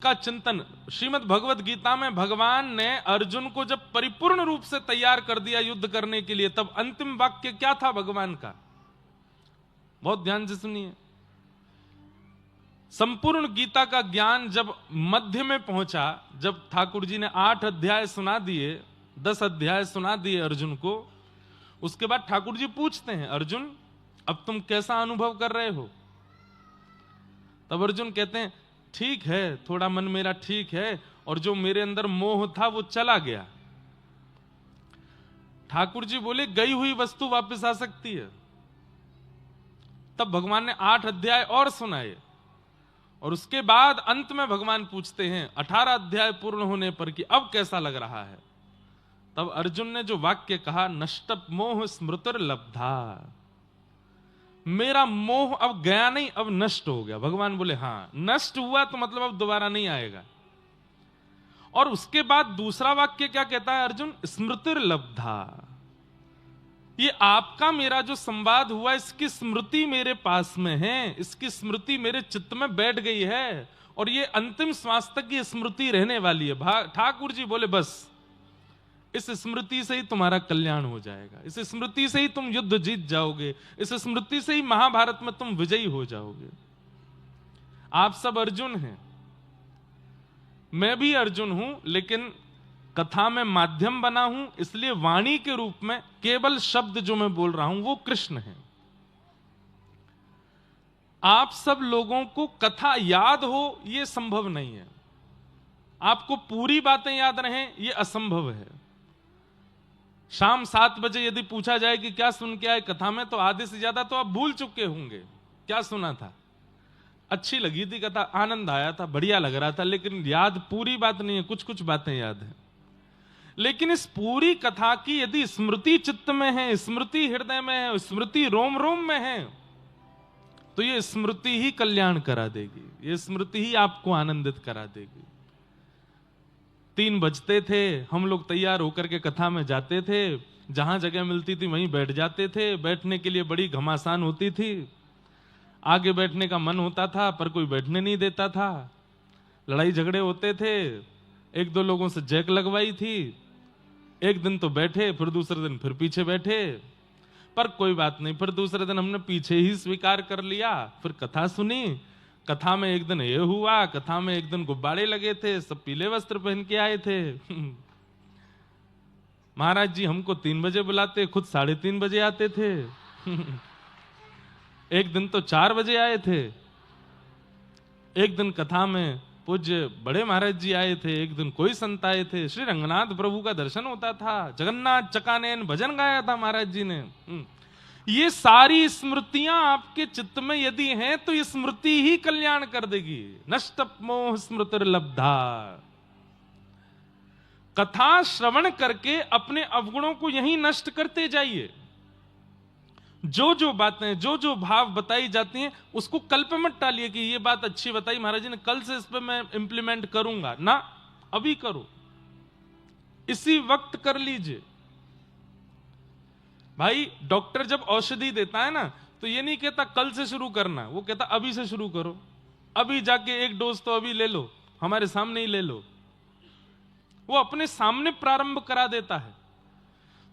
का चिंतन श्रीमद् भगवत गीता में भगवान ने अर्जुन को जब परिपूर्ण रूप से तैयार कर दिया युद्ध करने के लिए, तब अंतिम वाक्य क्या था भगवान का? बहुत ध्यान से सुनिए। संपूर्ण गीता का ज्ञान जब मध्य में पहुंचा, जब ठाकुर जी ने 8 अध्याय सुना दिए, 10 अध्याय सुना दिए अर्जुन को, उसके बाद ठाकुर जी पूछते हैं, अर्जुन अब तुम कैसा अनुभव कर रहे हो? तब अर्जुन कहते हैं, ठीक है, थोड़ा मन मेरा ठीक है, और जो मेरे अंदर मोह था वो चला गया। ठाकुर जी बोले, गई हुई वस्तु वापस आ सकती है। तब भगवान ने 8 अध्याय और सुनाए, और उसके बाद अंत में भगवान पूछते हैं 18 अध्याय पूर्ण होने पर कि अब कैसा लग रहा है? तब अर्जुन ने जो वाक्य कहा, नष्ट मोह स्मृतिर लब्धा, मेरा मोह अब गया नहीं, अब नष्ट हो गया। भगवान बोले हाँ, नष्ट हुआ तो मतलब अब दोबारा नहीं आएगा। और उसके बाद दूसरा वाक्य क्या कहता है अर्जुन? स्मृतिर लब्धा, ये आपका मेरा जो संवाद हुआ, इसकी स्मृति मेरे पास में है, इसकी स्मृति मेरे चित्त में बैठ गई है, और ये अंतिम श्वास तक ये स्मृति रहने वाली है। ठाकुर जी बोले बस इस स्मृति से ही तुम्हारा कल्याण हो जाएगा, इस स्मृति से ही तुम युद्ध जीत जाओगे, इस स्मृति से ही महाभारत में तुम विजयी हो जाओगे। आप सब अर्जुन हैं, मैं भी अर्जुन हूं, लेकिन कथा में माध्यम बना हूं, इसलिए वाणी के रूप में केवल शब्द जो मैं बोल रहा हूं वो कृष्ण है। आप सब लोगों को कथा याद हो ये संभव नहीं है, आपको पूरी बातें याद रहें ये असंभव है। शाम 7 बजे यदि पूछा जाए कि क्या सुन के आए कथा में, तो आधे से ज्यादा तो आप भूल चुके होंगे क्या सुना था। अच्छी लगी थी कथा, आनंद आया था, बढ़िया लग रहा था, लेकिन याद पूरी बात नहीं है, कुछ कुछ बातें याद है। लेकिन इस पूरी कथा की यदि स्मृति चित्त में है, स्मृति हृदय में है, स्मृति रोम रोम में है, तो ये स्मृति ही कल्याण करा देगी, ये स्मृति ही आपको आनंदित करा देगी। 3 बजते थे, हम लोग तैयार होकर के कथा में जाते थे, जहां जगह मिलती थी वहीं बैठ जाते थे। बैठने के लिए बड़ी घमासान होती थी, आगे बैठने का मन होता था पर कोई बैठने नहीं देता था, लड़ाई झगड़े होते थे, 1-2 लोगों से जैक लगवाई थी। एक दिन तो बैठे, फिर दूसरे दिन फिर पीछे बैठे, पर कोई बात नहीं, फिर दूसरे दिन हमने पीछे ही स्वीकार कर लिया। फिर कथा सुनी, कथा में एक दिन ये हुआ, कथा में एक दिन गुब्बारे लगे थे, सब पीले वस्त्र पहन के आए थे। महाराज जी हमको 3 बजे बुलाते, खुद 3:30 बजे आते थे। एक दिन तो 4 बजे आए थे। एक दिन कथा में पूज्य बड़े महाराज जी आए थे, एक दिन कोई संत आए थे, श्री रंगनाथ प्रभु का दर्शन होता था, जगन्नाथ चकानयन भजन गाया था महाराज जी ने। ये सारी स्मृतियां आपके चित्त में यदि हैं तो ये स्मृति ही कल्याण कर देगी। नष्ट मोह स्मृतिर लब्धा। कथा श्रवण करके अपने अवगुणों को यही नष्ट करते जाइए। जो जो बातें, जो जो भाव बताई जाती हैं उसको कल पे मत टालिए कि ये बात अच्छी बताई महाराज जी ने, कल से इस पे मैं इंप्लीमेंट करूंगा ना। अभी करो, इसी वक्त कर लीजिए। भाई डॉक्टर जब औषधि देता है ना, तो ये नहीं कहता कल से शुरू करना, वो कहता अभी से शुरू करो, अभी जाके 1 डोज तो अभी ले लो, हमारे सामने ही ले लो। वो अपने सामने प्रारंभ करा देता है।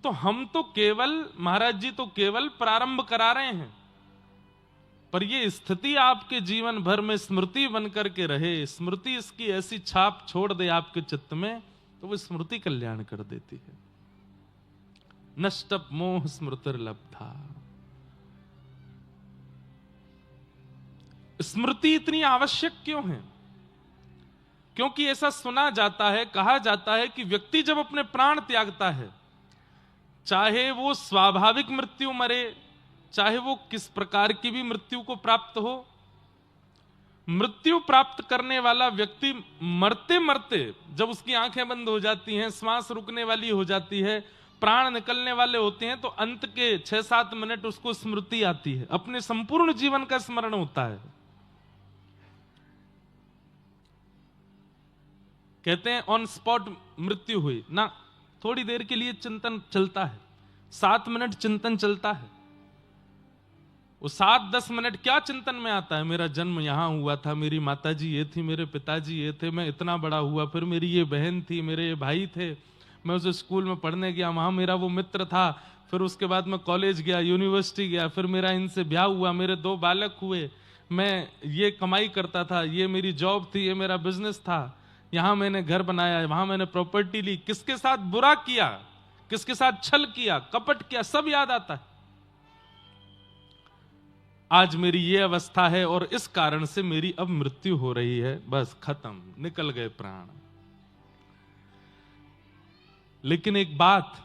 तो हम तो केवल, महाराज जी तो केवल प्रारंभ करा रहे हैं, पर ये स्थिति आपके जीवन भर में स्मृति बनकर के रहे, स्मृति इसकी ऐसी छाप छोड़ दे आपके चित्त में, तो वो स्मृति कल्याण कर देती है। नष्ट मोह स्मृतिर लब्धा। स्मृति इतनी आवश्यक क्यों है? क्योंकि ऐसा सुना जाता है, कहा जाता है कि व्यक्ति जब अपने प्राण त्यागता है, चाहे वो स्वाभाविक मृत्यु मरे, चाहे वो किस प्रकार की भी मृत्यु को प्राप्त हो, मृत्यु प्राप्त करने वाला व्यक्ति मरते मरते जब उसकी आंखें बंद हो जाती हैं, श्वास रुकने वाली हो जाती है, प्राण निकलने वाले होते हैं, तो अंत के 6-7 मिनट उसको स्मृति आती है, अपने संपूर्ण जीवन का स्मरण होता है। कहते हैं ऑन स्पॉट मृत्यु हुई ना, थोड़ी देर के लिए चिंतन चलता है, 7 मिनट चिंतन चलता है, वो 7-10 मिनट क्या चिंतन में आता है, मेरा जन्म यहाँ हुआ था, मेरी माताजी ये थी, मेरे पिताजी ये थे, मैं इतना बड़ा हुआ, फिर मेरी ये बहन थी, मेरे ये भाई थे, मैं उस स्कूल में पढ़ने गया, वहाँ मेरा वो मित्र था, फिर उसके बाद मैं कॉलेज गया, यूनिवर्सिटी गया, फिर मेरा इनसे ब्याह हुआ, मेरे 2 बालक हुए, मैं ये कमाई करता था, ये मेरी जॉब थी, ये मेरा बिजनेस था, यहाँ मैंने घर बनाया, वहाँ मैंने प्रॉपर्टी ली, किसके साथ बुरा किया, किसके साथ छल किया, कपट किया, सब याद आता है। आज मेरी ये अवस्था है और इस कारण से मेरी अब मृत्यु हो रही है, बस खत्म, निकल गए प्राण। लेकिन एक बात,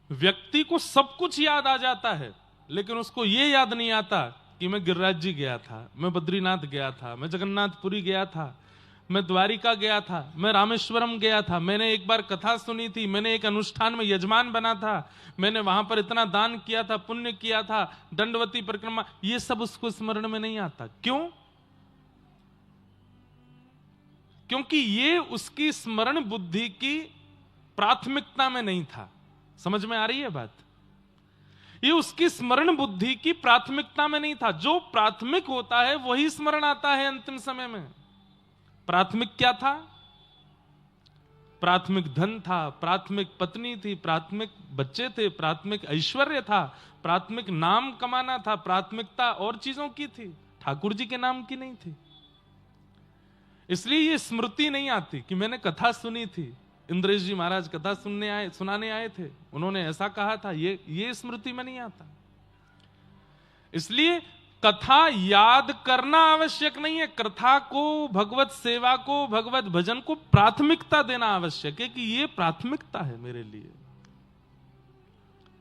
व्यक्ति को सब कुछ याद आ जाता है, लेकिन उसको ये याद नहीं आता कि मैं गिरिराज जी गया था, मैं बद्रीनाथ गया था, मैं जगन्नाथपुरी गया था, मैं द्वारिका गया था, मैं रामेश्वरम गया था, मैंने एक बार कथा सुनी थी, मैंने एक अनुष्ठान में यजमान बना था, मैंने वहां पर इतना दान किया था, पुण्य किया था, दंडवती परिक्रमा, ये सब उसको स्मरण में नहीं आता। क्यों? क्योंकि ये उसकी स्मरण बुद्धि की प्राथमिकता में नहीं था। समझ में आ रही है बात? ये उसकी स्मरण बुद्धि की प्राथमिकता में नहीं था। जो प्राथमिक होता है वही स्मरण आता है अंतिम समय में। प्राथमिक क्या था? प्राथमिक धन था, प्राथमिक पत्नी थी, प्राथमिक बच्चे थे, प्राथमिक ऐश्वर्य था, प्राथमिक नाम कमाना था, प्राथमिकता और चीजों की थी, ठाकुर जी के नाम की नहीं थी। इसलिए ये स्मृति नहीं आती कि मैंने कथा सुनी थी, इंद्रेश जी महाराज कथा सुनाने आए थे, उन्होंने ऐसा कहा था, ये स्मृति में नहीं आता। इसलिए कथा याद करना आवश्यक नहीं है, कथा को, भगवत सेवा को, भगवत भजन को प्राथमिकता देना आवश्यक है कि ये प्राथमिकता है मेरे लिए,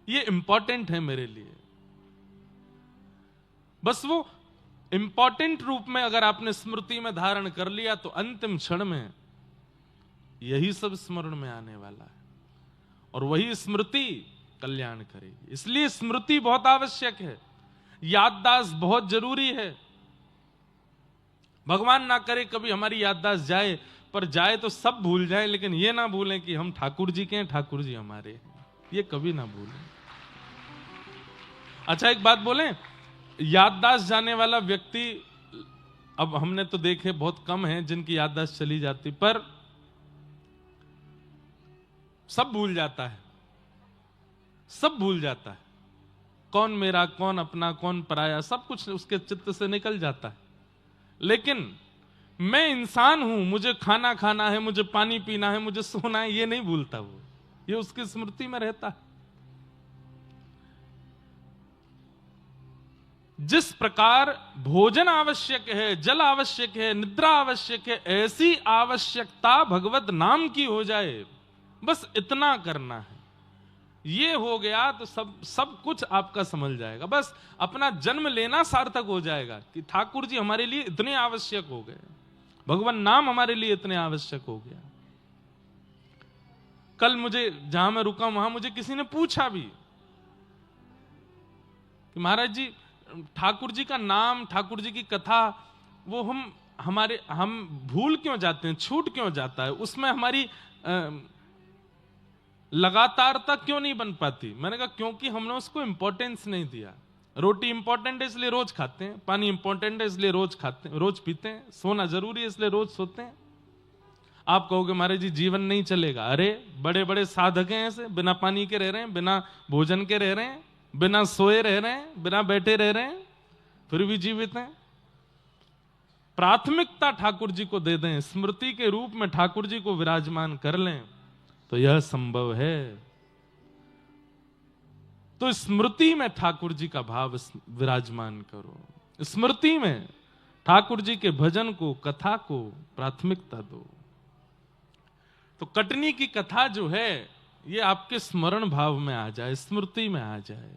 ये इंपॉर्टेंट है मेरे लिए। बस वो इंपॉर्टेंट रूप में अगर आपने स्मृति में धारण कर लिया तो अंतिम क्षण में यही सब स्मरण में आने वाला है और वही स्मृति कल्याण करेगी। इसलिए स्मृति बहुत आवश्यक है, याददाश्त बहुत जरूरी है। भगवान ना करे कभी हमारी याददाश्त जाए, पर जाए तो सब भूल जाए, लेकिन ये ना भूलें कि हम ठाकुर जी के हैं, ठाकुर जी हमारे हैं, ये कभी ना भूलें। अच्छा एक बात बोलें, याददाश्त जाने वाला व्यक्ति, अब हमने तो देखे बहुत कम है जिनकी याददाश्त चली जाती, पर सब भूल जाता है, सब भूल जाता है, कौन मेरा, कौन अपना, कौन पराया, सब कुछ उसके चित्त से निकल जाता है। लेकिन मैं इंसान हूं, मुझे खाना खाना है, मुझे पानी पीना है, मुझे सोना है, ये नहीं भूलता वो, ये उसकी स्मृति में रहता है। जिस प्रकार भोजन आवश्यक है, जल आवश्यक है, निद्रा आवश्यक है, ऐसी आवश्यकता भगवत नाम की हो जाए, बस इतना करना है, ये हो गया तो सब कुछ आपका समझ जाएगा। बस अपना जन्म लेना सार्थक हो जाएगा कि ठाकुर जी हमारे लिए इतने आवश्यक हो गए, भगवान नाम हमारे लिए इतने आवश्यक हो गया। कल मुझे, जहां मैं रुका वहां मुझे किसी ने पूछा भी कि महाराज जी ठाकुर जी का नाम, ठाकुर जी की कथा, वो हम भूल क्यों जाते हैं, छूट क्यों जाता है, उसमें हमारी लगातारता क्यों नहीं बन पाती? मैंने कहा क्योंकि हमने उसको इंपॉर्टेंस नहीं दिया। रोटी इंपॉर्टेंट है इसलिए रोज खाते हैं, पानी इंपॉर्टेंट है इसलिए रोज खाते हैं, रोज पीते हैं, सोना जरूरी है इसलिए रोज सोते हैं। आप कहोगे महाराज जी जीवन नहीं चलेगा, अरे बड़े बड़े साधक हैं ऐसे, बिना पानी के रह रहे हैं, बिना भोजन के रह रहे हैं, बिना सोए रह रहे हैं, बिना बैठे रह रहे हैं, फिर भी जीवित हैं। प्राथमिकता ठाकुर जी को दे दें, स्मृति के रूप में ठाकुर जी को विराजमान कर लें, तो यह संभव है। तो स्मृति में ठाकुर जी का भाव विराजमान करो, स्मृति में ठाकुर जी के भजन को, कथा को प्राथमिकता दो। तो कटनी की कथा जो है ये आपके स्मरण भाव में आ जाए, स्मृति में आ जाए,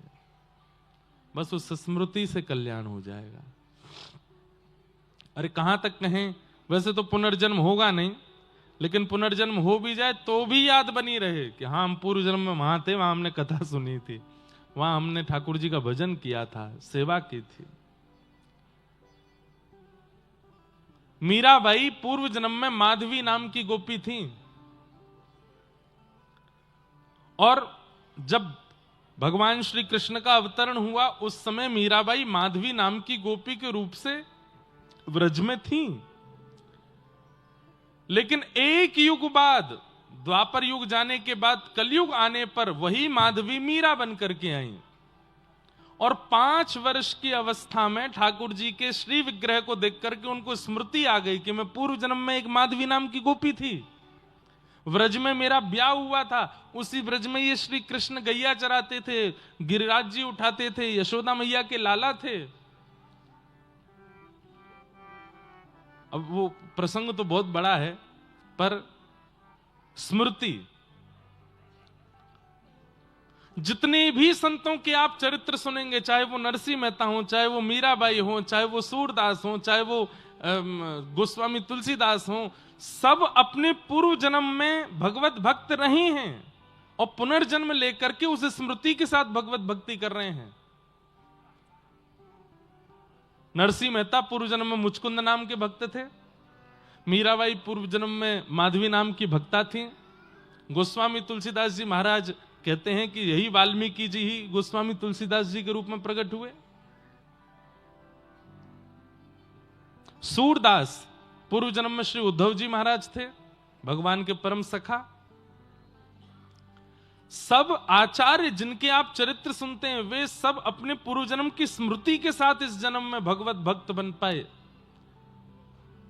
बस उस स्मृति से कल्याण हो जाएगा। अरे कहां तक कहें, वैसे तो पुनर्जन्म होगा नहीं, लेकिन पुनर्जन्म हो भी जाए तो भी याद बनी रहे कि हाँ हम पूर्व जन्म में वहां थे, वहां हमने कथा सुनी थी, वहां हमने ठाकुर जी का भजन किया था, सेवा की थी। मीराबाई पूर्व जन्म में माधवी नाम की गोपी थी, और जब भगवान श्री कृष्ण का अवतरण हुआ उस समय मीराबाई माधवी नाम की गोपी के रूप से व्रज में थी। लेकिन एक युग बाद, द्वापर युग जाने के बाद कलयुग आने पर वही माधवी मीरा बन करके आई और 5 वर्ष की अवस्था में ठाकुर जी के श्री विग्रह को देख करके उनको स्मृति आ गई कि मैं पूर्व जन्म में एक माधवी नाम की गोपी थी, व्रज में मेरा ब्याह हुआ था, उसी व्रज में ये श्री कृष्ण गैया चराते थे, गिरिराज जी उठाते थे, यशोदा मैया के लाला थे। अब वो प्रसंग तो बहुत बड़ा है, पर स्मृति, जितने भी संतों के आप चरित्र सुनेंगे, चाहे वो नरसिंह मेहता हो, चाहे वो मीराबाई हो, चाहे वो सूरदास हो, चाहे वो गोस्वामी तुलसीदास हो, सब अपने पूर्व जन्म में भगवत भक्त रहे हैं और पुनर्जन्म लेकर के उस स्मृति के साथ भगवत भक्ति कर रहे हैं। नरसिंह मेहता पूर्व जन्म में मुचकुंद नाम के भक्त थे, मीराबाई पूर्व जन्म में माधवी नाम की भक्ता थी, गोस्वामी तुलसीदास जी महाराज कहते हैं कि यही वाल्मीकि जी ही गोस्वामी तुलसीदास जी के रूप में प्रकट हुए। सूरदास पूर्व जन्म में श्री उद्धव जी महाराज थे, भगवान के परम सखा। सब आचार्य जिनके आप चरित्र सुनते हैं, वे सब अपने पूर्व जन्म की स्मृति के साथ इस जन्म में भगवत भक्त बन पाए।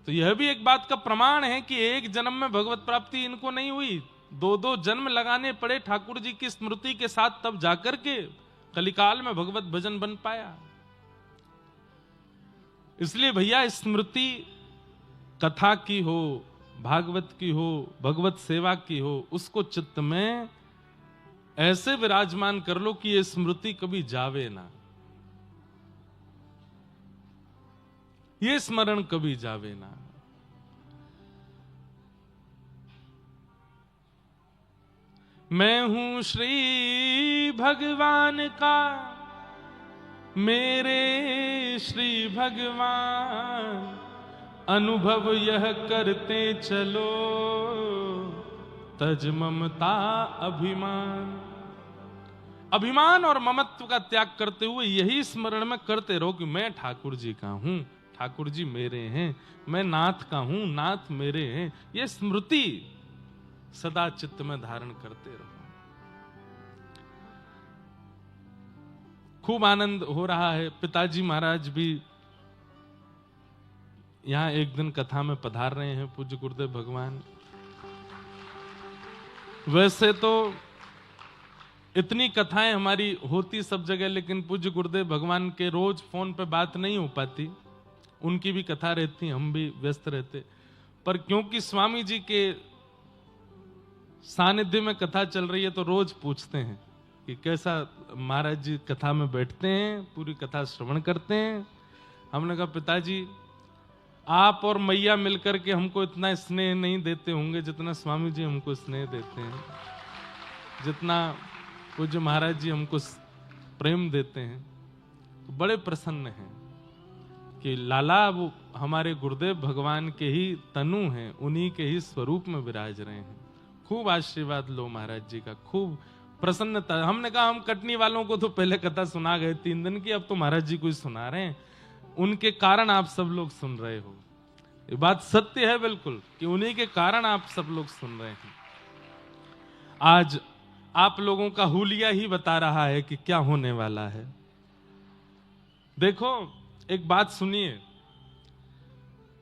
तो यह भी एक बात का प्रमाण है कि एक जन्म में भगवत प्राप्ति इनको नहीं हुई, 2-2 जन्म लगाने पड़े ठाकुर जी की स्मृति के साथ, तब जाकर के कलिकाल में भगवत भजन बन पाया। इसलिए भैया स्मृति कथा की हो, भागवत की हो, भगवत सेवा की हो, उसको चित्त में ऐसे विराजमान कर लो कि ये स्मृति कभी जावे ना, ये स्मरण कभी जावे ना। मैं हूं श्री भगवान का, मेरे श्री भगवान, अनुभव यह करते चलो, तज ममता अभिमान। अभिमान और ममत्व का त्याग करते हुए यही स्मरण में करते रहो कि मैं ठाकुर जी का हूं, ठाकुर जी मेरे हैं, मैं नाथ का हूं, नाथ मेरे हैं। ये स्मृति सदा चित्त में धारण करते रहो। खूब आनंद हो रहा है। पिताजी महाराज भी यहां एक दिन कथा में पधार रहे हैं, पूज्य गुरुदेव भगवान। वैसे तो इतनी कथाएं हमारी होती सब जगह, लेकिन पूज्य गुरुदेव भगवान के रोज फोन पे बात नहीं हो पाती, उनकी भी कथा रहती, हम भी व्यस्त रहते। पर क्योंकि स्वामी जी के सानिध्य में कथा चल रही है तो रोज पूछते हैं कि कैसा महाराज जी कथा में बैठते हैं, पूरी कथा श्रवण करते हैं। हमने कहा पिताजी आप और मैया मिलकर के हमको इतना स्नेह नहीं देते होंगे जितना स्वामी जी हमको स्नेह देते हैं, जितना पूज्य महाराज जी हमको प्रेम देते हैं। तो बड़े प्रसन्न हैं कि लाला वो हमारे गुरुदेव भगवान के ही तनु हैं, उन्हीं के ही स्वरूप में विराज रहे हैं। खूब आशीर्वाद लो महाराज जी का, खूब प्रसन्नता। हमने कहा हम कटनी वालों को तो पहले कथा सुना गए 3 दिन की, अब तो महाराज जी को ही सुना रहे हैं, उनके कारण आप सब लोग सुन रहे हो। ये बात सत्य है बिल्कुल कि उन्हीं के कारण आप सब लोग सुन रहे हैं। आज आप लोगों का हुलिया ही बता रहा है कि क्या होने वाला है। देखो एक बात सुनिए,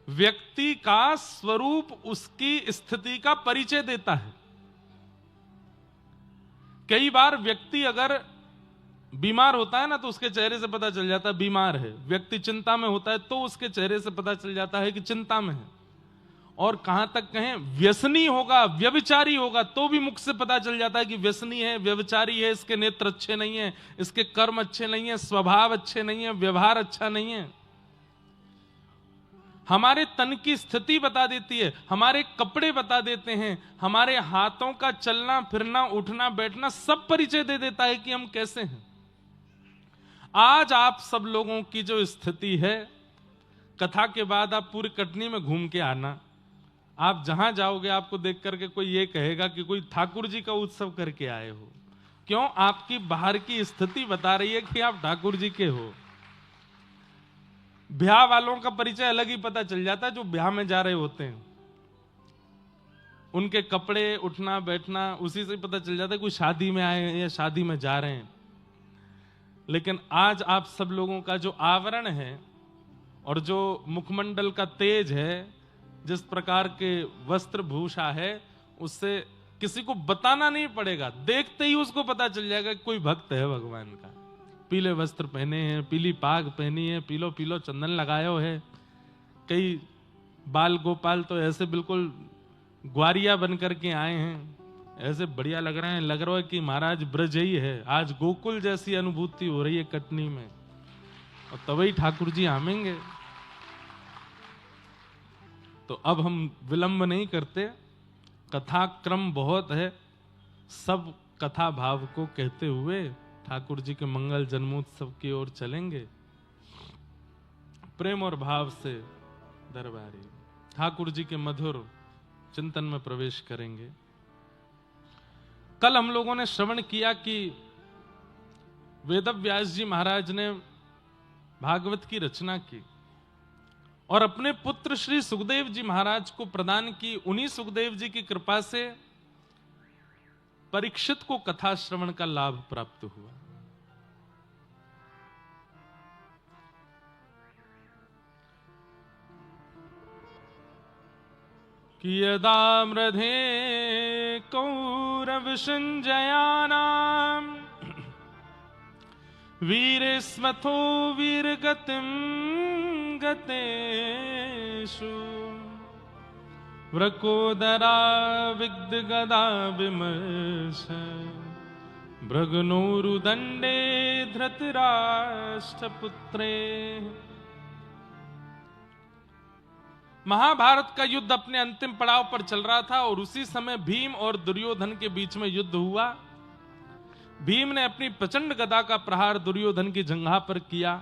व्यक्ति का स्वरूप उसकी स्थिति का परिचय देता है। कई बार व्यक्ति अगर बीमार होता है ना तो उसके चेहरे से पता चल जाता है बीमार है। व्यक्ति चिंता में होता है तो उसके चेहरे से पता चल जाता है कि चिंता में है। और कहां तक कहें, व्यसनी होगा, व्यभिचारी होगा तो भी मुख से पता चल जाता है कि व्यसनी है, व्यभिचारी है, इसके नेत्र अच्छे नहीं है, इसके कर्म अच्छे नहीं है, स्वभाव अच्छे नहीं है, व्यवहार अच्छा नहीं है। हमारे तन की स्थिति बता देती है, हमारे कपड़े बता देते हैं, हमारे हाथों का चलना फिरना उठना बैठना सब परिचय दे देता है कि हम कैसे हैं। आज आप सब लोगों की जो स्थिति है, कथा के बाद आप पूरी कटनी में घूम के आना, आप जहां जाओगे आपको देख करके कोई ये कहेगा कि कोई ठाकुर जी का उत्सव करके आए हो। क्यों? आपकी बाहर की स्थिति बता रही है कि आप ठाकुर जी के हो। ब्याह वालों का परिचय अलग ही पता चल जाता है, जो ब्याह में जा रहे होते हैं उनके कपड़े, उठना बैठना उसी से पता चल जाता है कोई शादी में आए हैं या शादी में जा रहे हैं। लेकिन आज आप सब लोगों का जो आवरण है और जो मुखमंडल का तेज है, जिस प्रकार के वस्त्र भूषा है, उससे किसी को बताना नहीं पड़ेगा, देखते ही उसको पता चल जाएगा कि कोई भक्त है भगवान का। पीले वस्त्र पहने हैं, पीली पाग पहनी है, पीलो पीलो चंदन लगायो है, कई बाल गोपाल तो ऐसे बिल्कुल ग्वारिया बन करके आए हैं, ऐसे बढ़िया लग रहे हैं, लग रहा है कि महाराज ब्रज ही है, आज गोकुल जैसी अनुभूति हो रही है कटनी में, और तभी ठाकुर जी आमेंगे। तो अब हम विलंब नहीं करते, कथा क्रम बहुत है, सब कथा भाव को कहते हुए ठाकुर जी के मंगल जन्मोत्सव की ओर चलेंगे। प्रेम और भाव से दरबारी ठाकुर जी के मधुर चिंतन में प्रवेश करेंगे। कल हम लोगों ने श्रवण किया कि वेदव्यास जी महाराज ने भागवत की रचना की और अपने पुत्र श्री सुखदेव जी महाराज को प्रदान की। उन्हीं सुखदेव जी की कृपा से परीक्षित को कथा श्रवण का लाभ प्राप्त हुआ। कि यदा मृधे कौरव संजयानाम वीरेस्मथो वीरगतिम गतेषु व्रकोदरा विग्धगदा विमर्श भृगनोरुदंडे धृतराष्ट्रपुत्रे। महाभारत का युद्ध अपने अंतिम पड़ाव पर चल रहा था और उसी समय भीम और दुर्योधन के बीच में युद्ध हुआ। भीम ने अपनी प्रचंड गदा का प्रहार दुर्योधन की जंघा पर किया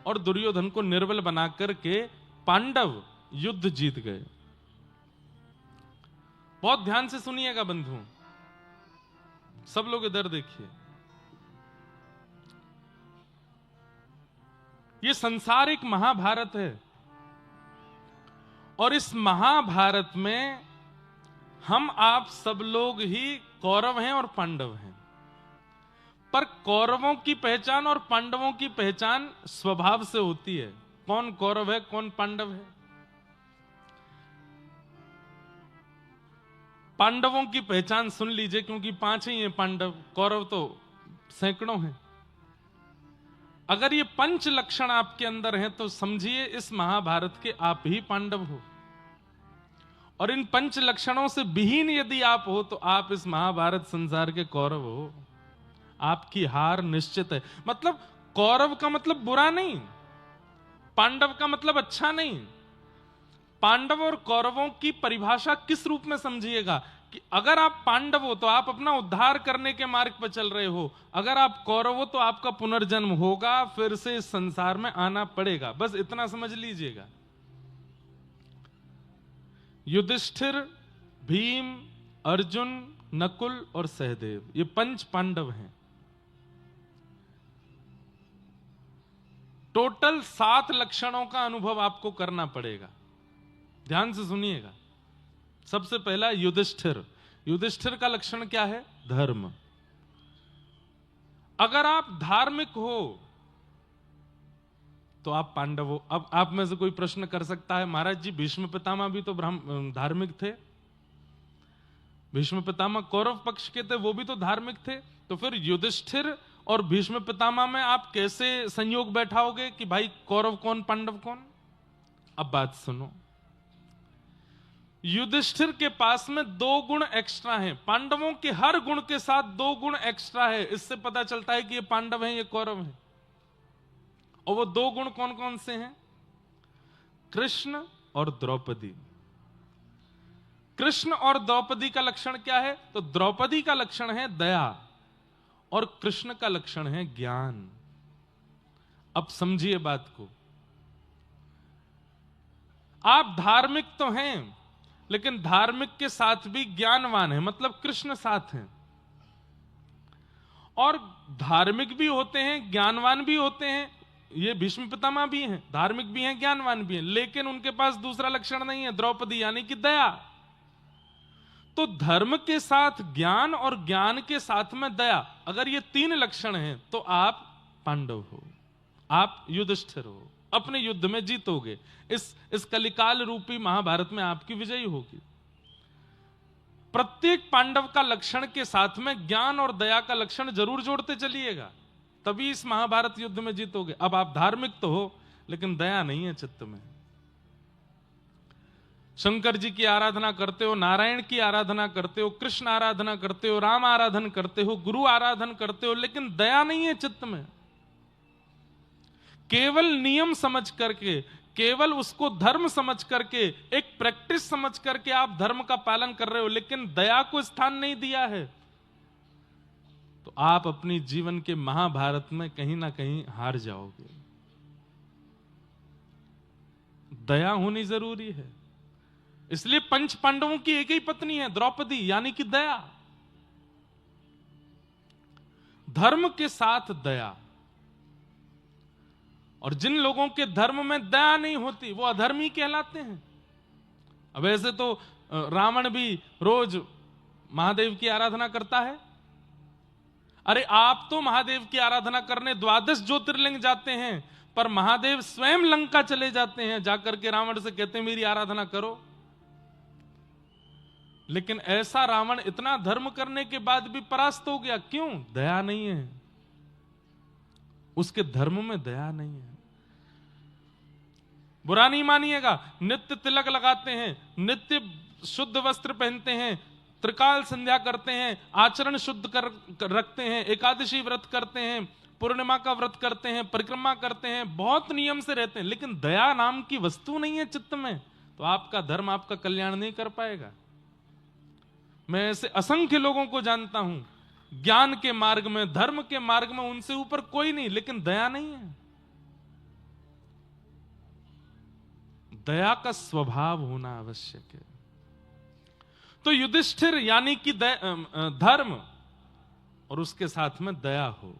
और दुर्योधन को निर्बल बनाकर के पांडव युद्ध जीत गए। बहुत ध्यान से सुनिएगा बंधु, सब लोग इधर देखिए। ये संसार एक महाभारत है और इस महाभारत में हम आप सब लोग ही कौरव हैं और पांडव हैं, पर कौरवों की पहचान और पांडवों की पहचान स्वभाव से होती है। कौन कौरव है, कौन पांडव है। पांडवों की पहचान सुन लीजिए, क्योंकि 5 ही हैं पांडव, कौरव तो सैकड़ों हैं। अगर ये 5 लक्षण आपके अंदर हैं तो समझिए इस महाभारत के आप ही पांडव हो, और इन 5 लक्षणों से विहीन यदि आप हो तो आप इस महाभारत संसार के कौरव हो। आपकी हार निश्चित है। मतलब कौरव का मतलब बुरा नहीं, पांडव का मतलब अच्छा नहीं। पांडव और कौरवों की परिभाषा किस रूप में समझिएगा कि अगर आप पांडव हो तो आप अपना उद्धार करने के मार्ग पर चल रहे हो, अगर आप कौरव हो तो आपका पुनर्जन्म होगा, फिर से इस संसार में आना पड़ेगा। बस इतना समझ लीजिएगा। युधिष्ठिर, भीम, अर्जुन, नकुल और सहदेव, ये 5 पांडव हैं। टोटल 7 लक्षणों का अनुभव आपको करना पड़ेगा। ध्यान से सुनिएगा। सबसे पहला युधिष्ठिर। युधिष्ठिर का लक्षण क्या है? धर्म। अगर आप धार्मिक हो तो आप पांडव हो। अब आप में से कोई प्रश्न कर सकता है, महाराज जी भीष्म पितामह भी तो धार्मिक थे, भीष्म पितामह कौरव पक्ष के थे, वो भी तो धार्मिक थे, तो फिर युधिष्ठिर और भीष्म पितामह में आप कैसे संयोग बैठाओगे कि भाई कौरव कौन पांडव कौन? अब बात सुनो। युधिष्ठिर के पास में 2 गुण एक्स्ट्रा हैं, पांडवों के हर गुण के साथ 2 गुण एक्स्ट्रा है। इससे पता चलता है कि ये पांडव हैं, ये कौरव हैं। और वो 2 गुण कौन कौन से हैं? कृष्ण और द्रौपदी। कृष्ण और द्रौपदी का लक्षण क्या है? तो द्रौपदी का लक्षण है दया और कृष्ण का लक्षण है ज्ञान। अब समझिए बात को। आप धार्मिक तो हैं, लेकिन धार्मिक के साथ भी ज्ञानवान है, मतलब कृष्ण साथ हैं। और धार्मिक भी होते हैं, ज्ञानवान भी होते हैं। ये भीष्म पितामह भी हैं, धार्मिक भी हैं, ज्ञानवान भी हैं, लेकिन उनके पास दूसरा लक्षण नहीं है, द्रौपदी, यानी कि दया। तो धर्म के साथ ज्ञान और ज्ञान के साथ में दया, अगर ये तीन लक्षण हैं तो आप पांडव हो, आप युधिष्ठिर हो, अपने युद्ध में जीतोगे। इस कलिकाल रूपी महाभारत में आपकी विजयी होगी। प्रत्येक पांडव का लक्षण के साथ में ज्ञान और दया का लक्षण जरूर जोड़ते चलिएगा, तभी इस महाभारत युद्ध में जीतोगे। अब आप धार्मिक तो हो, लेकिन दया नहीं है चित्त में। शंकर जी की आराधना करते हो, नारायण की आराधना करते हो, कृष्ण आराधना करते हो, राम आराधन करते हो, गुरु आराधन करते हो, लेकिन दया नहीं है चित्त में। केवल नियम समझ करके, केवल उसको धर्म समझ करके, एक प्रैक्टिस समझ करके आप धर्म का पालन कर रहे हो, लेकिन दया को स्थान नहीं दिया है, तो आप अपनी जीवन के महाभारत में कहीं ना कहीं हार जाओगे। दया होनी जरूरी है। इसलिए पंच पांडवों की एक ही पत्नी है, द्रौपदी, यानी कि दया। धर्म के साथ दया। और जिन लोगों के धर्म में दया नहीं होती वो अधर्मी कहलाते हैं। अब ऐसे तो रावण भी रोज महादेव की आराधना करता है। अरे आप तो महादेव की आराधना करने 12 ज्योतिर्लिंग जाते हैं, पर महादेव स्वयं लंका चले जाते हैं, जाकर के रावण से कहते हैं मेरी आराधना करो। लेकिन ऐसा रावण इतना धर्म करने के बाद भी परास्त हो गया, क्यों? दया नहीं है, उसके धर्म में दया नहीं है। बुरा नहीं मानिएगा, नित्य तिलक लगाते हैं, नित्य शुद्ध वस्त्र पहनते हैं, त्रिकाल संध्या करते हैं, आचरण शुद्ध कर रखते हैं, एकादशी व्रत करते हैं, पूर्णिमा का व्रत करते हैं, परिक्रमा करते हैं, बहुत नियम से रहते हैं, लेकिन दया नाम की वस्तु नहीं है चित्त में, तो आपका धर्म आपका कल्याण नहीं कर पाएगा। मैं ऐसे असंख्य लोगों को जानता हूं, ज्ञान के मार्ग में, धर्म के मार्ग में उनसे ऊपर कोई नहीं, लेकिन दया नहीं है। दया का स्वभाव होना आवश्यक है। तो युधिष्ठिर यानी कि धर्म और उसके साथ में दया हो।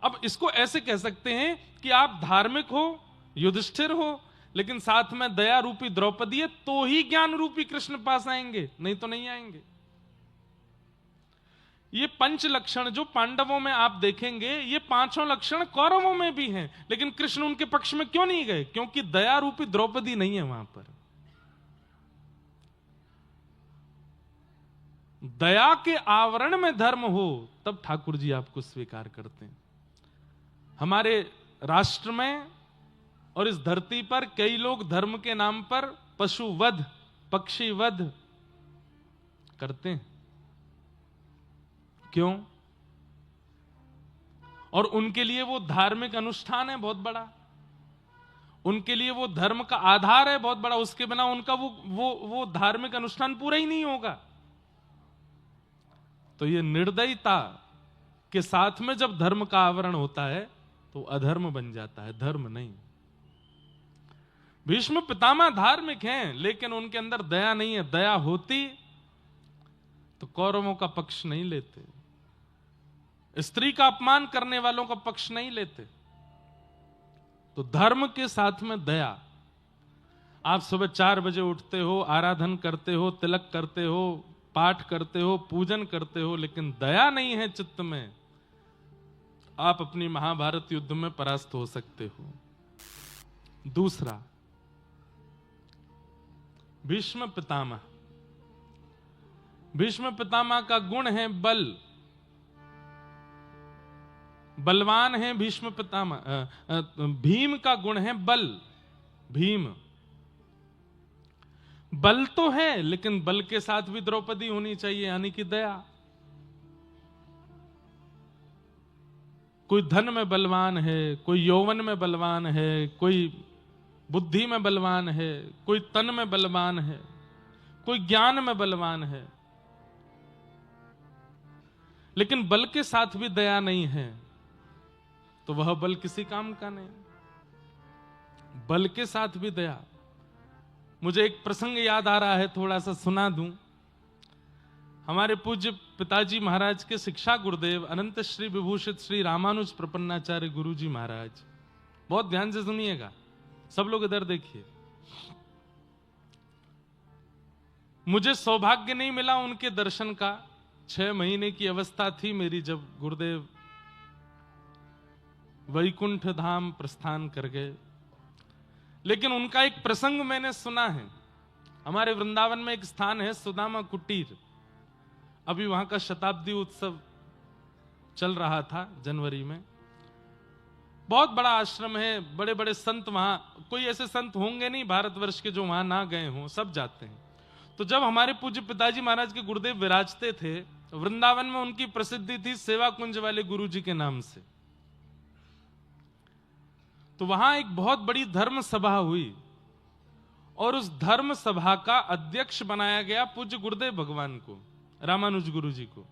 अब इसको ऐसे कह सकते हैं कि आप धार्मिक हो, युधिष्ठिर हो, लेकिन साथ में दया रूपी द्रौपदी है, तो ही ज्ञान रूपी कृष्ण पास आएंगे, नहीं तो नहीं आएंगे। ये पंच लक्षण जो पांडवों में आप देखेंगे, ये पांचों लक्षण कौरवों में भी हैं, लेकिन कृष्ण उनके पक्ष में क्यों नहीं गए? क्योंकि दया रूपी द्रौपदी नहीं है वहां पर। दया के आवरण में धर्म हो, तब ठाकुर जी आपको स्वीकार करते हैं। हमारे राष्ट्र में और इस धरती पर कई लोग धर्म के नाम पर पशु वध, पक्षी वध करते हैं। क्यों? और उनके लिए वो धार्मिक अनुष्ठान है बहुत बड़ा, उनके लिए वो धर्म का आधार है बहुत बड़ा, उसके बिना उनका वो धार्मिक अनुष्ठान पूरा ही नहीं होगा। तो ये निर्दयता के साथ में जब धर्म का आवरण होता है तो अधर्म बन जाता है, धर्म नहीं। भीष्म पितामह धार्मिक हैं, लेकिन उनके अंदर दया नहीं है। दया होती तो कौरवों का पक्ष नहीं लेते, स्त्री का अपमान करने वालों का पक्ष नहीं लेते। तो धर्म के साथ में दया। आप सुबह 4 बजे उठते हो, आराधन करते हो, तिलक करते हो, पाठ करते हो, पूजन करते हो, लेकिन दया नहीं है चित्त में, आप अपनी महाभारत युद्ध में परास्त हो सकते हो। दूसरा, भीष्म पितामह। भीष्म पितामह का गुण है बल, बलवान है भीष्म पितामह। भीम का गुण है बल। भीम बल तो है, लेकिन बल के साथ भी द्रौपदी होनी चाहिए, यानी कि दया। कोई धन में बलवान है, कोई यौवन में बलवान है, कोई बुद्धि में बलवान है, कोई तन में बलवान है, कोई ज्ञान में बलवान है, लेकिन बल के साथ भी दया नहीं है, तो वह बल किसी काम का नहीं। बल के साथ भी दया। मुझे एक प्रसंग याद आ रहा है, थोड़ा सा सुना दूं। हमारे पूज्य पिताजी महाराज के शिक्षा गुरुदेव अनंत श्री विभूषित श्री रामानुज प्रपन्नाचार्य गुरु जी महाराज, बहुत ध्यान से सुनिएगा, सब लोग इधर देखिए। मुझे सौभाग्य नहीं मिला उनके दर्शन का। 6 महीने की अवस्था थी मेरी जब गुरुदेव वैकुंठ धाम प्रस्थान कर गए, लेकिन उनका एक प्रसंग मैंने सुना है। हमारे वृंदावन में एक स्थान है सुदामा कुटीर, अभी वहां का शताब्दी उत्सव चल रहा था जनवरी में। बहुत बड़ा आश्रम है, बड़े बड़े संत वहां, कोई ऐसे संत होंगे नहीं भारतवर्ष के जो वहां ना गए हों, सब जाते हैं। तो जब हमारे पूज्य पिताजी महाराज के गुरुदेव विराजते थे, वृंदावन में उनकी प्रसिद्धि थी सेवा कुंज वाले गुरु जी के नाम से। तो वहां एक बहुत बड़ी धर्म सभा हुई और उस धर्म सभा का अध्यक्ष बनाया गया पूज्य गुरुदेव भगवान को, रामानुज गुरु जी को।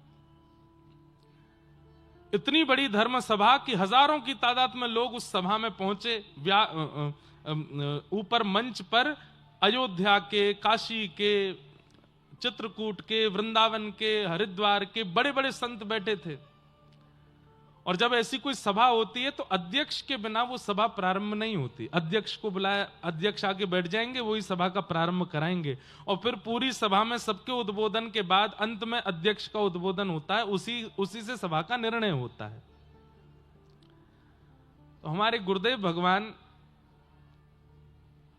इतनी बड़ी धर्म सभा कि हजारों की तादाद में लोग उस सभा में पहुंचे। ऊपर मंच पर अयोध्या के, काशी के, चित्रकूट के, वृंदावन के, हरिद्वार के बड़े बड़े संत बैठे थे। और जब ऐसी कोई सभा होती है तो अध्यक्ष के बिना वो सभा प्रारंभ नहीं होती। अध्यक्ष को बुलाया, अध्यक्ष आके बैठ जाएंगे, वही सभा का प्रारंभ कराएंगे और फिर पूरी सभा में सबके उद्बोधन के बाद अंत में अध्यक्ष का उद्बोधन होता है, उसी से सभा का निर्णय होता है। तो हमारे गुरुदेव भगवान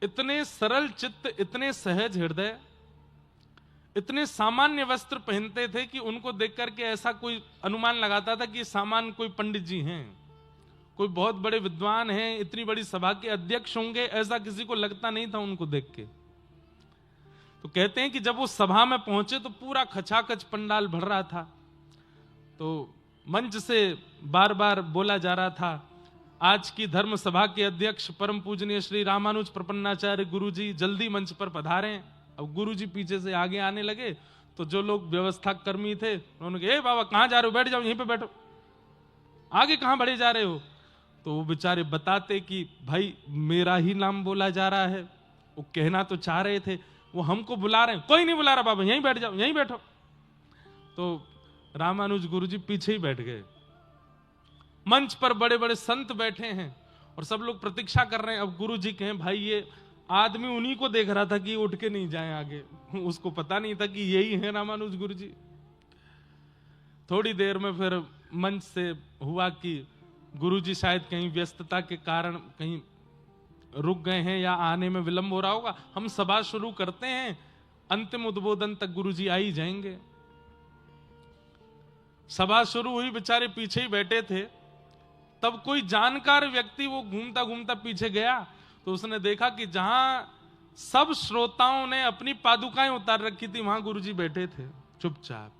इतने सरल चित्त, इतने सहज हृदय, इतने सामान्य वस्त्र पहनते थे कि उनको देख करके ऐसा कोई अनुमान लगाता था कि सामान्य कोई पंडित जी हैं, कोई बहुत बड़े विद्वान हैं, इतनी बड़ी सभा के अध्यक्ष होंगे, ऐसा किसी को लगता नहीं था उनको देख के। तो कहते हैं कि जब वो सभा में पहुंचे तो पूरा खचाखच पंडाल भर रहा था। तो मंच से बार बार बोला जा रहा था, आज की धर्म सभा के अध्यक्ष परम पूजनीय श्री रामानुज प्रपन्नाचार्य गुरु जी जल्दी मंच पर पधारें। अब गुरु जी पीछे से आगे आने लगे तो जो लोग व्यवस्था कर्मी थे उन्होंने कहा, ए बाबा कहां जा रहे हो, बैठ जाओ यहीं पे बैठो, आगे कहां बढ़े जा रहे हो। तो वो बेचारे बताते कि भाई मेरा ही नाम बोला जा रहा है। वो कहना तो चाह रहे थे, वो हमको बुला रहे हैं, कोई नहीं बुला रहा बाबा, यहीं बैठ जाओ, यहीं बैठो। तो रामानुज गुरु जी पीछे ही बैठ गए। मंच पर बड़े बड़े संत बैठे हैं और सब लोग प्रतीक्षा कर रहे हैं। अब गुरु जी कहें, भाई ये आदमी उन्हीं को देख रहा था कि उठ के नहीं जाए आगे, उसको पता नहीं था कि यही है रामानुज गुरु जी। थोड़ी देर में फिर मंच से हुआ कि गुरु जी शायद कहीं व्यस्तता के कारण कहीं रुक गए हैं या आने में विलंब हो रहा होगा, हम सभा शुरू करते हैं, अंतिम उद्बोधन तक गुरु जी आ ही जाएंगे। सभा शुरू हुई, बेचारे पीछे ही बैठे थे। तब कोई जानकार व्यक्ति वो घूमता घूमता पीछे गया तो उसने देखा कि जहां सब श्रोताओं ने अपनी पादुकाएं उतार रखी थी वहां गुरुजी बैठे थे चुपचाप।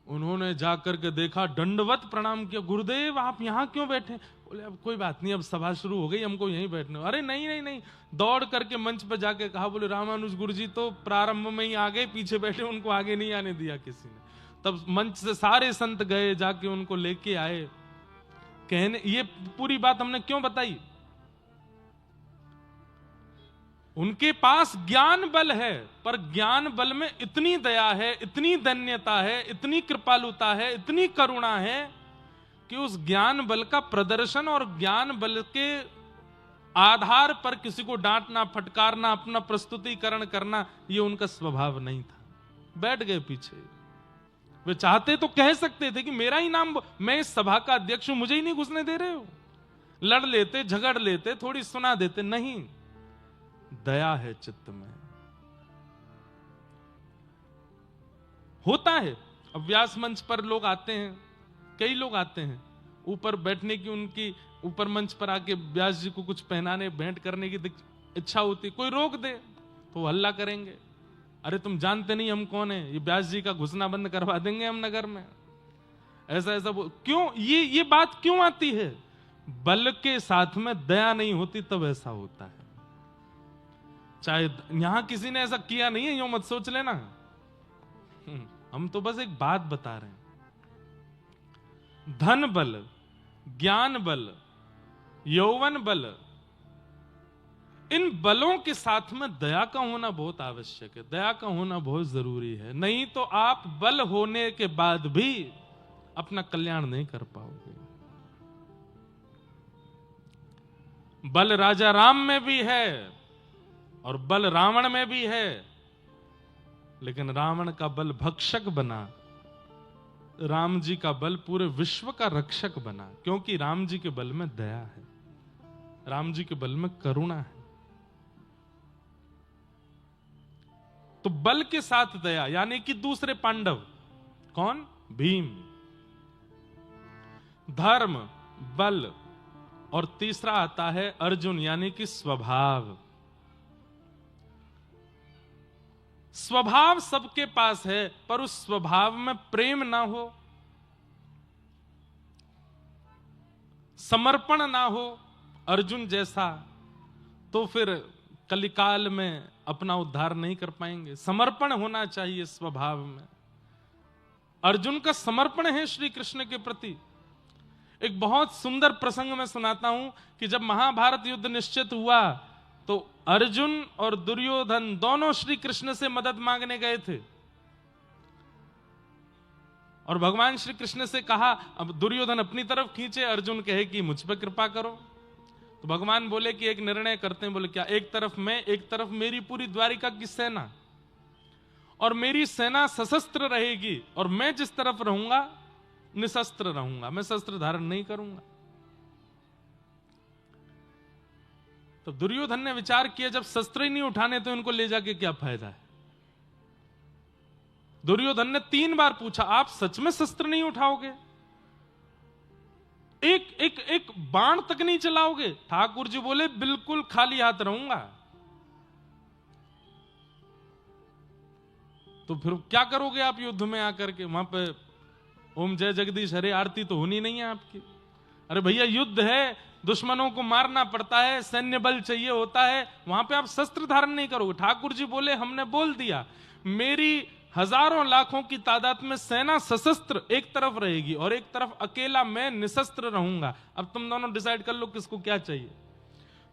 उन्होंने जाकर के देखा, दंडवत प्रणाम किया, गुरुदेव आप यहां क्यों बैठे? बोले अब कोई बात नहीं, अब सभा शुरू हो गई, हमको यहीं बैठने। अरे नहीं नहीं नहीं, दौड़ करके मंच पर जाके कहा, बोले रामानुज गुरुजी तो प्रारंभ में ही आ गए, पीछे बैठे, उनको आगे नहीं आने दिया किसी ने। तब मंच से सारे संत गए, जाके उनको लेके आए। कहने ये पूरी बात हमने क्यों बताई? उनके पास ज्ञान बल है, पर ज्ञान बल में इतनी दया है, इतनी धन्यता है, इतनी कृपालुता है, इतनी करुणा है कि उस ज्ञान बल का प्रदर्शन और ज्ञान बल के आधार पर किसी को डांटना, फटकारना, अपना प्रस्तुतिकरण करना, ये उनका स्वभाव नहीं था। बैठ गए पीछे। वे चाहते तो कह सकते थे कि मेरा ही नाम, मैं इस सभा का अध्यक्ष हूं, मुझे ही नहीं घुसने दे रहे हो। लड़ लेते, झगड़ लेते, थोड़ी सुना देते, नहीं, दया है चित्त में। होता है, अब व्यास मंच पर लोग आते हैं, कई लोग आते हैं, ऊपर बैठने की, उनकी ऊपर मंच पर आके व्यास जी को कुछ पहनाने, भेंट करने की इच्छा होती, कोई रोक दे तो वो हल्ला करेंगे, अरे तुम जानते नहीं हम कौन है, ये व्यास जी का घुसना बंद करवा देंगे हम नगर में। ऐसा ऐसा क्यों, ये बात क्यों आती है? बल के साथ में दया नहीं होती तब ऐसा होता है। चाहे यहां किसी ने ऐसा किया नहीं है, यूं मत सोच लेना, हम तो बस एक बात बता रहे हैं। धन बल, ज्ञान बल, यौवन बल, इन बलों के साथ में दया का होना बहुत आवश्यक है, दया का होना बहुत जरूरी है। नहीं तो आप बल होने के बाद भी अपना कल्याण नहीं कर पाओगे। बल राजा राम में भी है और बल रावण में भी है, लेकिन रावण का बल भक्षक बना, राम जी का बल पूरे विश्व का रक्षक बना, क्योंकि राम जी के बल में दया है, राम जी के बल में करुणा है। तो बल के साथ दया, यानी कि दूसरे पांडव कौन? भीम। धर्म, बल, और तीसरा आता है अर्जुन, यानी कि स्वभाव। स्वभाव सबके पास है, पर उस स्वभाव में प्रेम ना हो, समर्पण ना हो अर्जुन जैसा, तो फिर कलिकाल में अपना उद्धार नहीं कर पाएंगे। समर्पण होना चाहिए स्वभाव में। अर्जुन का समर्पण है श्री कृष्ण के प्रति। एक बहुत सुंदर प्रसंग मैं सुनाता हूं कि जब महाभारत युद्ध निश्चित हुआ तो अर्जुन और दुर्योधन दोनों श्री कृष्ण से मदद मांगने गए थे, और भगवान श्री कृष्ण से कहा, अब दुर्योधन अपनी तरफ खींचे, अर्जुन कहे कि मुझ पर कृपा करो। तो भगवान बोले कि एक निर्णय करते हैं। बोले क्या? एक तरफ मैं, एक तरफ मेरी पूरी द्वारिका की सेना, और मेरी सेना सशस्त्र रहेगी, और मैं जिस तरफ रहूंगा निशस्त्र रहूंगा, मैं शस्त्र धारण नहीं करूंगा। तो दुर्योधन ने विचार किया, जब शस्त्र ही नहीं उठाने तो इनको ले जाके क्या फायदा है। दुर्योधन ने 3 बार पूछा, आप सच में शस्त्र नहीं उठाओगे? एक बाण तक नहीं चलाओगे? ठाकुर जी बोले, बिल्कुल खाली हाथ रहूंगा। तो फिर क्या करोगे आप युद्ध में आकर के? वहां पे ओम जय जगदीश हरे आरती तो होनी नहीं है आपकी। अरे भैया युद्ध है, दुश्मनों को मारना पड़ता है, सैन्य बल चाहिए होता है, वहां पे आप शस्त्र धारण नहीं करोगे। ठाकुर जी बोले, हमने बोल दिया, मेरी हजारों लाखों की तादाद में सेना सशस्त्र एक तरफ रहेगी और एक तरफ अकेला मैं निशस्त्र रहूंगा। अब तुम दोनों डिसाइड कर लो किसको क्या चाहिए।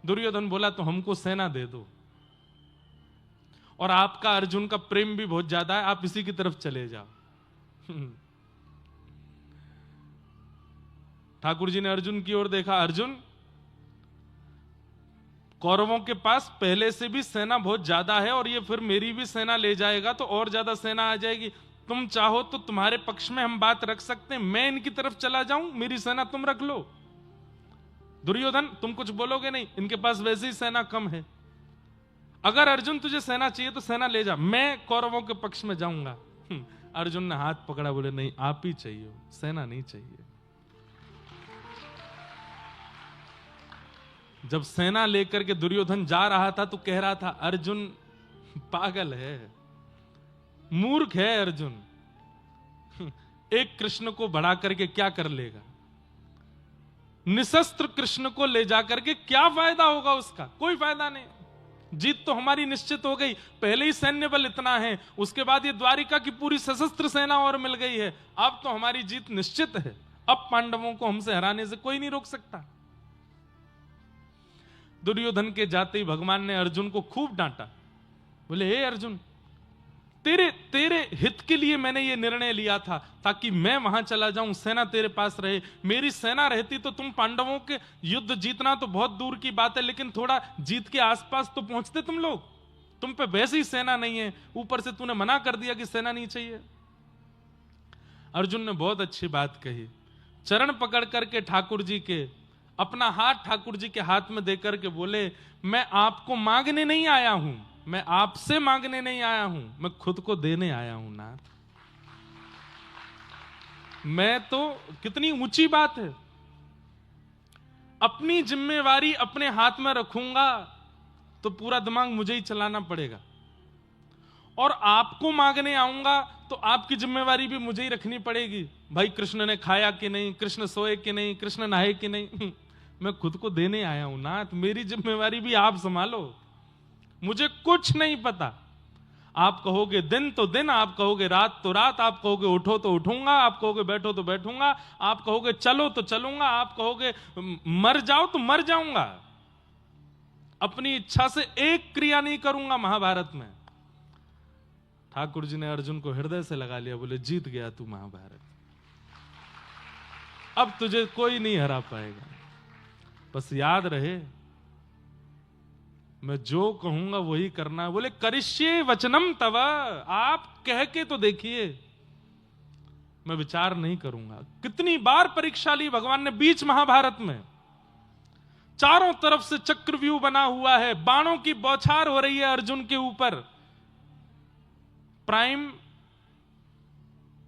दुर्योधन बोला, तो हमको सेना दे दो, और आपका अर्जुन का प्रेम भी बहुत ज्यादा है, आप इसी की तरफ चले जाओ। ठाकुर जी ने अर्जुन की ओर देखा, अर्जुन, कौरवों के पास पहले से भी सेना बहुत ज्यादा है, और ये फिर मेरी भी सेना ले जाएगा तो और ज्यादा सेना आ जाएगी। तुम चाहो तो तुम्हारे पक्ष में हम बात रख सकते हैं, मैं इनकी तरफ चला जाऊं, मेरी सेना तुम रख लो। दुर्योधन, तुम कुछ बोलोगे नहीं, इनके पास वैसे ही सेना कम है। अगर अर्जुन तुझे सेना चाहिए तो सेना ले जा, मैं कौरवों के पक्ष में जाऊंगा। अर्जुन ने हाथ पकड़ा, बोले नहीं, आप ही चाहिए, सेना नहीं चाहिए। जब सेना लेकर के दुर्योधन जा रहा था तो कह रहा था, अर्जुन पागल है, मूर्ख है अर्जुन, एक कृष्ण को बढ़ा करके क्या कर लेगा, निशस्त्र कृष्ण को ले जाकर के क्या फायदा होगा उसका? कोई फायदा नहीं। जीत तो हमारी निश्चित हो गई, पहले ही सैन्य बल इतना है, उसके बाद ये द्वारिका की पूरी सशस्त्र सेना और मिल गई है, अब तो हमारी जीत निश्चित है। अब पांडवों को हमसे हराने से कोई नहीं रोक सकता। दुर्योधन के जाते ही भगवान ने अर्जुन को खूब डांटा। बोले, हे अर्जुन, तेरे हित के लिए मैंने ये निर्णय लिया था, ताकि मैं वहां चला जाऊं, सेना तेरे पास रहे। मेरी सेना रहती तो तुम पांडवों के युद्ध जीतना तो बहुत दूर की बात है, लेकिन थोड़ा जीत के आसपास तो पहुंचते तुम लोग। तुम पे वैसे ही सेना नहीं है, ऊपर से तूने मना कर दिया कि सेना नहीं चाहिए। अर्जुन ने बहुत अच्छी बात कही, चरण पकड़ करके ठाकुर जी के, अपना हाथ ठाकुर जी के हाथ में देकर के बोले, मैं आपको मांगने नहीं आया हूं, मैं आपसे मांगने नहीं आया हूं, मैं खुद को देने आया हूं नाथ। मैं तो, कितनी ऊंची बात है, अपनी जिम्मेवारी अपने हाथ में रखूंगा तो पूरा दिमाग मुझे ही चलाना पड़ेगा, और आपको मांगने आऊंगा तो आपकी जिम्मेवारी भी मुझे ही रखनी पड़ेगी। भाई कृष्ण ने खाया कि नहीं, कृष्ण सोए कि नहीं, कृष्ण नहाए कि नहीं, मैं खुद को देने आया हूं नाथ, मेरी जिम्मेवारी भी आप संभालो, मुझे कुछ नहीं पता। आप कहोगे दिन तो दिन, आप कहोगे रात तो रात, आप कहोगे उठो तो उठूंगा, आप कहोगे बैठो तो बैठूंगा, आप कहोगे चलो तो चलूंगा, आप कहोगे मर जाओ तो मर जाऊंगा। अपनी इच्छा से एक क्रिया नहीं करूंगा महाभारत में। ठाकुर जी ने अर्जुन को हृदय से लगा लिया, बोले जीत गया तू महाभारत, अब तुझे कोई नहीं हरा पाएगा। बस याद रहे मैं जो कहूंगा वही करना है। बोले करिष्ये वचनम तव, आप कह के तो देखिए, मैं विचार नहीं करूंगा। कितनी बार परीक्षा ली भगवान ने बीच महाभारत में। चारों तरफ से चक्रव्यूह बना हुआ है, बाणों की बौछार हो रही है अर्जुन के ऊपर। प्राइम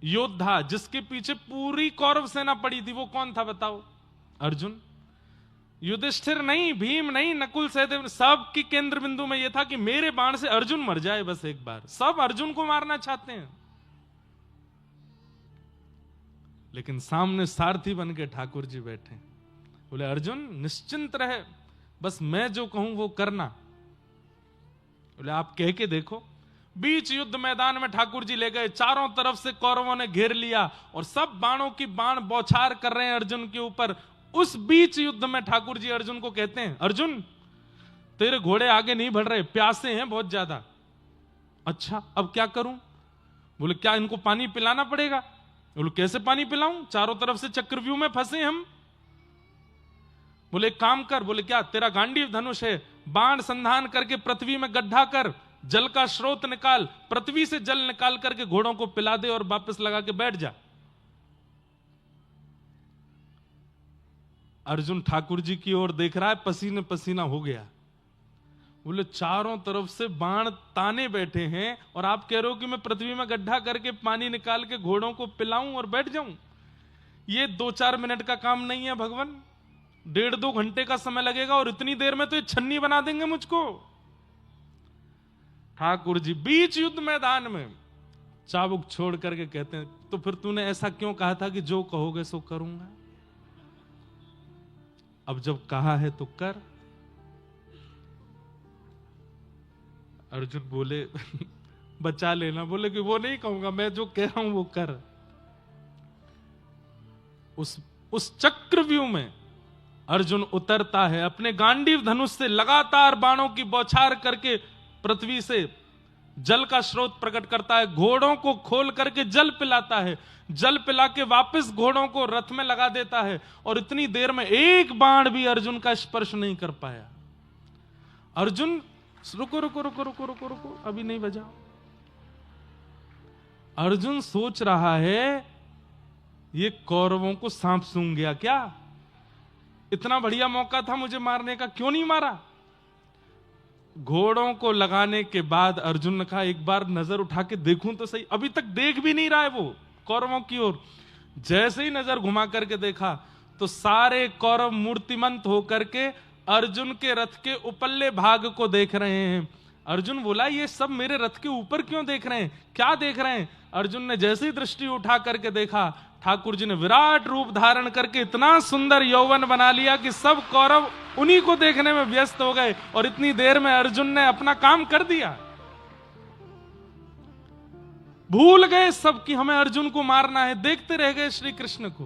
योद्धा जिसके पीछे पूरी कौरव सेना पड़ी थी, वो कौन था बताओ? अर्जुन। युधिष्ठिर नहीं, भीम नहीं, नकुल सहदेव, सब की केंद्र बिंदु में यह था कि मेरे बाण से अर्जुन मर जाए बस एक बार। सब अर्जुन को मारना चाहते हैं, लेकिन सामने सारथी बन के ठाकुर जी बैठे। बोले अर्जुन निश्चिंत रहे, बस मैं जो कहूं वो करना। बोले आप कह के देखो। बीच युद्ध मैदान में ठाकुर जी ले गए, चारों तरफ से कौरवों ने घेर लिया और सब बाणों की बाण बौछार कर रहे हैं अर्जुन के ऊपर। उस बीच युद्ध में ठाकुर जी अर्जुन को कहते हैं, अर्जुन तेरे घोड़े आगे नहीं बढ़ रहे, प्यासे हैं बहुत ज्यादा। अच्छा अब क्या करूं? बोले क्या इनको पानी पिलाना पड़ेगा? बोले कैसे पानी पिलाऊं, चारों तरफ से चक्रव्यूह में फंसे हम। बोले एक काम कर। बोले क्या? तेरा गांडीव धनुष है, बाण संधान करके पृथ्वी में गड्ढा कर, जल का स्रोत निकाल, पृथ्वी से जल निकाल करके घोड़ों को पिला दे और वापस लगा के बैठ जा। अर्जुन ठाकुर जी की ओर देख रहा है, पसीने पसीना हो गया। बोले चारों तरफ से बाण ताने बैठे हैं और आप कह रहे हो कि मैं पृथ्वी में गड्ढा करके पानी निकाल के घोड़ों को पिलाऊं और बैठ जाऊं? ये 2-4 मिनट का काम नहीं है भगवान, 1.5-2 घंटे का समय लगेगा और इतनी देर में तो ये छन्नी बना देंगे मुझको। ठाकुर जी बीच युद्ध मैदान में चाबुक छोड़ करके कहते हैं, तो फिर तूने ऐसा क्यों कहा था कि जो कहोगे सो करूंगा? अब जब कहा है तो कर। अर्जुन बोले बचा लेना। बोले कि वो नहीं कहूंगा, मैं जो कह रहा हूं वो कर। उस चक्रव्यूह में अर्जुन उतरता है, अपने गांडीव धनुष से लगातार बाणों की बौछार करके पृथ्वी से जल का स्रोत प्रकट करता है, घोड़ों को खोल करके जल पिलाता है, जल पिला के वापस घोड़ों को रथ में लगा देता है और इतनी देर में एक बाण भी अर्जुन का स्पर्श नहीं कर पाया। अर्जुन रुको रुको रुको रुको रुको रुको, अभी नहीं बजाओ। अर्जुन सोच रहा है ये कौरवों को सांप सूंघ गया क्या? इतना बढ़िया मौका था मुझे मारने का, क्यों नहीं मारा? घोड़ों को लगाने के बाद अर्जुन ने कहा एक बार नजर उठा के देखूं तो सही। अभी तक देख भी नहीं रहा है वो कौरवों की ओर। जैसे ही नजर घुमा करके देखा तो सारे कौरव मूर्तिमंत होकर के अर्जुन के रथ के उपल्ले भाग को देख रहे हैं। अर्जुन बोला ये सब मेरे रथ के ऊपर क्यों देख रहे हैं, क्या देख रहे हैं? अर्जुन ने जैसी दृष्टि उठा करके देखा, ठाकुर जी ने विराट रूप धारण करके इतना सुंदर यौवन बना लिया कि सब कौरव उन्हीं को देखने में व्यस्त हो गए और इतनी देर में अर्जुन ने अपना काम कर दिया। भूल गए सब कि हमें अर्जुन को मारना है, देखते रह गए श्री कृष्ण को।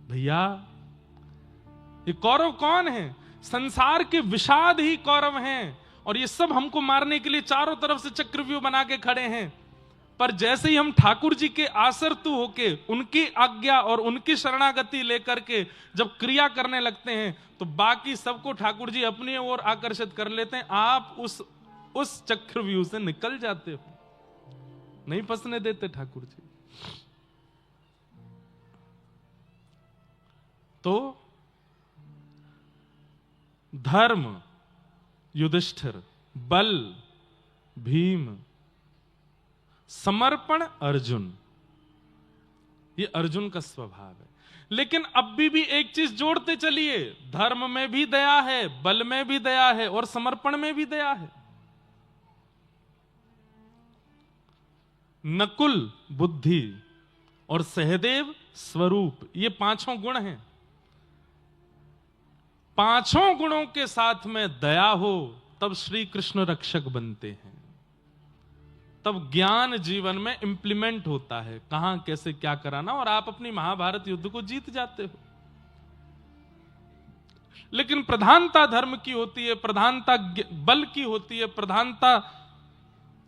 भैया ये कौरव कौन है? संसार के विषाद ही कौरव हैं और ये सब हमको मारने के लिए चारों तरफ से चक्रव्यूह बना के खड़े हैं। पर जैसे ही हम ठाकुर जी के आसर्तु होके उनकी आज्ञा और उनकी शरणागति लेकर के जब क्रिया करने लगते हैं तो बाकी सबको ठाकुर जी अपनी ओर आकर्षित कर लेते हैं। आप उस चक्रव्यूह से निकल जाते हो, नहीं फंसने देते ठाकुर जी। तो धर्म युधिष्ठिर, बल भीम, समर्पण अर्जुन, ये अर्जुन का स्वभाव है। लेकिन अब भी एक चीज जोड़ते चलिए, धर्म में भी दया है, बल में भी दया है और समर्पण में भी दया है। नकुल बुद्धि और सहदेव स्वरूप, ये पांचों गुण हैं। पांचों गुणों के साथ में दया हो तब श्री कृष्ण रक्षक बनते हैं, तब ज्ञान जीवन में इंप्लीमेंट होता है, कहां कैसे क्या कराना, और आप अपनी महाभारत युद्ध को जीत जाते हो। लेकिन प्रधानता धर्म की होती है, प्रधानता बल की होती है, प्रधानता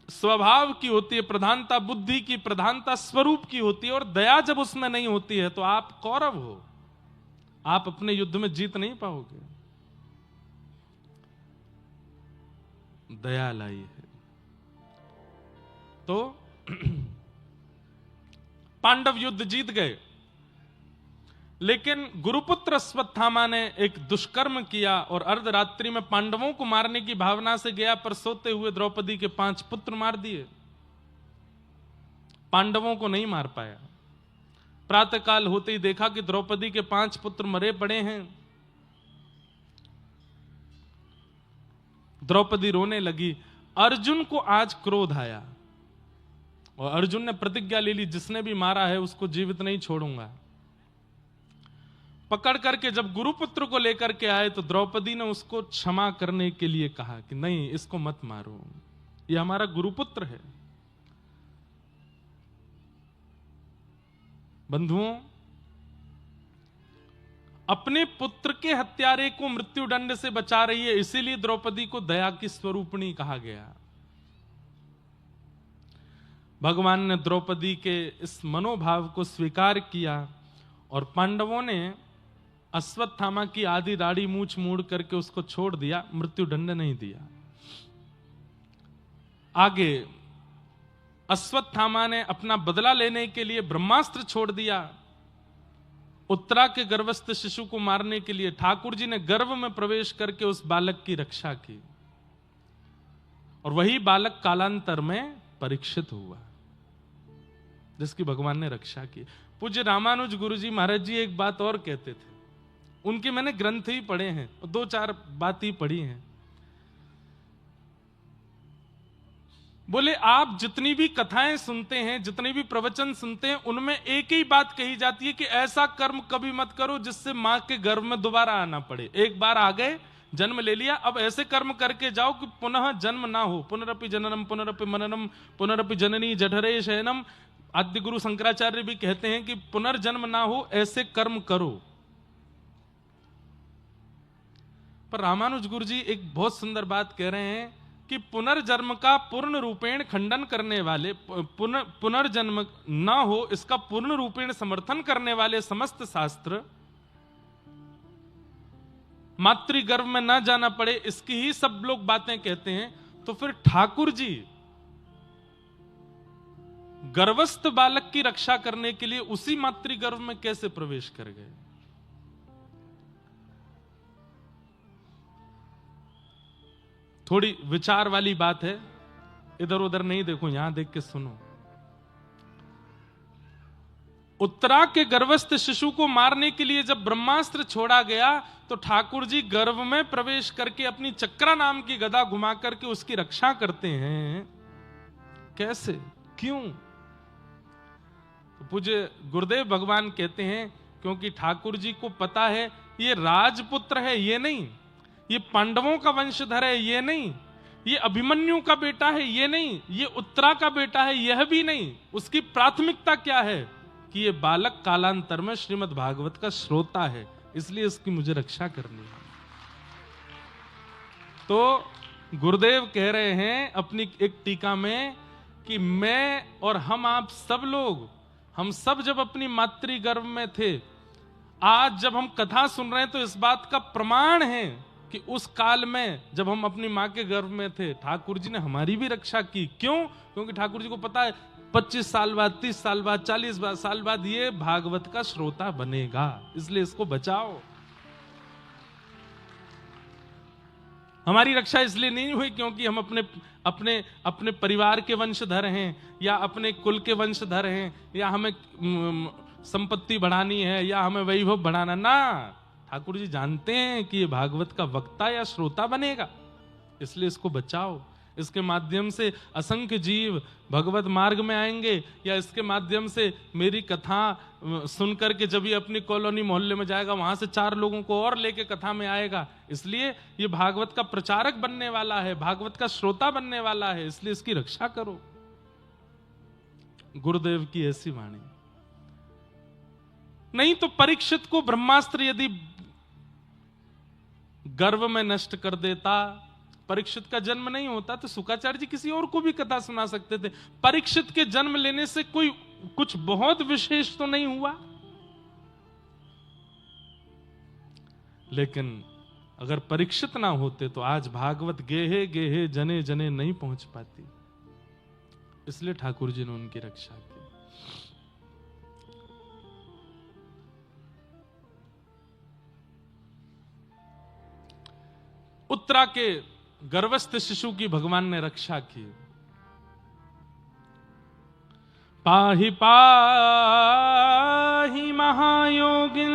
स्वभाव की होती है, प्रधानता बुद्धि की, प्रधानता स्वरूप की होती है। और दया जब उसमें नहीं होती है तो आप कौरव हो, आप अपने युद्ध में जीत नहीं पाओगे। दया लाई है। तो पांडव युद्ध जीत गए, लेकिन गुरुपुत्र अश्वत्थामा ने एक दुष्कर्म किया और अर्धरात्रि में पांडवों को मारने की भावना से गया, पर सोते हुए द्रौपदी के 5 पुत्र मार दिए। पांडवों को नहीं मार पाया। प्रातःकाल होते ही देखा कि द्रौपदी के 5 पुत्र मरे पड़े हैं। द्रौपदी रोने लगी। अर्जुन को आज क्रोध आया और अर्जुन ने प्रतिज्ञा ले ली, जिसने भी मारा है उसको जीवित नहीं छोड़ूंगा। पकड़ करके जब गुरुपुत्र को लेकर के आए तो द्रौपदी ने उसको क्षमा करने के लिए कहा कि नहीं, इसको मत मारो, ये हमारा गुरुपुत्र है। बंधुओं, अपने पुत्र के हत्यारे को मृत्युदंड से बचा रही है, इसीलिए द्रौपदी को दया की स्वरूपिणी कहा गया। भगवान ने द्रौपदी के इस मनोभाव को स्वीकार किया और पांडवों ने अश्वत्थामा की आधी दाढ़ी मूछ मूड़ करके उसको छोड़ दिया, मृत्युदंड नहीं दिया। आगे अश्वत्थामा ने अपना बदला लेने के लिए ब्रह्मास्त्र छोड़ दिया। उत्तरा के गर्भस्थ शिशु को मारने के लिए ठाकुर जी ने गर्भ में प्रवेश करके उस बालक की रक्षा की और वही बालक कालांतर में परीक्षित हुआ, जिसकी भगवान ने रक्षा की। पूज्य रामानुज गुरुजी महाराज जी एक बात और कहते थे, उनके मैंने ग्रंथ ही पढ़े हैं, 2-4 बात ही पढ़ी हैं। बोले, आप जितनी भी कथाएं सुनते हैं, जितने भी प्रवचन सुनते हैं, उनमें एक ही बात कही जाती है कि ऐसा कर्म कभी मत करो जिससे मां के गर्भ में दोबारा आना पड़े। एक बार आ गए, जन्म ले लिया, अब ऐसे कर्म करके जाओ कि पुनः जन्म ना हो। पुनरपि जननम पुनरपि मननम पुनरपि जननी जठरे शयनम। आद्य गुरु शंकराचार्य भी कहते हैं कि पुनर्जन्म ना हो, ऐसे कर्म करो। पर रामानुज गुरु जी एक बहुत सुंदर बात कह रहे हैं कि पुनर्जन्म का पूर्ण रूपेण खंडन करने वाले, पुनर्जन्म ना हो इसका पूर्ण रूपेण समर्थन करने वाले समस्त शास्त्र, मातृगर्भ में ना जाना पड़े इसकी ही सब लोग बातें कहते हैं। तो फिर ठाकुर जी गर्भस्थ बालक की रक्षा करने के लिए उसी मातृगर्भ में कैसे प्रवेश कर गए? थोड़ी विचार वाली बात है, इधर उधर नहीं देखो, यहां देख के सुनो। उत्तरा के गर्भस्थ शिशु को मारने के लिए जब ब्रह्मास्त्र छोड़ा गया तो ठाकुर जी गर्भ में प्रवेश करके अपनी चक्रा नाम की गदा घुमा करके उसकी रक्षा करते हैं। कैसे, क्यों? तो पूज्य गुरुदेव भगवान कहते हैं क्योंकि ठाकुर जी को पता है ये राजपुत्र है, ये नहीं, ये पांडवों का वंशधर है, ये नहीं, ये अभिमन्यु का बेटा है, ये नहीं, ये उत्तरा का बेटा है, यह भी नहीं। उसकी प्राथमिकता क्या है कि ये बालक कालांतर में श्रीमद् भागवत का श्रोता है, इसलिए इसकी मुझे रक्षा करनी है। तो गुरुदेव कह रहे हैं अपनी एक टीका में कि मैं और हम आप सब लोग, हम सब जब अपनी मातृगर्भ में थे, आज जब हम कथा सुन रहे हैं तो इस बात का प्रमाण है कि उस काल में जब हम अपनी मां के गर्भ में थे ठाकुर जी ने हमारी भी रक्षा की। क्यों? क्योंकि ठाकुर जी को पता है 25 साल बाद, 30 साल बाद, 40 साल बाद ये भागवत का श्रोता बनेगा, इसलिए इसको बचाओ। हमारी रक्षा इसलिए नहीं हुई क्योंकि हम अपने परिवार के वंशधर हैं या अपने कुल के वंशधर हैं या हमें संपत्ति बढ़ानी है या हमें वैभव बढ़ाना ना। ठाकुर जी जानते हैं कि ये भागवत का वक्ता या श्रोता बनेगा, इसलिए इसको बचाओ। इसके माध्यम से असंख्य जीव भगवत मार्ग में आएंगे या इसके माध्यम से मेरी कथा सुनकर के जब ये अपनी कॉलोनी मोहल्ले में जाएगा वहां से 4 लोगों को और लेके कथा में आएगा। इसलिए ये भागवत का प्रचारक बनने वाला है, भागवत का श्रोता बनने वाला है, इसलिए इसकी रक्षा करो। गुरुदेव की ऐसी वाणी। नहीं तो परीक्षित को ब्रह्मास्त्र यदि गर्व में नष्ट कर देता। परीक्षित का जन्म नहीं होता तो शुक्राचार्य जी किसी और को भी कथा सुना सकते थे। परीक्षित के जन्म लेने से कोई कुछ बहुत विशेष तो नहीं हुआ, लेकिन अगर परीक्षित ना होते तो आज भागवत गेहे गेहे जने जने नहीं पहुंच पाती। इसलिए ठाकुर जी ने उनकी रक्षा की। उत्तरा के गर्भस्थ शिशु की भगवान ने रक्षा की। पाहि पाहि महायोगिन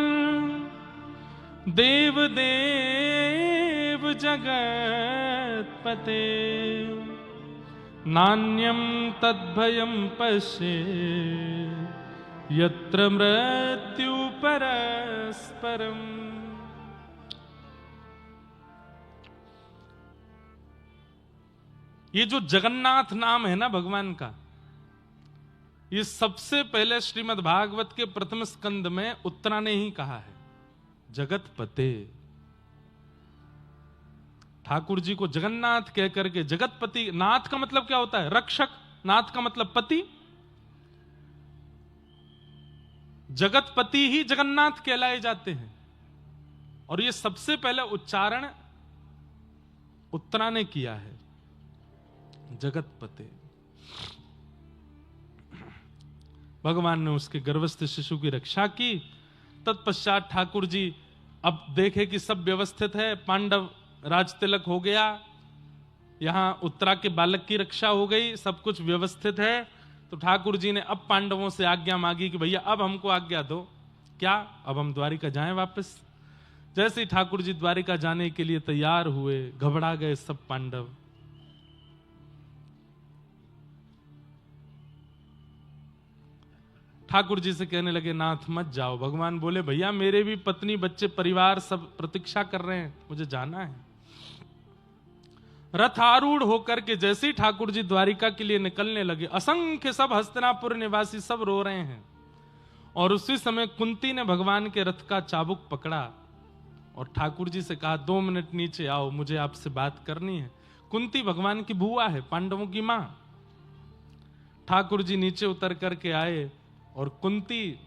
देव देव जगत्पते नान्यं तद्भयं पश्ये यत्र मृत्यु परस्परम। ये जो जगन्नाथ नाम है ना भगवान का, ये सबसे पहले श्रीमद् भागवत के प्रथम स्कंद में उत्तरा ने ही कहा है, जगतपते। ठाकुर जी को जगन्नाथ कह करके, जगतपति, नाथ का मतलब क्या होता है? रक्षक। नाथ का मतलब पति। जगतपति ही जगन्नाथ कहलाए जाते हैं। और ये सबसे पहले उच्चारण उत्तरा ने किया है, जगतपते। भगवान ने उसके गर्भस्थ शिशु की रक्षा की। तत्पश्चात ठाकुर जी अब देखे कि सब व्यवस्थित है, पांडव राज तिलक हो गया, यहां उत्तरा के बालक की रक्षा हो गई, सब कुछ व्यवस्थित है, तो ठाकुर जी ने अब पांडवों से आज्ञा मांगी कि भैया अब हमको आज्ञा दो, क्या अब हम द्वारिका जाएं वापस। जैसे ही ठाकुर जी द्वारिका जाने के लिए तैयार हुए, घबरा गए सब पांडव। ठाकुर जी से कहने लगे, नाथ मत जाओ। भगवान बोले, भैया मेरे भी पत्नी बच्चे परिवार सब प्रतीक्षा कर रहे हैं, मुझे जाना है। रथ आरूढ़ होकर के जैसे ही ठाकुर जी द्वारिका के लिए निकलने लगे, असंख्य सब हस्तिनापुर निवासी सब रो रहे हैं। और उसी समय कुंती ने भगवान के रथ का चाबुक पकड़ा और ठाकुर जी से कहा, 2 मिनट नीचे आओ, मुझे आपसे बात करनी है। कुंती भगवान की बुआ है, पांडवों की मां। ठाकुर जी नीचे उतर करके आए और कुंती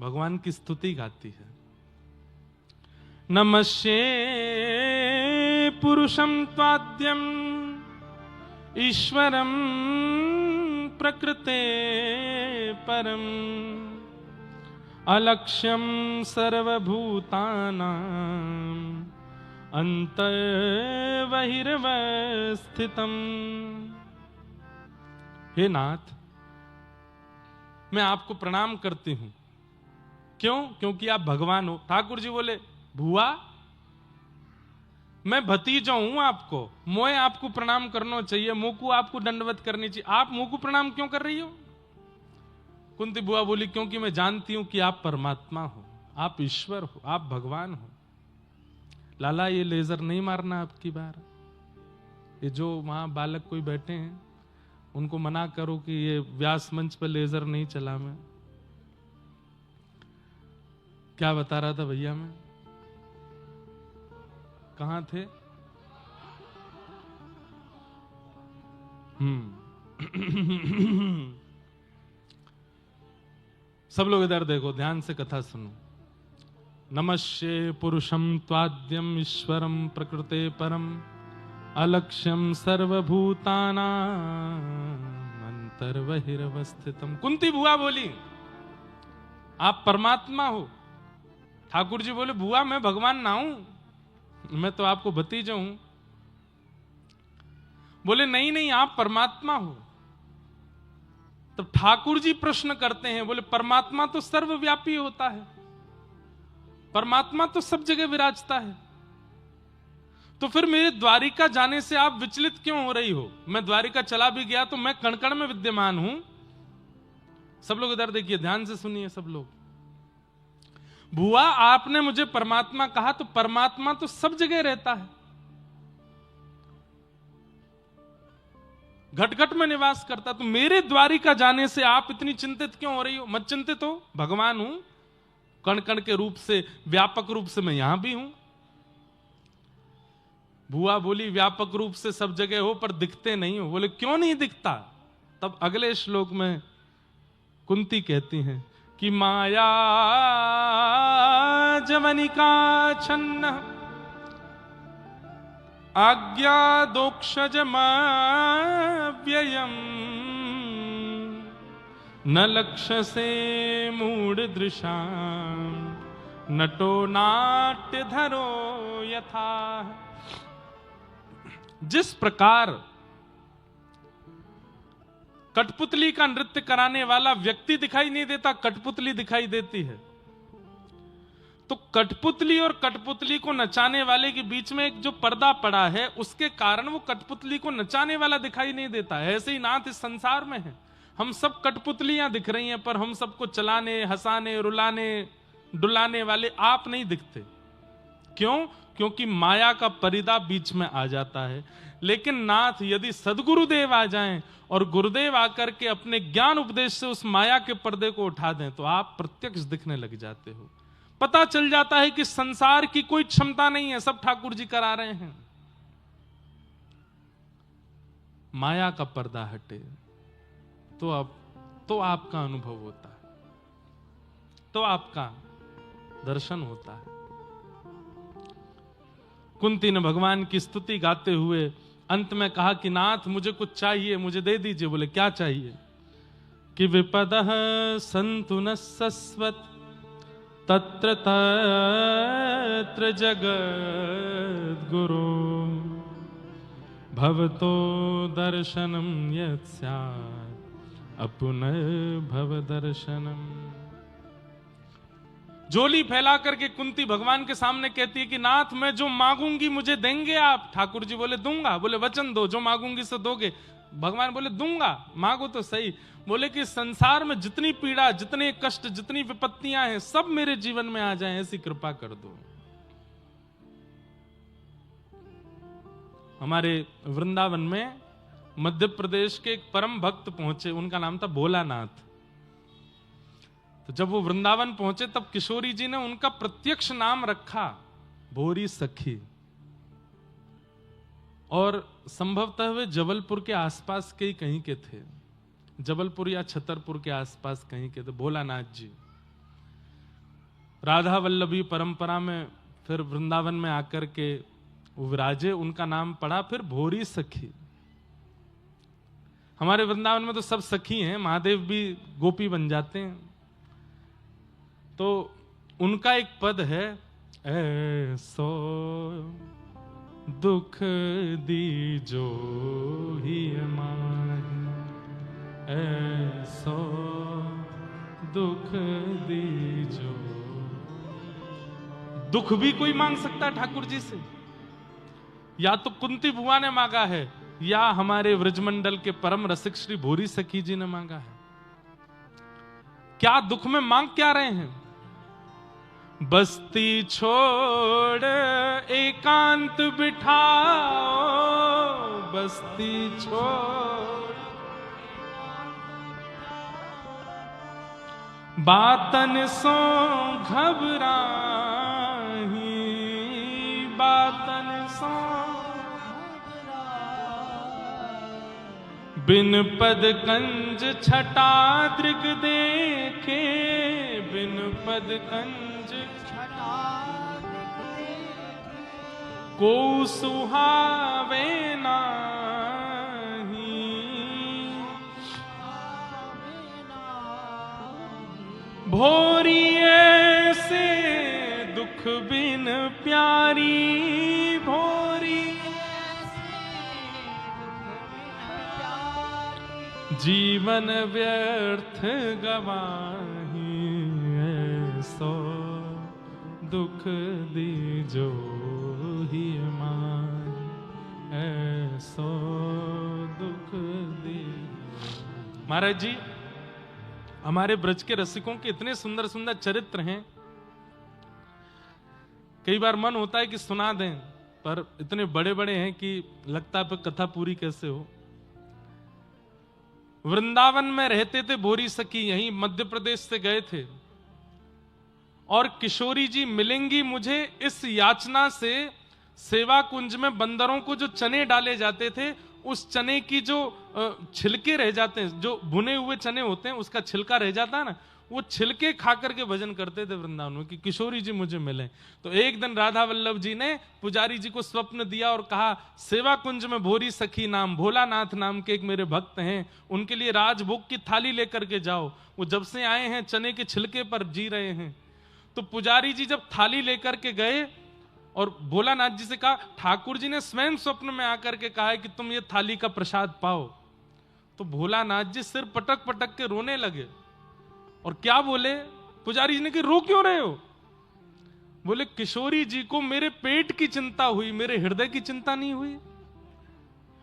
भगवान की स्तुति गाती है। नमस्ये पुरुषं त्वाद्यं ईश्वरं प्रकृते परम अलक्ष्यं सर्वभूतानां अंतर्बहिर्वस्थितम्। हे नाथ, मैं आपको प्रणाम करती हूं। क्यों? क्योंकि आप भगवान हो। ठाकुर जी बोले, भुआ मैं भतीजा हूं आपको, मोए आपको प्रणाम करना चाहिए, मोकू आपको दंडवत करनी चाहिए, आप मोकू प्रणाम क्यों कर रही हो? कुंती बुआ बोली, क्योंकि मैं जानती हूं कि आप परमात्मा हो, आप ईश्वर हो, आप भगवान हो। लाला ये लेजर नहीं मारना आपकी बार। ये जो वहां बालक कोई बैठे हैं उनको मना करो कि ये व्यास मंच पर लेजर नहीं चला। मैं क्या बता रहा था भैया, मैं कहां थे? सब लोग इधर देखो, ध्यान से कथा सुनो। नमस्ये पुरुषं त्वाद्यम ईश्वरं प्रकृते परम अलक्ष्यं सर्वभूतानां अंतर्बहिर्वस्थितम्। कुंती बुआ बोली, आप परमात्मा हो। ठाकुर जी बोले, बुआ मैं भगवान ना हूं, मैं तो आपको भतीजा हूं। बोले, नहीं नहीं आप परमात्मा हो। तो ठाकुर जी प्रश्न करते हैं, बोले परमात्मा तो सर्वव्यापी होता है, परमात्मा तो सब जगह विराजता है, तो फिर मेरे द्वारिका जाने से आप विचलित क्यों हो रही हो? मैं द्वारिका चला भी गया तो मैं कण कण में विद्यमान हूं। सब लोग इधर देखिए, ध्यान से सुनिए सब लोग। बुआ आपने मुझे परमात्मा कहा, तो परमात्मा तो सब जगह रहता है, घट घट में निवास करता, तो मेरे द्वारिका जाने से आप इतनी चिंतित क्यों हो रही हो? मत चिंतित हो, भगवान हूं, कण कण के रूप से, व्यापक रूप से मैं यहां भी हूं। बुआ बोली व्यापक रूप से सब जगह हो पर दिखते नहीं हो। बोले क्यों नहीं दिखता? तब अगले श्लोक में कुंती कहती हैं कि माया जवनिका छन्न आज्ञा दोक्षजमाव्ययम् न लक्ष्य से मूढ़ दृशाम नटो नाट्य धरो यथा। जिस प्रकार कठपुतली का नृत्य कराने वाला व्यक्ति दिखाई नहीं देता, कठपुतली दिखाई देती है, तो कठपुतली और कठपुतली को नचाने वाले के बीच में एक जो पर्दा पड़ा है उसके कारण वो कठपुतली को नचाने वाला दिखाई नहीं देता है। ऐसे ही नाथ इस संसार में है, हम सब कठपुतलियां दिख रही हैं पर हम सबको चलाने, हंसाने, रुलाने, डुलाने वाले आप नहीं दिखते। क्यों? क्योंकि माया का पर्दा बीच में आ जाता है। लेकिन नाथ यदि सदगुरुदेव आ जाएं और गुरुदेव आकर के अपने ज्ञान उपदेश से उस माया के पर्दे को उठा दें तो आप प्रत्यक्ष दिखने लग जाते हो। पता चल जाता है कि संसार की कोई क्षमता नहीं है, सब ठाकुर जी करा रहे हैं। माया का पर्दा हटे तो आपका अनुभव होता है, तो आपका दर्शन होता है। कुंती ने भगवान की स्तुति गाते हुए अंत में कहा कि नाथ मुझे कुछ चाहिए, मुझे दे दीजिए। बोले क्या चाहिए? कि विपदः सन्तु न सस्वत् तत्र तत्र जगद्गुरो भवतो दर्शनम यत् स्यात् अपुनर्भव दर्शनम। झोली फैला करके कुंती भगवान के सामने कहती है कि नाथ मैं जो मांगूंगी मुझे देंगे आप? ठाकुर जी बोले दूंगा। बोले वचन दो, जो मांगूंगी सो दोगे? भगवान बोले दूंगा, मांगो तो सही। बोले कि संसार में जितनी पीड़ा, जितने कष्ट, जितनी विपत्तियां हैं सब मेरे जीवन में आ जाएं, ऐसी कृपा कर दो। हमारे वृंदावन में मध्य प्रदेश के एक परम भक्त पहुंचे, उनका नाम था भोलानाथ। तो जब वो वृंदावन पहुंचे तब किशोरी जी ने उनका प्रत्यक्ष नाम रखा भोरी सखी। और संभवतः वे जबलपुर के आसपास के ही कहीं के थे, जबलपुर या छतरपुर के आसपास कहीं के थे भोलानाथ जी। राधा वल्लभी परंपरा में फिर वृंदावन में आकर के वो विराजे, उनका नाम पड़ा फिर भोरी सखी। हमारे वृंदावन में तो सब सखी हैं, महादेव भी गोपी बन जाते हैं। तो उनका एक पद है, ऐसो दुख दीजो ही माही, ऐसो दुख दीजो। दुख भी कोई मांग सकता है ठाकुर जी से, या तो कुंती बुआ ने मांगा है या हमारे व्रजमंडल के परम रसिक श्री भोरी सखी जी ने मांगा है। क्या दुख में मांग क्या रहे हैं? बस्ती छोड़ एकांत बिठाओ, बस्ती छोड़ बातन सो घबराही, बातन सो बिन पद कंज छटा दृग देखे, बिन पद कंज को सुहावे नाही, भोरी ऐसे दुख बिन प्यारी, भोरी जीवन व्यर्थ गवाही, ऐसो दुख दीजो ही मान, ऐसो दुख दीजो। महाराज जी, हमारे ब्रज के रसिकों के इतने सुंदर सुंदर चरित्र हैं, कई बार मन होता है कि सुना दें, पर इतने बड़े बड़े हैं कि लगता है कथा पूरी कैसे हो। वृंदावन में रहते थे भोरी सखी, यहीं मध्य प्रदेश से गए थे और किशोरी जी मिलेंगी मुझे इस याचना से सेवा कुंज में बंदरों को जो चने डाले जाते थे, उस चने की जो छिलके रह जाते हैं, जो भुने हुए चने होते हैं, उसका छिलका रह जाता है ना, वो छिलके खा करके भजन करते थे वृंदावन में कि किशोरी जी मुझे मिले। तो एक दिन राधा वल्लभ जी ने पुजारी जी को स्वप्न दिया और कहा, सेवा कुंज में भोरी सखी नाम भोलानाथ नाम के एक मेरे भक्त हैं, उनके लिए राजभोग की थाली लेकर के जाओ। वो जब से आए हैं चने के छिलके पर जी रहे हैं। तो पुजारी जी जब थाली लेकर के गए और भोलानाथ जी से कहा, ठाकुर जी ने स्वयं स्वप्न में आकर के कहा है कि तुम ये थाली का प्रसाद पाओ। तो भोलानाथ जी सिर पटक पटक के रोने लगे। और क्या बोले पुजारी जी ने कि रो क्यों रहे हो? बोले किशोरी जी को मेरे पेट की चिंता हुई, मेरे हृदय की चिंता नहीं हुई।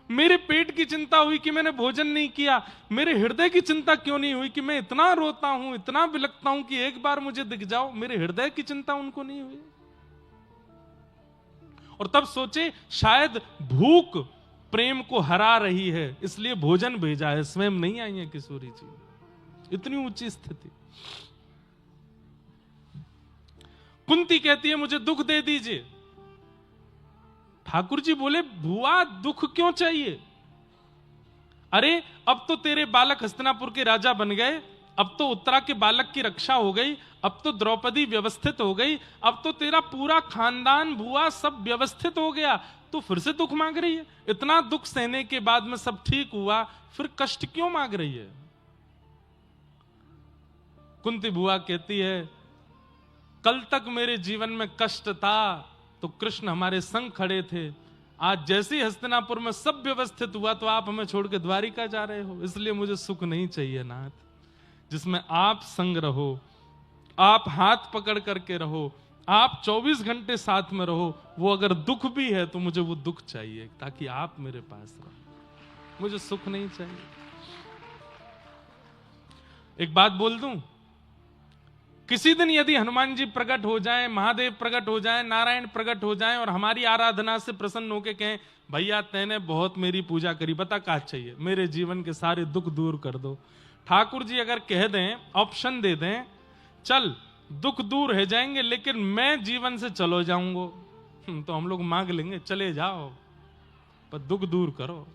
मेरे पेट की चिंता हुई कि मैंने भोजन नहीं किया, मेरे हृदय की चिंता क्यों नहीं हुई कि मैं इतना रोता हूं, इतना बिलखता हूं कि एक बार मुझे दिख जाओ। मेरे हृदय की चिंता उनको नहीं हुई। और तब सोचे शायद भूख प्रेम को हरा रही है, इसलिए भोजन भेजा है, स्वयं नहीं आई है किशोरी जी। इतनी ऊंची स्थिति। कुंती कहती है मुझे दुख दे दीजिए। ठाकुर जी बोले बुआ दुख क्यों चाहिए? अरे अब तो तेरे बालक हस्तिनापुर के राजा बन गए, अब तो उत्तरा के बालक की रक्षा हो गई, अब तो द्रौपदी व्यवस्थित हो गई, अब तो तेरा पूरा खानदान बुआ सब व्यवस्थित हो गया, तो फिर से दुख मांग रही है? इतना दुख सहने के बाद में सब ठीक हुआ, फिर कष्ट क्यों मांग रही है? कुंती बुआ कहती है कल तक मेरे जीवन में कष्ट था तो कृष्ण हमारे संग खड़े थे, आज जैसे ही हस्तिनापुर में सब व्यवस्थित हुआ तो आप हमें छोड़ के द्वारिका जा रहे हो, इसलिए मुझे सुख नहीं चाहिए नाथ। जिसमें आप संग रहो, आप हाथ पकड़ करके रहो, आप 24 घंटे साथ में रहो, वो अगर दुख भी है तो मुझे वो दुख चाहिए ताकि आप मेरे पास रहो, मुझे सुख नहीं चाहिए। एक बात बोल दूं, किसी दिन यदि हनुमान जी प्रकट हो जाएं, महादेव प्रकट हो जाएं, नारायण प्रकट हो जाएं और हमारी आराधना से प्रसन्न होकर कहें भैया तैने बहुत मेरी पूजा करी, बता क्या चाहिए, मेरे जीवन के सारे दुख दूर कर दो। ठाकुर जी अगर कह दें, ऑप्शन दे दें, चल दुख दूर हो जाएंगे लेकिन मैं जीवन से चलो जाऊंगा, तो हम लोग मांग लेंगे चले जाओ पर दुख दूर करो।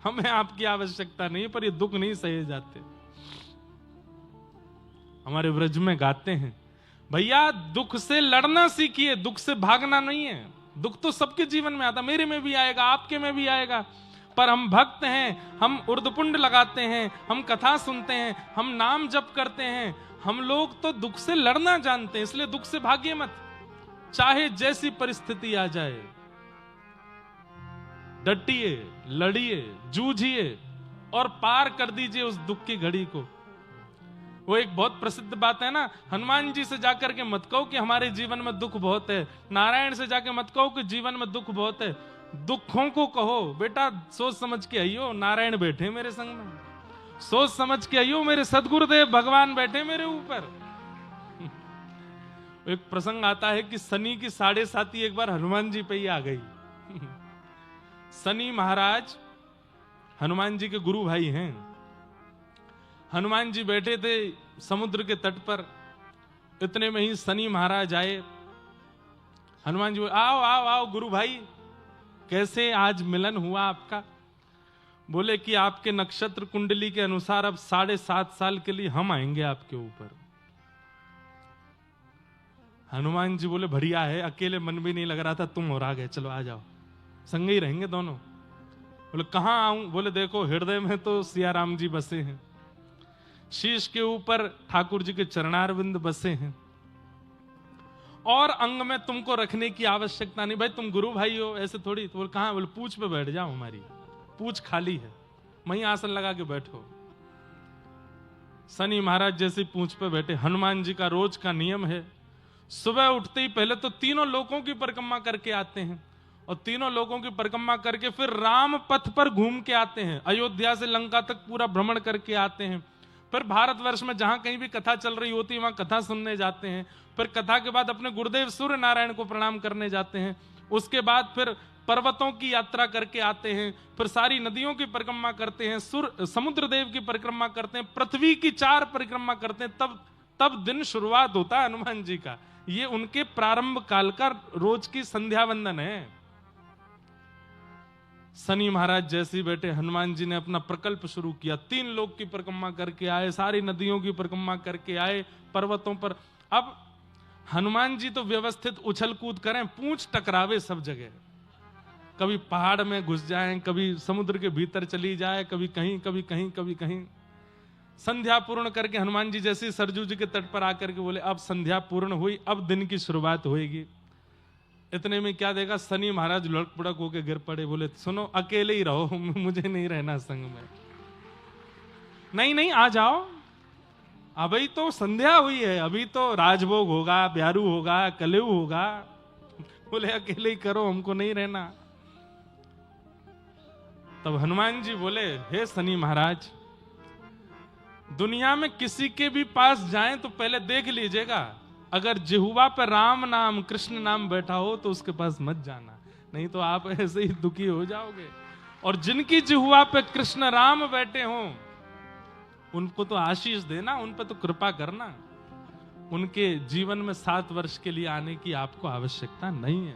हमें आपकी आवश्यकता नहीं, पर ये दुख नहीं सहे जाते। हमारे व्रज में गाते हैं भैया दुख से लड़ना सीखिए, दुख से भागना नहीं है। दुख तो सबके जीवन में आता, मेरे में भी आएगा, आपके में भी आएगा, पर हम भक्त हैं, हम उर्दपुंड लगाते हैं, हम कथा सुनते हैं, हम नाम जप करते हैं, हम लोग तो दुख से लड़ना जानते हैं, इसलिए दुख से भागिए मत, चाहे जैसी परिस्थिति आ जाए डटिए, लड़िए, जूझिए और पार कर दीजिए उस दुख की घड़ी को। वो एक बहुत प्रसिद्ध बात है ना, हनुमान जी से जाकर के मत कहो कि हमारे जीवन में दुख बहुत है, नारायण से जाकर मत कहो कि जीवन में दुख बहुत है, दुखों को कहो बेटा सोच समझ के आइयो, नारायण बैठे मेरे संग में, सोच समझ के आइयो, मेरे सदगुरुदेव भगवान बैठे मेरे ऊपर। एक प्रसंग आता है कि शनि की 7.5 एक बार हनुमान जी पे ही आ गई। शनि महाराज हनुमान जी के गुरु भाई हैं। हनुमान जी बैठे थे समुद्र के तट पर, इतने में ही शनि महाराज आए। हनुमान जी आओ आओ आओ गुरु भाई, कैसे आज मिलन हुआ आपका? बोले कि आपके नक्षत्र कुंडली के अनुसार अब 7.5 साल के लिए हम आएंगे आपके ऊपर। हनुमान जी बोले बढ़िया है, अकेले मन भी नहीं लग रहा था, तुम और आ गए, चलो आ जाओ, संग ही रहेंगे दोनों। बोले कहां आऊं? बोले देखो हृदय में तो सिया राम जी बसे हैं, शीश के ऊपर ठाकुर जी के चरणारविंद बसे हैं, और अंग में तुमको रखने की आवश्यकता नहीं, भाई तुम गुरु भाई हो ऐसे थोड़ी। तो बोले कहां? बोले पूछ पे बैठ जाओ, हमारी पूछ खाली है, वहीं आसन लगा के बैठो। शनि महाराज जैसे पूछ पे बैठे। हनुमान जी का रोज का नियम है, सुबह उठते ही पहले तो तीनों लोकों की परिक्रमा करके आते हैं, और तीनों लोगों की परिक्रमा करके फिर राम पथ पर घूम के आते हैं, अयोध्या से लंका तक पूरा भ्रमण करके आते हैं। फिर भारतवर्ष में जहां कहीं भी कथा चल रही होती है वहां कथा सुनने जाते हैं। फिर कथा के बाद अपने गुरुदेव सूर्य नारायण को प्रणाम करने जाते हैं। उसके बाद फिर पर्वतों की यात्रा करके आते हैं, फिर सारी नदियों की परिक्रमा करते हैं, समुद्र देव की परिक्रमा करते हैं, पृथ्वी की 4 परिक्रमा करते हैं। तब दिन शुरुआत होता है हनुमान जी का। ये उनके प्रारंभ काल का रोज की संध्या वंदन है। शनि महाराज जैसे ही बैठे, हनुमान जी ने अपना प्रकल्प शुरू किया। 3 लोक की परिक्रमा करके आए, सारी नदियों की परिक्रमा करके आए, पर्वतों पर। अब हनुमान जी तो व्यवस्थित उछल कूद करें, पूंछ टकरावे सब जगह, कभी पहाड़ में घुस जाएं, कभी समुद्र के भीतर चली जाए, कभी कहीं कभी कहीं कभी कहीं। संध्या पूर्ण करके हनुमान जी जैसे सरजू जी के तट पर आकर के बोले अब संध्या पूर्ण हुई, अब दिन की शुरुआत होगी। इतने में क्या देखा, शनि महाराज लुढ़क पुढ़क होके गिर पड़े, बोले सुनो अकेले ही रहो, मुझे नहीं रहना संग में। नहीं नहीं आ जाओ, अभी तो संध्या हुई है, अभी तो राजभोग होगा, ब्यारू होगा, कलेऊ होगा। बोले अकेले ही करो, हमको नहीं रहना। तब हनुमान जी बोले हे शनि महाराज, दुनिया में किसी के भी पास जाएं तो पहले देख लीजिएगा, अगर जिह्वा पर राम नाम कृष्ण नाम बैठा हो तो उसके पास मत जाना, नहीं तो आप ऐसे ही दुखी हो जाओगे। और जिनकी जिह्वा पे कृष्ण राम बैठे हों उनको तो आशीष देना, उन पर तो कृपा करना। उनके जीवन में 7 वर्ष के लिए आने की आपको आवश्यकता नहीं है।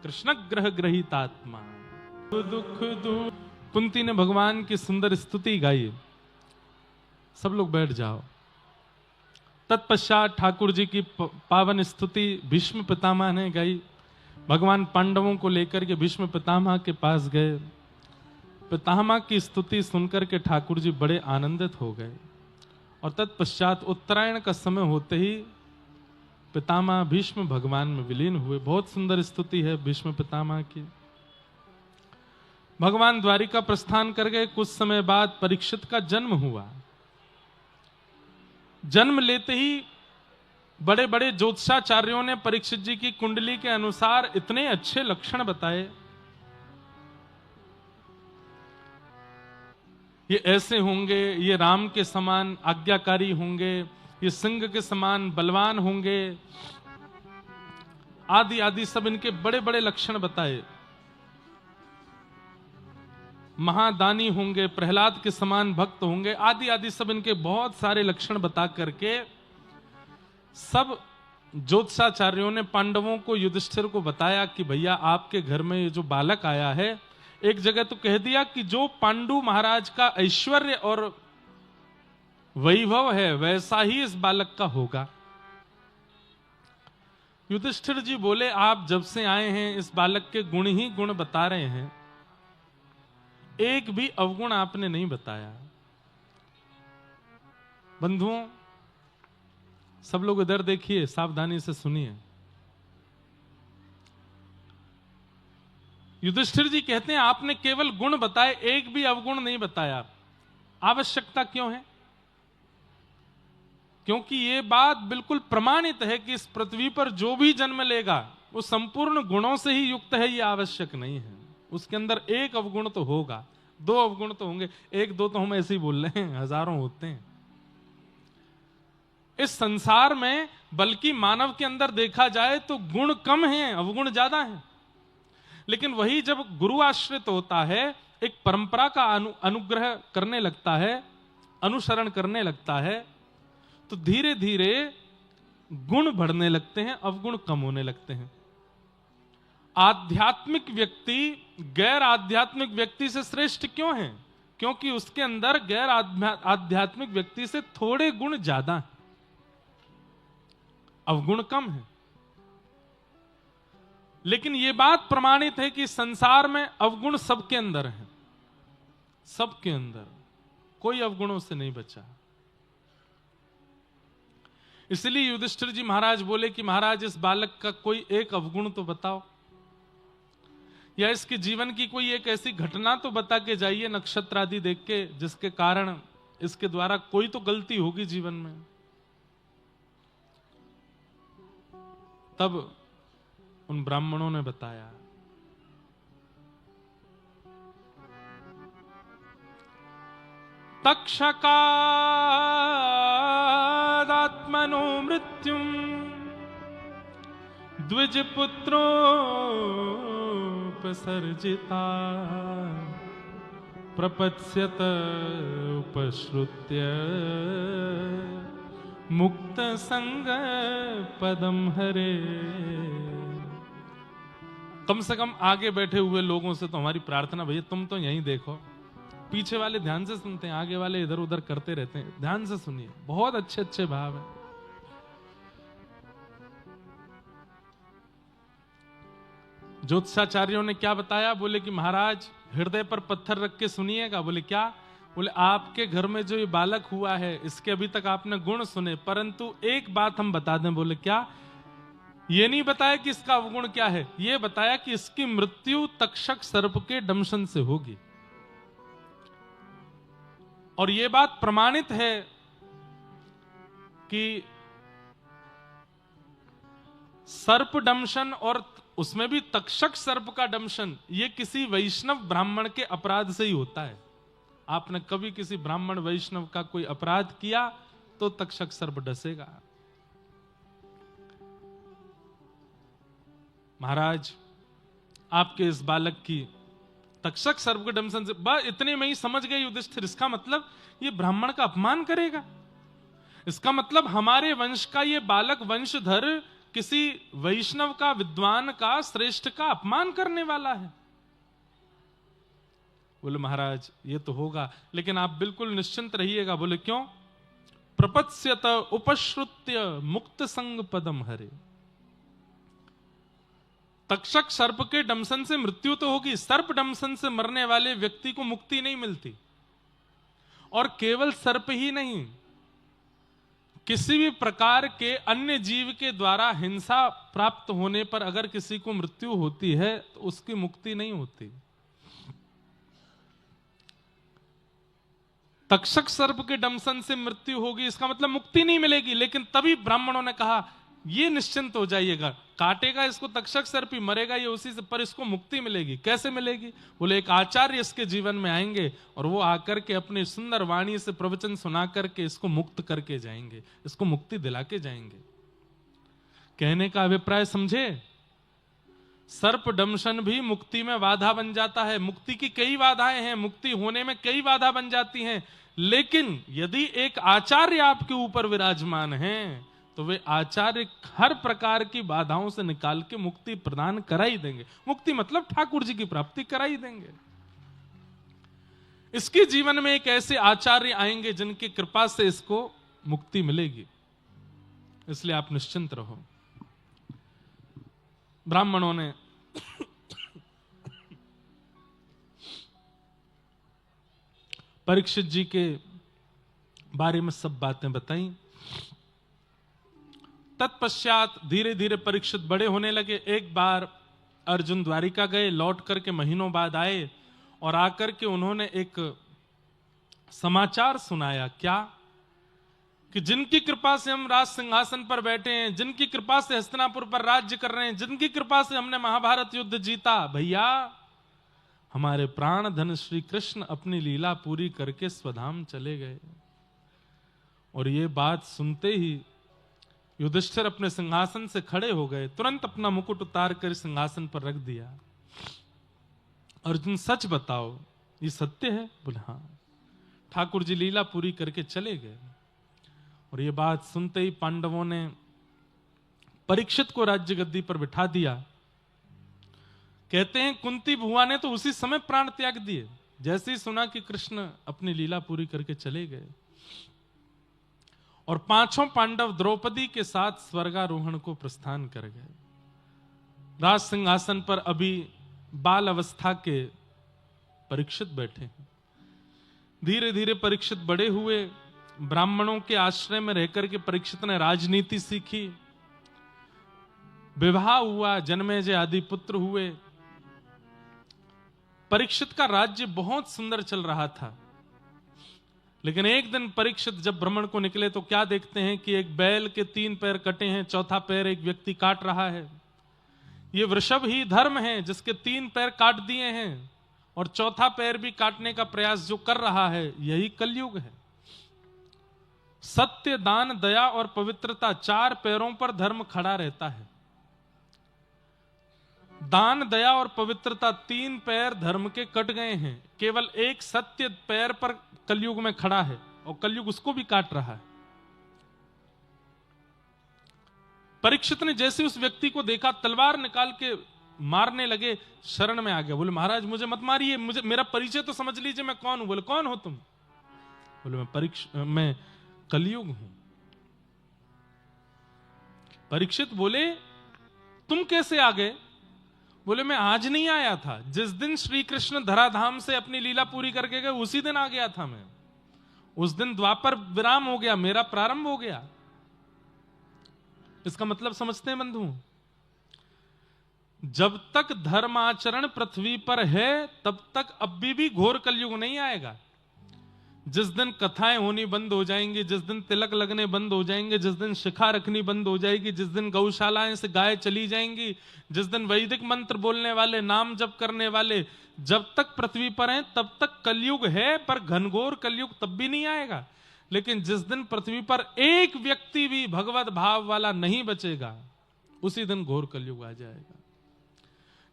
कृष्ण ग्रह ग्रहितात्मा दुख दूर। कुंती ने भगवान की सुंदर स्तुति गाई। सब लोग बैठ जाओ। तत्पश्चात ठाकुर जी की पावन स्तुति भीष्म पितामह ने गाई। भगवान पांडवों को लेकर के भीष्म पितामह के पास गए। पितामह की स्तुति सुनकर के ठाकुर जी बड़े आनंदित हो गए। और तत्पश्चात उत्तरायण का समय होते ही पितामह भीष्म भगवान में विलीन हुए। बहुत सुंदर स्तुति है भीष्म पितामह की। भगवान द्वारिका प्रस्थान कर गए। कुछ समय बाद परीक्षित का जन्म हुआ। जन्म लेते ही बड़े बड़े ज्योतिषाचार्यों ने परीक्षित जी की कुंडली के अनुसार इतने अच्छे लक्षण बताए, ये ऐसे होंगे, ये राम के समान आज्ञाकारी होंगे, ये सिंह के समान बलवान होंगे, आदि आदि सब इनके बड़े बड़े लक्षण बताए। महादानी होंगे, प्रहलाद के समान भक्त होंगे, आदि आदि सब इनके बहुत सारे लक्षण बता करके सब ज्योतिषाचार्यों ने पांडवों को, युधिष्ठिर को बताया कि भैया आपके घर में ये जो बालक आया है, एक जगह तो कह दिया कि जो पांडु महाराज का ऐश्वर्य और वैभव है वैसा ही इस बालक का होगा। युधिष्ठिर जी बोले आप जब से आए हैं इस बालक के गुण ही गुण बता रहे हैं, एक भी अवगुण आपने नहीं बताया। बंधुओं सब लोग इधर देखिए, सावधानी से सुनिए। युधिष्ठिर जी कहते हैं आपने केवल गुण बताए, एक भी अवगुण नहीं बताया। आवश्यकता क्यों है? क्योंकि यह बात बिल्कुल प्रमाणित है कि इस पृथ्वी पर जो भी जन्म लेगा वो संपूर्ण गुणों से ही युक्त है, यह आवश्यक नहीं है। उसके अंदर एक अवगुण तो होगा, 2 अवगुण तो होंगे। 1-2 तो हम ऐसे ही बोल रहे हैं, हजारों होते हैं इस संसार में। बल्कि मानव के अंदर देखा जाए तो गुण कम हैं, अवगुण ज्यादा हैं। लेकिन वही जब गुरु आश्रित होता है, एक परंपरा का अनुग्रह करने लगता है, अनुसरण करने लगता है, तो धीरे धीरे गुण बढ़ने लगते हैं, अवगुण कम होने लगते हैं। आध्यात्मिक व्यक्ति गैर आध्यात्मिक व्यक्ति से श्रेष्ठ क्यों है? क्योंकि उसके अंदर गैर आध्यात्मिक व्यक्ति से थोड़े गुण ज्यादा हैं, अवगुण कम है। लेकिन यह बात प्रमाणित है कि संसार में अवगुण सबके अंदर है, सबके अंदर, कोई अवगुणों से नहीं बचा। इसलिए युधिष्ठिर जी महाराज बोले कि महाराज इस बालक का कोई एक अवगुण तो बताओ, या इसके जीवन की कोई एक ऐसी घटना तो बता के जाइए नक्षत्र आदि देख के, जिसके कारण इसके द्वारा कोई तो गलती होगी जीवन में। तब उन ब्राह्मणों ने बताया। तक्षकादात्मनो मृत्युम द्विजपुत्रोपसर्जिता प्रपत्स्यत उपश्रुत्य मुक्त संग पदम हरे। कम से कम आगे बैठे हुए लोगों से तो हमारी प्रार्थना, भैया तुम तो यहीं देखो, पीछे वाले ध्यान से सुनते हैं, आगे वाले इधर उधर करते रहते हैं, ध्यान से सुनिए, बहुत अच्छे अच्छे भाव है। ज्योतिषाचार्यों ने क्या बताया, बोले कि महाराज हृदय पर पत्थर रख के सुनिएगा। बोले क्या? बोले आपके घर में जो ये बालक हुआ है इसके अभी तक आपने गुण सुने, परंतु एक बात हम बता दें। बोले क्या? ये नहीं बताया कि इसका अवगुण क्या है, ये बताया कि इसकी मृत्यु तक्षक सर्प के दंशन से होगी। और ये बात प्रमाणित है कि सर्प दंशन, और उसमें भी तक्षक सर्प का दंशन, ये किसी वैष्णव ब्राह्मण के अपराध से ही होता है। आपने कभी किसी ब्राह्मण वैष्णव का कोई अपराध किया तो तक्षक सर्प डसेगा। महाराज आपके इस बालक की तक्षक सर्प के दंशन से, बस इतने में ही समझ गए युधिष्ठिर, इसका मतलब ये ब्राह्मण का अपमान करेगा, इसका मतलब हमारे वंश का ये बालक वंशधर किसी वैष्णव का, विद्वान का, श्रेष्ठ का अपमान करने वाला है। बोले महाराज ये तो होगा, लेकिन आप बिल्कुल निश्चिंत रहिएगा। बोले क्यों? प्रपत्स्यत उपश्रुत्य मुक्त संग पदम हरे। तक्षक सर्प के दंशन से मृत्यु तो होगी, सर्प दंशन से मरने वाले व्यक्ति को मुक्ति नहीं मिलती। और केवल सर्प ही नहीं, किसी भी प्रकार के अन्य जीव के द्वारा हिंसा प्राप्त होने पर अगर किसी को मृत्यु होती है तो उसकी मुक्ति नहीं होती। तक्षक सर्प के दंशन से मृत्यु होगी, इसका मतलब मुक्ति नहीं मिलेगी। लेकिन तभी ब्राह्मणों ने कहा ये निश्चिंत हो जाइएगा, काटेगा इसको तक्षक सर्प ही, मरेगा ये उसी से, पर इसको मुक्ति मिलेगी। कैसे मिलेगी? बोले एक आचार्य इसके जीवन में आएंगे और वो आकर के अपनी सुंदर वाणी से प्रवचन सुना करके इसको मुक्त करके जाएंगे, इसको मुक्ति दिला के जाएंगे। कहने का अभिप्राय समझे? सर्प दंशन भी मुक्ति में बाधा बन जाता है। मुक्ति की कई बाधाएं हैं, मुक्ति होने में कई बाधा बन जाती हैं, लेकिन यदि एक आचार्य आपके ऊपर विराजमान है तो वे आचार्य हर प्रकार की बाधाओं से निकाल के मुक्ति प्रदान करा ही देंगे। मुक्ति मतलब ठाकुर जी की प्राप्ति करा ही देंगे। इसके जीवन में एक ऐसे आचार्य आएंगे जिनकी कृपा से इसको मुक्ति मिलेगी, इसलिए आप निश्चिंत रहो। ब्राह्मणों ने परीक्षित जी के बारे में सब बातें बताई। तत्पश्चात धीरे धीरे परीक्षित बड़े होने लगे। एक बार अर्जुन द्वारिका गए, लौट करके महीनों बाद आए और आकर के उन्होंने एक समाचार सुनाया। क्या? कि जिनकी कृपा से हम राज सिंहासन पर बैठे हैं, जिनकी कृपा से हस्तिनापुर पर राज्य कर रहे हैं, जिनकी कृपा से हमने महाभारत युद्ध जीता, भैया हमारे प्राण धन श्री कृष्ण अपनी लीला पूरी करके स्वधाम चले गए। और ये बात सुनते ही युधिष्ठिर अपने सिंहासन से खड़े हो गए, तुरंत अपना मुकुट उतार कर सिंहासन पर रख दिया। अर्जुन सच बताओ ये सत्य है? बोले हाँ। ठाकुर जी लीला पूरी करके चले गए। और ये बात सुनते ही पांडवों ने परीक्षित को राज्य गद्दी पर बिठा दिया। कहते हैं कुंती भुआ ने तो उसी समय प्राण त्याग दिए जैसे ही सुना कि कृष्ण अपनी लीला पूरी करके चले गए। और पांचों पांडव द्रौपदी के साथ स्वर्गारोहण को प्रस्थान कर गए। राज सिंहासन पर अभी बाल अवस्था के परीक्षित बैठे हैं। धीरे धीरे परीक्षित बड़े हुए। ब्राह्मणों के आश्रय में रहकर के परीक्षित ने राजनीति सीखी, विवाह हुआ, जन्मेजय आदि पुत्र हुए। परीक्षित का राज्य बहुत सुंदर चल रहा था। लेकिन एक दिन परीक्षित जब भ्रमण को निकले तो क्या देखते हैं कि एक बैल के 3 पैर कटे हैं, चौथा पैर एक व्यक्ति काट रहा है। ये वृषभ ही धर्म है जिसके 3 पैर काट दिए हैं और चौथा पैर भी काटने का प्रयास जो कर रहा है, यही कलयुग है। सत्य, दान, दया और पवित्रता 4 पैरों पर धर्म खड़ा रहता है। दान, दया और पवित्रता 3 पैर धर्म के कट गए हैं, केवल एक सत्य पैर पर कलयुग में खड़ा है और कलयुग उसको भी काट रहा है। परीक्षित ने जैसे उस व्यक्ति को देखा, तलवार निकाल के मारने लगे, शरण में आ गया। बोले महाराज मुझे मत मारिए, मुझे मेरा परिचय तो समझ लीजिए, मैं कौन हूं। बोले कौन हो तुम? बोले मैं कलयुग हूं। परीक्षित बोले तुम कैसे आ गए? बोले मैं आज नहीं आया था, जिस दिन श्री कृष्ण धराधाम से अपनी लीला पूरी करके गए उसी दिन आ गया था मैं। उस दिन द्वापर विराम हो गया, मेरा प्रारंभ हो गया। इसका मतलब समझते हैं बंधु? जब तक धर्माचरण पृथ्वी पर है तब तक अभी भी घोर कलयुग नहीं आएगा। जिस दिन कथाएं होनी बंद हो जाएंगी, जिस दिन तिलक लगने बंद हो जाएंगे, जिस दिन शिखा रखनी बंद हो जाएगी, जिस दिन गौशालाएं से गाय चली जाएंगी, जिस दिन वैदिक मंत्र बोलने वाले, नाम जप करने वाले जब तक पृथ्वी पर हैं तब तक कलयुग है, पर घनघोर कलयुग तब भी नहीं आएगा। लेकिन जिस दिन पृथ्वी पर एक व्यक्ति भी भगवत भाव वाला नहीं बचेगा, उसी दिन घोर कलयुग आ जाएगा।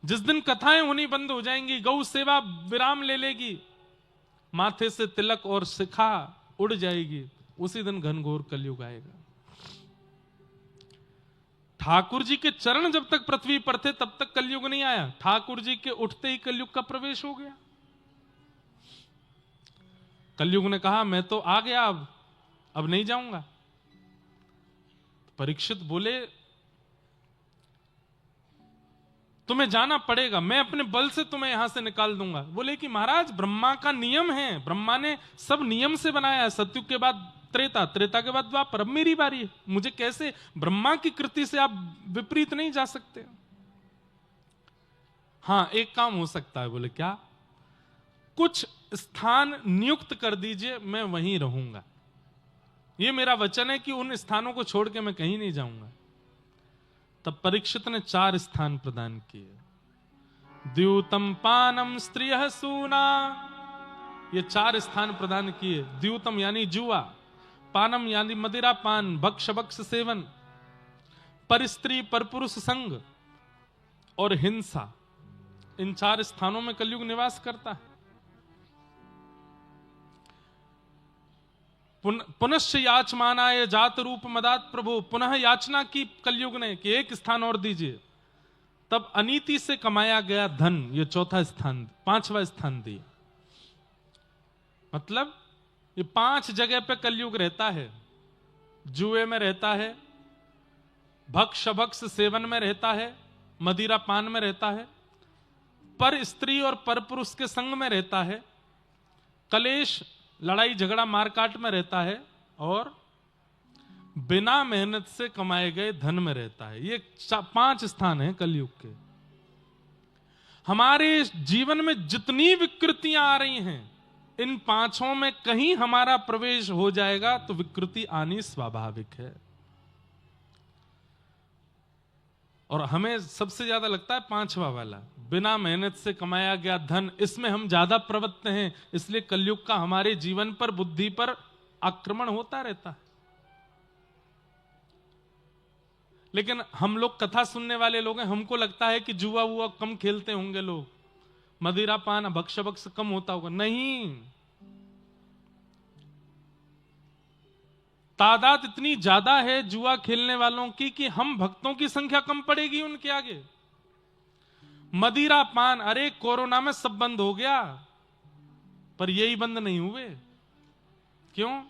जिस दिन कथाएं होनी बंद हो जाएंगी, गौ सेवा विराम ले लेगी, माथे से तिलक और शिखा उड़ जाएगी, उसी दिन घनघोर कलयुग आएगा। ठाकुर जी के चरण जब तक पृथ्वी पर थे तब तक कलयुग नहीं आया, ठाकुर जी के उठते ही कलयुग का प्रवेश हो गया। कलयुग ने कहा मैं तो आ गया, अब नहीं जाऊंगा। परीक्षित बोले तुम्हें जाना पड़ेगा, मैं अपने बल से तुम्हें यहां से निकाल दूंगा। बोले कि महाराज ब्रह्मा का नियम है, ब्रह्मा ने सब नियम से बनाया है। सतयुग के बाद त्रेता, त्रेता के बाद द्वापर, अब मेरी बारी है, मुझे कैसे, ब्रह्मा की कृति से आप विपरीत नहीं जा सकते। हां एक काम हो सकता है। बोले क्या? कुछ स्थान नियुक्त कर दीजिए, मैं वहीं रहूंगा। यह मेरा वचन है कि उन स्थानों को छोड़ के मैं कहीं नहीं जाऊंगा। तब परीक्षित ने 4 स्थान प्रदान किए। द्यूतम पानम स्त्रियः सूना, ये 4 स्थान प्रदान किए। द्यूतम यानी जुआ, पानम यानी मदिरा पान, भक्ष भक्ष सेवन, पर स्त्री पर पुरुष संग और हिंसा। इन 4 स्थानों में कलयुग निवास करता है। पुनश्च याचमानाय जात रूप मदात प्रभु, पुनः याचना की कलयुग ने कि एक स्थान और दीजिए। तब अनीति से कमाया गया धन, ये 4था स्थान, 5वां स्थान दिया। मतलब ये 5 जगह पे कलयुग रहता है। जुए में रहता है, भक्ष भक्ष सेवन में रहता है, मदिरा पान में रहता है, पर स्त्री और पर पुरुष के संग में रहता है, कलेश लड़ाई झगड़ा मारकाट में रहता है, और बिना मेहनत से कमाए गए धन में रहता है। ये 5 स्थान हैं कलयुग के। हमारे जीवन में जितनी विकृतियां आ रही हैं, इन 5 में कहीं हमारा प्रवेश हो जाएगा तो विकृति आनी स्वाभाविक है। और हमें सबसे ज्यादा लगता है 5वां वाला, बिना मेहनत से कमाया गया धन, इसमें हम ज्यादा प्रवृत्त हैं, इसलिए कलयुग का हमारे जीवन पर, बुद्धि पर आक्रमण होता रहता है। लेकिन हम लोग कथा सुनने वाले लोग हैं, हमको लगता है कि जुआ वुआ कम खेलते होंगे लोग, मदिरा पान भक्ष भक्ष कम होता होगा। नहीं, तादाद इतनी ज्यादा है जुआ खेलने वालों की कि हम भक्तों की संख्या कम पड़ेगी उनके आगे। मदिरा पान, अरे कोरोना में सब बंद हो गया, पर यही बंद नहीं हुए। क्यों?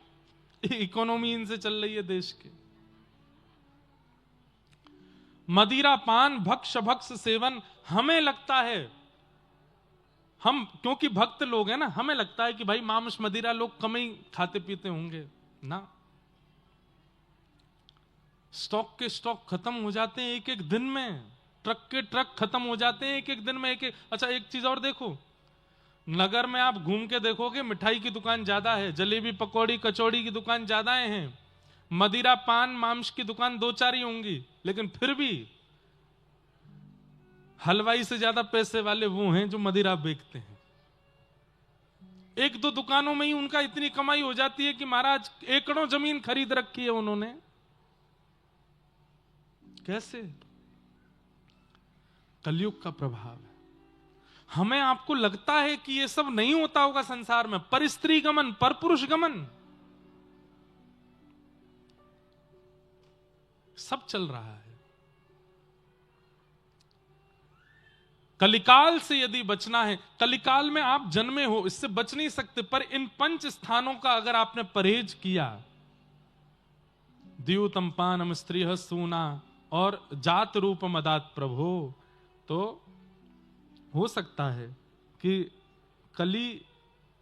इकोनॉमी इनसे चल रही है देश के। मदिरा पान भक्ष भक्ष सेवन, हमें लगता है, हम क्योंकि भक्त लोग हैं ना, हमें लगता है कि भाई मांस मदिरा लोग कम ही खाते पीते होंगे ना। स्टॉक के स्टॉक खत्म हो जाते हैं एक एक दिन में, ट्रक के ट्रक खत्म हो जाते हैं एक एक दिन में, एक एक। अच्छा एक चीज और देखो, नगर में आप घूम के देखोगे मिठाई की दुकान ज्यादा है, जलेबी पकौड़ी कचौड़ी की दुकान ज्यादा हैं, मदिरा पान मांस की दुकान 2-4 ही होंगी, लेकिन फिर भी हलवाई से ज्यादा पैसे वाले वो हैं जो मदिरा बेचते हैं। 1-2 दुकानों में ही उनका इतनी कमाई हो जाती है कि महाराज एकड़ों जमीन खरीद रखी है उन्होंने। कैसे? कलयुग का प्रभाव है। हमें आपको लगता है कि ये सब नहीं होता होगा संसार में, पर स्त्री गमन, पर पुरुष गमन सब चल रहा है। कलिकाल से यदि बचना है, कलिकाल में आप जन्मे हो, इससे बच नहीं सकते, पर इन 5 स्थानों का अगर आपने परहेज किया, द्यूतम पानम स्त्रीह सूना और जात रूप मदात प्रभो, तो हो सकता है कि कली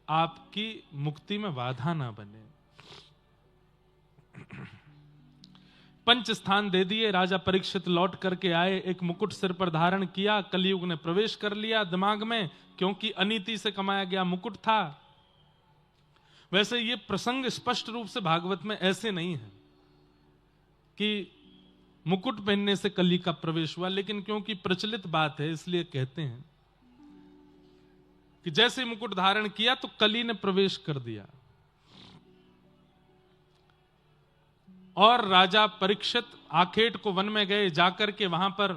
आपकी मुक्ति में बाधा ना बने। 5 स्थान दे दिए, राजा परीक्षित लौट करके आए, एक मुकुट सिर पर धारण किया, कलयुग ने प्रवेश कर लिया दिमाग में, क्योंकि अनीति से कमाया गया मुकुट था। वैसे ये प्रसंग स्पष्ट रूप से भागवत में ऐसे नहीं है कि मुकुट पहनने से कली का प्रवेश हुआ, लेकिन क्योंकि प्रचलित बात है इसलिए कहते हैं कि जैसे मुकुट धारण किया तो कली ने प्रवेश कर दिया। और राजा परीक्षित आखेट को वन में गए, जाकर के वहां पर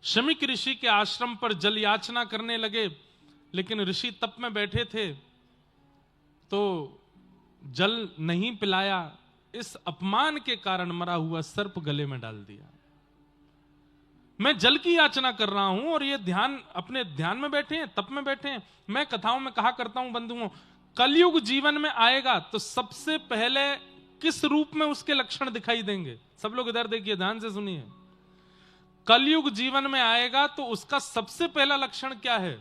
शमीक ऋषि के आश्रम पर जल याचना करने लगे, लेकिन ऋषि तप में बैठे थे तो जल नहीं पिलाया। इस अपमान के कारण मरा हुआ सर्प गले में डाल दिया। मैं जल की याचना कर रहा हूं और ये अपने ध्यान में बैठे हैं, तप में बैठे हैं। मैं कथाओं में कहा करता हूं बंधुओं, कलयुग जीवन में आएगा तो सबसे पहले किस रूप में उसके लक्षण दिखाई देंगे? सब लोग इधर देखिए, ध्यान से सुनिए। कलयुग जीवन में आएगा तो उसका सबसे पहला लक्षण क्या है?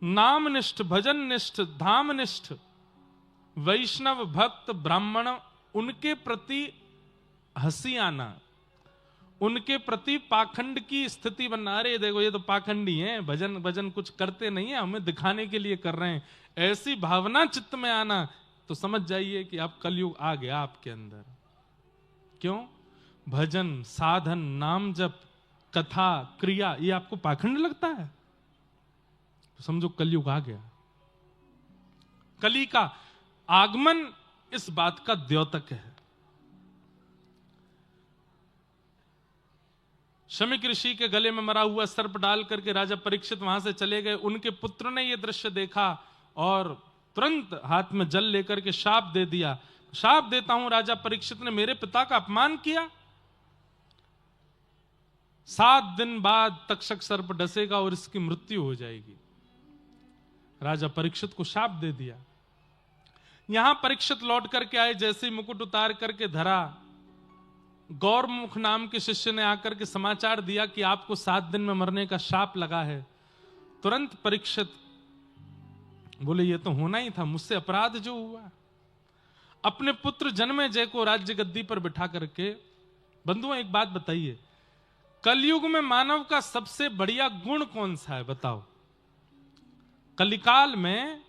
नामनिष्ठ, भजननिष्ठ, धामनिष्ठ, वैष्णव, भक्त, ब्राह्मण, उनके प्रति हंसी आना, उनके प्रति पाखंड की स्थिति बनना। अरे देखो ये तो पाखंडी हैं, भजन भजन कुछ करते नहीं है, हमें दिखाने के लिए कर रहे हैं, ऐसी भावना चित्त में आना, तो समझ जाइए कि आप कलयुग आ गया आपके अंदर। क्यों? भजन, साधन, नाम जप, कथा, क्रिया, ये आपको पाखंड लगता है तो समझो कलयुग आ गया। कली का आगमन इस बात का द्योतक है। शमीक ऋषि के गले में मरा हुआ सर्प डाल करके राजा परीक्षित वहां से चले गए। उनके पुत्र ने यह दृश्य देखा और तुरंत हाथ में जल लेकर के शाप दे दिया। शाप देता हूं, राजा परीक्षित ने मेरे पिता का अपमान किया, 7 दिन बाद तक्षक सर्प डसेगा और इसकी मृत्यु हो जाएगी। राजा परीक्षित को शाप दे दिया। यहां परीक्षित लौट करके आए, जैसे ही मुकुट उतार करके धरा, गौरमुख नाम के शिष्य ने आकर के समाचार दिया कि आपको 7 दिन में मरने का शाप लगा है। तुरंत परीक्षित बोले ये तो होना ही था, मुझसे अपराध जो हुआ। अपने पुत्र जन्मेजय को राज्य गद्दी पर बिठा करके, बंधुओं एक बात बताइए, कलयुग में मानव का सबसे बढ़िया गुण कौन सा है बताओ? कलिकाल में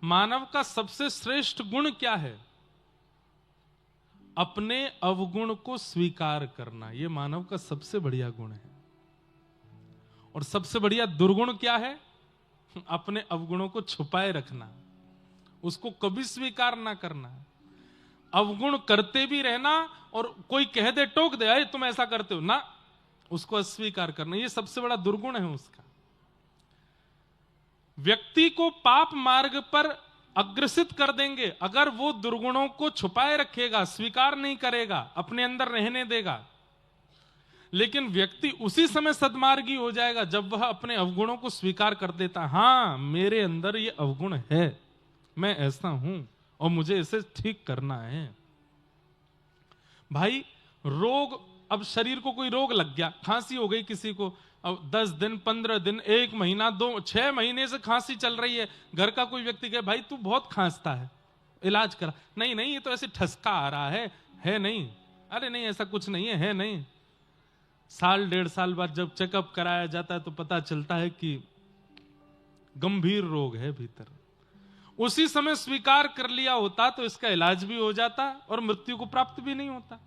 मानव का सबसे श्रेष्ठ गुण क्या है? अपने अवगुण को स्वीकार करना, यह मानव का सबसे बढ़िया गुण है। और सबसे बढ़िया दुर्गुण क्या है? अपने अवगुणों को छुपाए रखना, उसको कभी स्वीकार ना करना। अवगुण करते भी रहना और कोई कह दे, टोक दे, अरे तुम ऐसा करते हो ना, उसको अस्वीकार करना, यह सबसे बड़ा दुर्गुण है उसका। व्यक्ति को पाप मार्ग पर अग्रसित कर देंगे अगर वो दुर्गुणों को छुपाए रखेगा, स्वीकार नहीं करेगा, अपने अंदर रहने देगा। लेकिन व्यक्ति उसी समय सद्मार्गी हो जाएगा जब वह अपने अवगुणों को स्वीकार कर देता। हां, मेरे अंदर ये अवगुण है, मैं ऐसा हूं और मुझे इसे ठीक करना है। भाई रोग, अब शरीर को कोई रोग लग गया, खांसी हो गई किसी को, अब 10 दिन, 15 दिन, 1 महीना, 2, 6 महीने से खांसी चल रही है। घर का कोई व्यक्ति कहे भाई तू बहुत खांसता है, इलाज करा। नहीं नहीं, ये तो ऐसे ठसका आ रहा है नहीं। अरे नहीं, ऐसा कुछ नहीं है नहीं। साल 1.5 साल बाद जब चेकअप कराया जाता है तो पता चलता है कि गंभीर रोग है भीतर। उसी समय स्वीकार कर लिया होता तो इसका इलाज भी हो जाता और मृत्यु को प्राप्त भी नहीं होता।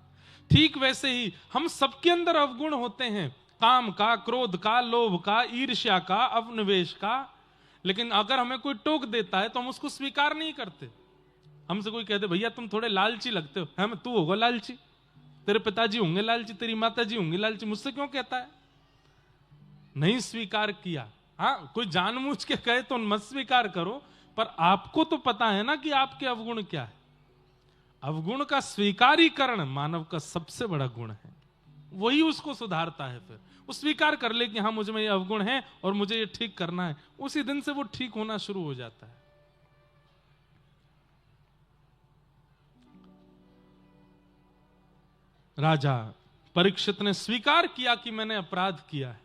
ठीक वैसे ही हम सबके अंदर अवगुण होते हैं, काम का, क्रोध का, लोभ का, ईर्ष्या का, अवनिवेश का। लेकिन अगर हमें कोई टोक देता है तो हम उसको स्वीकार नहीं करते। हमसे कोई कहते भैया तुम थोड़े लालची लगते हो, हम तू होगा लालची, तेरे पिताजी होंगे लालची, तेरी माताजी होंगी लालची, मुझसे क्यों कहता है? नहीं स्वीकार किया। हाँ, कोई जानबूझ के कहे तो मत स्वीकार करो, पर आपको तो पता है ना कि आपके अवगुण क्या है। अवगुण का स्वीकारीकरण मानव का सबसे बड़ा गुण है। वही उसको सुधारता है। फिर वो स्वीकार कर ले कि हाँ मुझ में ये अवगुण है और मुझे ये ठीक करना है, उसी दिन से वो ठीक होना शुरू हो जाता है। राजा परीक्षित ने स्वीकार किया कि मैंने अपराध किया है।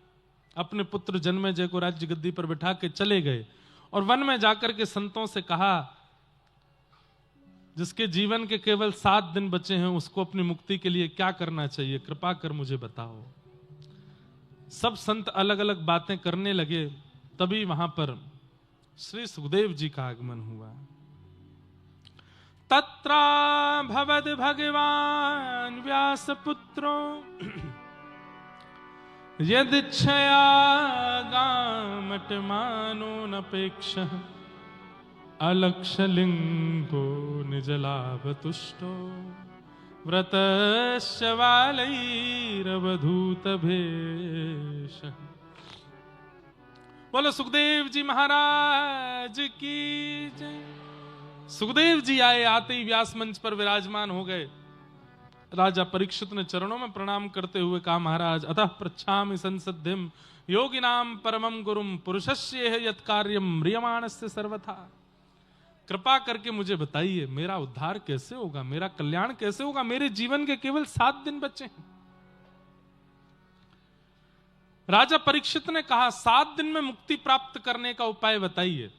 अपने पुत्र जन्मेजय को राज्य गद्दी पर बिठा के चले गए और वन में जाकर के संतों से कहा, जिसके जीवन के केवल 7 दिन बचे हैं उसको अपनी मुक्ति के लिए क्या करना चाहिए, कृपा कर मुझे बताओ। सब संत अलग अलग बातें करने लगे। तभी वहां पर श्री सुखदेव जी का आगमन हुआ। तत्रा भवद भगवान व्यासपुत्रो यदिच्छया गामटमानो नपेक्षः अलक्षलिंगो निजलाभतुष्टो व्रतस्य वालैरवधूतभेषः। बोलो सुखदेव जी महाराज की जय। सुखदेव जी आए, आते ही व्यास मंच पर विराजमान हो गए। राजा परीक्षित ने चरणों में प्रणाम करते हुए कहा, महाराज अतः पृच्छामि संसिद्धिम योगिनाम परमं गुरुम पुरुषस्य यत् कार्यम म्रियमाणस्य सर्वथा। कृपा करके मुझे बताइए मेरा उद्धार कैसे होगा, मेरा कल्याण कैसे होगा, मेरे जीवन के केवल 7 दिन बचे हैं। राजा परीक्षित ने कहा, 7 दिन में मुक्ति प्राप्त करने का उपाय बताइए।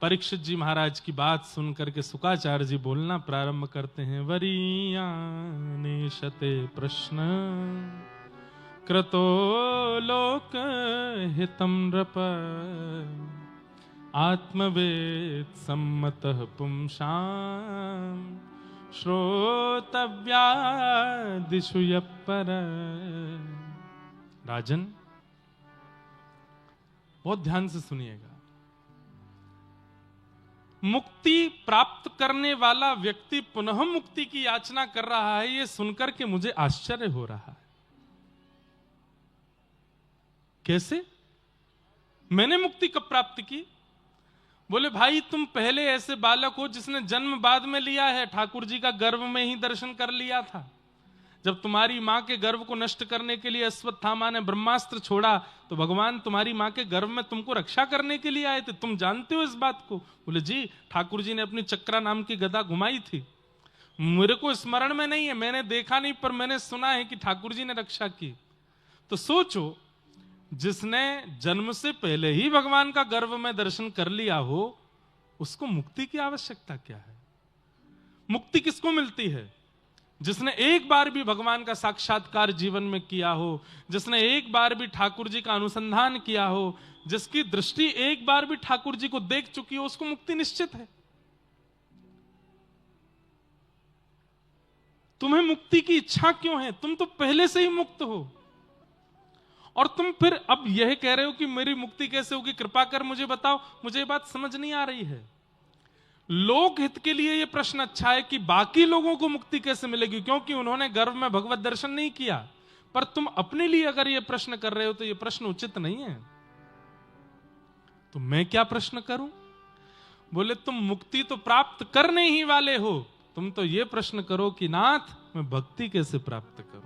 परीक्षित जी महाराज की बात सुनकर के शुकाचार्य जी बोलना प्रारंभ करते हैं। वरीयाने शते प्रश्न क्रतो लोक हितम नृप आत्मवेद सम्मतः पुंसाम श्रोतव्यादिषु यपर। राजन बहुत ध्यान से सुनिएगा। मुक्ति प्राप्त करने वाला व्यक्ति पुनः मुक्ति की याचना कर रहा है, यह सुनकर के मुझे आश्चर्य हो रहा है। कैसे? मैंने मुक्ति कब प्राप्त की? बोले भाई तुम पहले ऐसे बालक हो जिसने जन्म बाद में लिया है, ठाकुर जी का गर्भ में ही दर्शन कर लिया था। जब तुम्हारी मां के गर्भ को नष्ट करने के लिए अश्वत्थामा ने ब्रह्मास्त्र छोड़ा तो भगवान तुम्हारी मां के गर्भ में तुमको रक्षा करने के लिए आए थे। तुम जानते हो इस बात को? बोले जी, ठाकुर जी ने अपनी चक्रा नाम की गदा घुमाई थी। मेरे को स्मरण में नहीं है, मैंने देखा नहीं, पर मैंने सुना है कि ठाकुर जी ने रक्षा की। तो सोचो, जिसने जन्म से पहले ही भगवान का गर्भ में दर्शन कर लिया हो, उसको मुक्ति की आवश्यकता क्या है? मुक्ति किसको मिलती है? जिसने एक बार भी भगवान का साक्षात्कार जीवन में किया हो, जिसने एक बार भी ठाकुर जी का अनुसंधान किया हो, जिसकी दृष्टि एक बार भी ठाकुर जी को देख चुकी हो, उसको मुक्ति निश्चित है। तुम्हें मुक्ति की इच्छा क्यों है? तुम तो पहले से ही मुक्त हो और तुम फिर अब यह कह रहे हो कि मेरी मुक्ति कैसे होगी, कृपा कर मुझे बताओ। मुझे ये बात समझ नहीं आ रही है। लोक हित के लिए यह प्रश्न अच्छा है कि बाकी लोगों को मुक्ति कैसे मिलेगी, क्योंकि उन्होंने गर्भ में भगवत दर्शन नहीं किया। पर तुम अपने लिए अगर यह प्रश्न कर रहे हो तो यह प्रश्न उचित नहीं है। तो मैं क्या प्रश्न करूं? बोले तुम मुक्ति तो प्राप्त करने ही वाले हो, तुम तो यह प्रश्न करो कि नाथ मैं भक्ति कैसे प्राप्त करूं,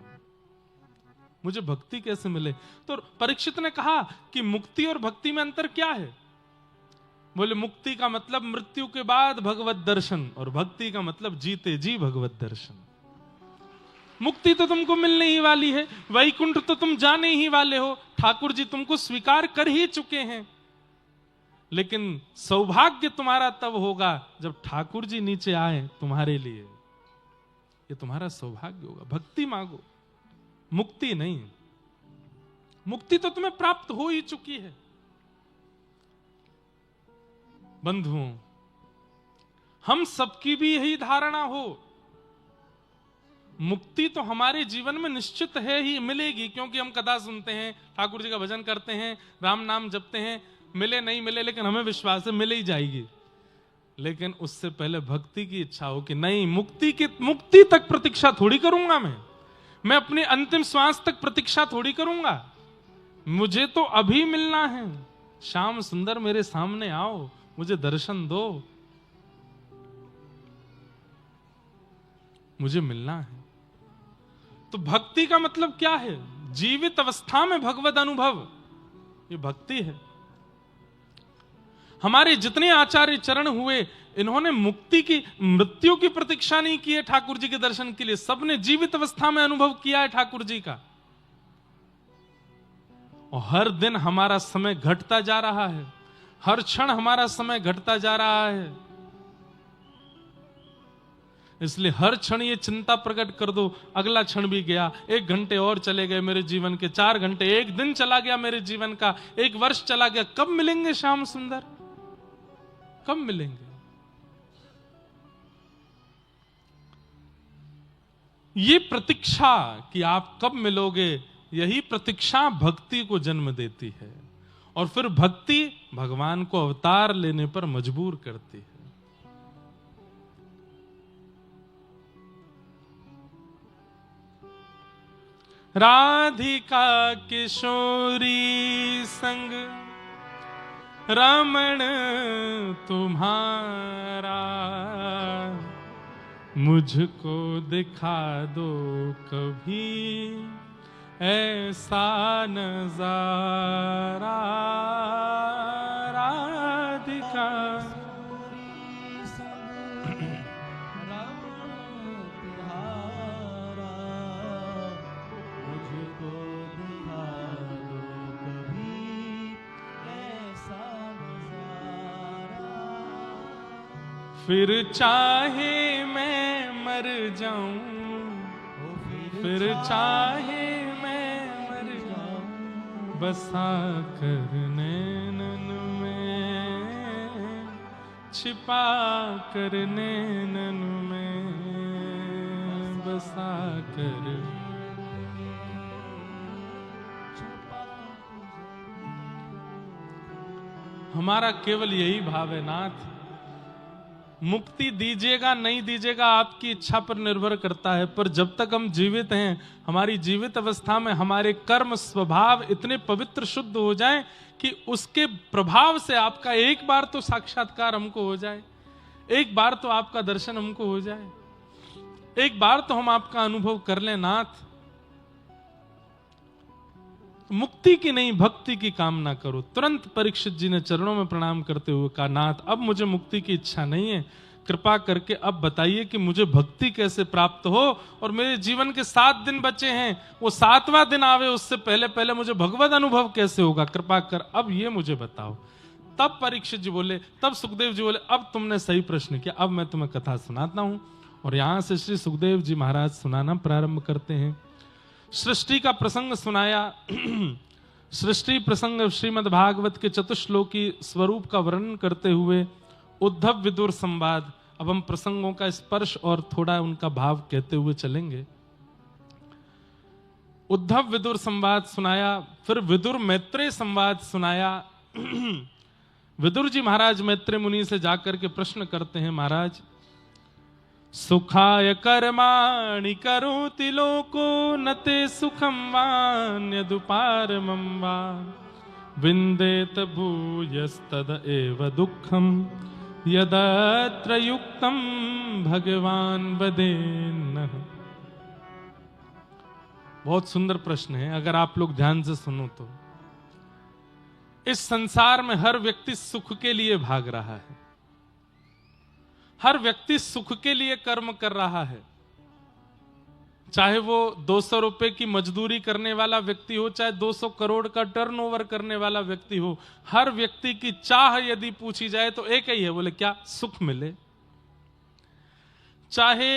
मुझे भक्ति कैसे मिले। तो परीक्षित ने कहा कि मुक्ति और भक्ति में अंतर क्या है? बोले मुक्ति का मतलब मृत्यु के बाद भगवत दर्शन और भक्ति का मतलब जीते जी भगवत दर्शन। मुक्ति तो तुमको मिलने ही वाली है, वैकुंठ तो तुम जाने ही वाले हो, ठाकुर जी तुमको स्वीकार कर ही चुके हैं। लेकिन सौभाग्य तुम्हारा तब होगा जब ठाकुर जी नीचे आए तुम्हारे लिए, ये तुम्हारा सौभाग्य होगा। भक्ति मांगो, मुक्ति नहीं। मुक्ति तो तुम्हें प्राप्त हो ही चुकी है। बंधुओं, हम सबकी भी यही धारणा हो, मुक्ति तो हमारे जीवन में निश्चित है ही, मिलेगी, क्योंकि हम कथा सुनते हैं, ठाकुर जी का भजन करते हैं, राम नाम जपते हैं, मिले नहीं मिले लेकिन हमें विश्वास है मिल ही जाएगी। लेकिन उससे पहले भक्ति की इच्छा हो कि नहीं, मुक्ति तक प्रतीक्षा थोड़ी करूंगा मैं अपने अंतिम श्वास तक प्रतीक्षा थोड़ी करूंगा। मुझे तो अभी मिलना है। श्याम सुंदर मेरे सामने आओ, मुझे दर्शन दो, मुझे मिलना है। तो भक्ति का मतलब क्या है? जीवित अवस्था में भगवत अनुभव, ये भक्ति है। हमारे जितने आचार्य चरण हुए, इन्होंने मुक्ति की, मृत्यु की प्रतीक्षा नहीं की है ठाकुर जी के दर्शन के लिए। सबने जीवित अवस्था में अनुभव किया है ठाकुर जी का। और हर दिन हमारा समय घटता जा रहा है, हर क्षण हमारा समय घटता जा रहा है। इसलिए हर क्षण ये चिंता प्रकट कर दो, अगला क्षण भी गया, 1 घंटे और चले गए मेरे जीवन के, 4 घंटे, 1 दिन चला गया मेरे जीवन का, 1 वर्ष चला गया। कब मिलेंगे श्याम सुंदर? कब मिलेंगे? ये प्रतीक्षा कि आप कब मिलोगे, यही प्रतीक्षा भक्ति को जन्म देती है। और फिर भक्ति भगवान को अवतार लेने पर मजबूर करती है। राधिका किशोरी संग रमण तुम्हारा, मुझको दिखा दो कभी ऐसा नजारा। राधिका फिर चाहे मैं मर जाऊं, फिर चाहे मैं मर जाऊं, बसा कर नैनन में, छिपा कर नैनन में, बसा कर। हमारा केवल यही भाव है नाथ, मुक्ति दीजिएगा नहीं दीजिएगा आपकी इच्छा पर निर्भर करता है, पर जब तक हम जीवित हैं, हमारी जीवित अवस्था में हमारे कर्म स्वभाव इतने पवित्र शुद्ध हो जाएं कि उसके प्रभाव से आपका एक बार तो साक्षात्कार हमको हो जाए, एक बार तो आपका दर्शन हमको हो जाए, एक बार तो हम आपका अनुभव कर लें नाथ। मुक्ति की नहीं भक्ति की कामना करो। तुरंत परीक्षित जी ने चरणों में प्रणाम करते हुए कहा, नाथ अब मुझे मुक्ति की इच्छा नहीं है, कृपा करके अब बताइए कि मुझे भक्ति कैसे प्राप्त हो। और मेरे जीवन के 7 दिन बचे हैं, वो 7वां दिन आवे उससे पहले पहले मुझे भगवत अनुभव कैसे होगा, कृपा कर अब ये मुझे बताओ। तब परीक्षित जी बोले, तब सुखदेव जी बोले, अब तुमने सही प्रश्न किया, अब मैं तुम्हें कथा सुनाता हूं। और यहां से श्री सुखदेव जी महाराज सुनाना प्रारंभ करते हैं। सृष्टि का प्रसंग सुनाया। सृष्टि प्रसंग श्रीमद् भागवत के चतुश्लोकी स्वरूप का वर्णन करते हुए उद्धव विदुर संवाद। अब हम प्रसंगों का स्पर्श और थोड़ा उनका भाव कहते हुए चलेंगे। उद्धव विदुर संवाद सुनाया, फिर विदुर मैत्रेय संवाद सुनाया। विदुर जी महाराज मैत्रेय मुनि से जाकर के प्रश्न करते हैं, महाराज सुखाय कर्माणि करोति लोको नते सुखम वान्यदुपारमं वा विन्देत भूयस्तद एव दुःखं यदत्र युक्तं भगवान वदेन्नः। बहुत सुंदर प्रश्न है, अगर आप लोग ध्यान से सुनो तो। इस संसार में हर व्यक्ति सुख के लिए भाग रहा है, हर व्यक्ति सुख के लिए कर्म कर रहा है। चाहे वो 200 रुपए की मजदूरी करने वाला व्यक्ति हो, चाहे 200 करोड़ का टर्नओवर करने वाला व्यक्ति हो, हर व्यक्ति की चाह यदि पूछी जाए तो एक ही है, बोले क्या, सुख मिले। चाहे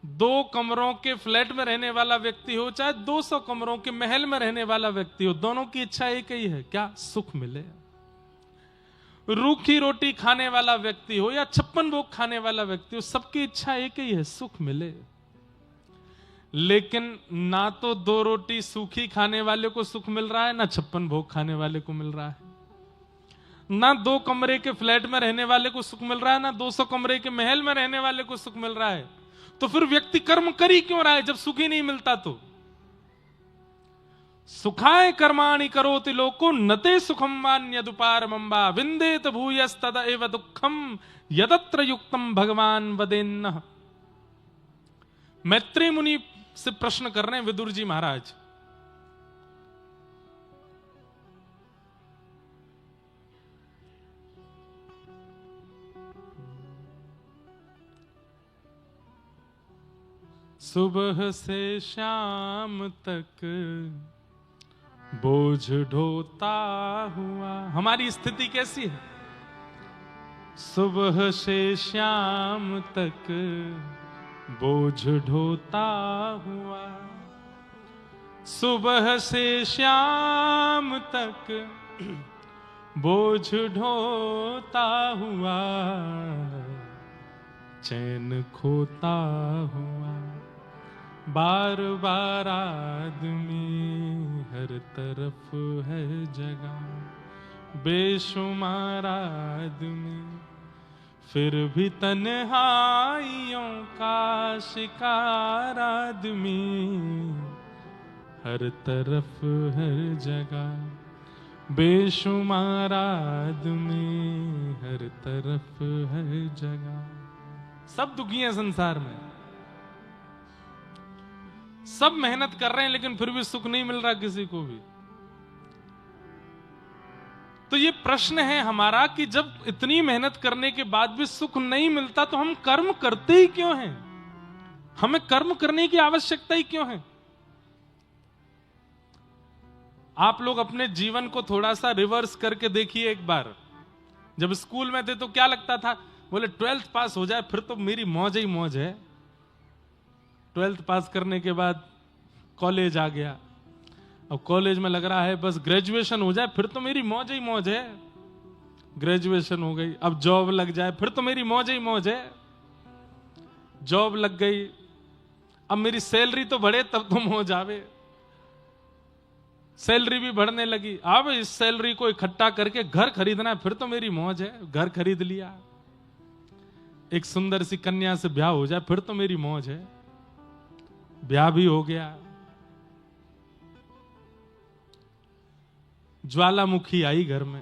2 कमरों के फ्लैट में रहने वाला व्यक्ति हो, चाहे 200 कमरों के महल में रहने वाला व्यक्ति हो, दोनों की इच्छा एक ही है, क्या, सुख मिले। रूखी रोटी खाने वाला व्यक्ति हो या 56 भोग खाने वाला व्यक्ति हो, सबकी इच्छा एक ही है, सुख मिले। लेकिन ना तो 2 रोटी सूखी खाने वाले को सुख मिल रहा है, ना 56 भोग खाने वाले को मिल रहा है, ना 2 कमरे के फ्लैट में रहने वाले को सुख मिल रहा है, ना 200 कमरे के महल में रहने वाले को सुख मिल रहा है। तो फिर व्यक्ति कर्म कर ही क्यों रहा है जब सुख ही नहीं मिलता? तो सुखाय कर्माणि करोति लोको नते सुखम वान्यदुपारमं वा विन्देत भूयस्तद एव दुःखं यदत्र युक्तं भगवान वदेन्नः। मैत्रेय मुनि से प्रश्न कर रहे हैं विदुर जी महाराज। सुबह से शाम तक बोझ ढोता हुआ। हमारी स्थिति कैसी है? सुबह से शाम तक बोझ ढोता हुआ, सुबह से शाम तक बोझ ढोता हुआ, चैन खोता हुआ, बार बार आदमी हर तरफ है जगह, बेशुमार आदमी फिर भी तन्हाइयों का शिकार आदमी, हर तरफ हर जगह बेशुमार आदमी, हर तरफ हर जगह। सब दुखी हैं संसार में, सब मेहनत कर रहे हैं लेकिन फिर भी सुख नहीं मिल रहा किसी को भी। तो ये प्रश्न है हमारा कि जब इतनी मेहनत करने के बाद भी सुख नहीं मिलता तो हम कर्म करते ही क्यों हैं? हमें कर्म करने की आवश्यकता ही क्यों है? आप लोग अपने जीवन को थोड़ा सा रिवर्स करके देखिए एक बार। जब स्कूल में थे तो क्या लगता था? बोले 12th पास हो जाए फिर तो मेरी मौज ही मौज है। 12th पास करने के बाद कॉलेज आ गया, अब कॉलेज में लग रहा है बस ग्रेजुएशन हो जाए फिर तो मेरी मौज ही मौज है। ग्रेजुएशन हो गई, अब जॉब लग जाए फिर तो मेरी मौज ही मौज है। जॉब लग गई, अब मेरी सैलरी तो बढ़े तब तो मौज आवे। सैलरी भी बढ़ने लगी, अब इस सैलरी को इकट्ठा करके घर खरीदना है फिर तो मेरी मौज है। घर खरीद लिया, एक सुंदर सी कन्या से ब्याह हो जाए फिर तो मेरी मौज है। ब्याह भी हो गया, ज्वालामुखी आई घर में।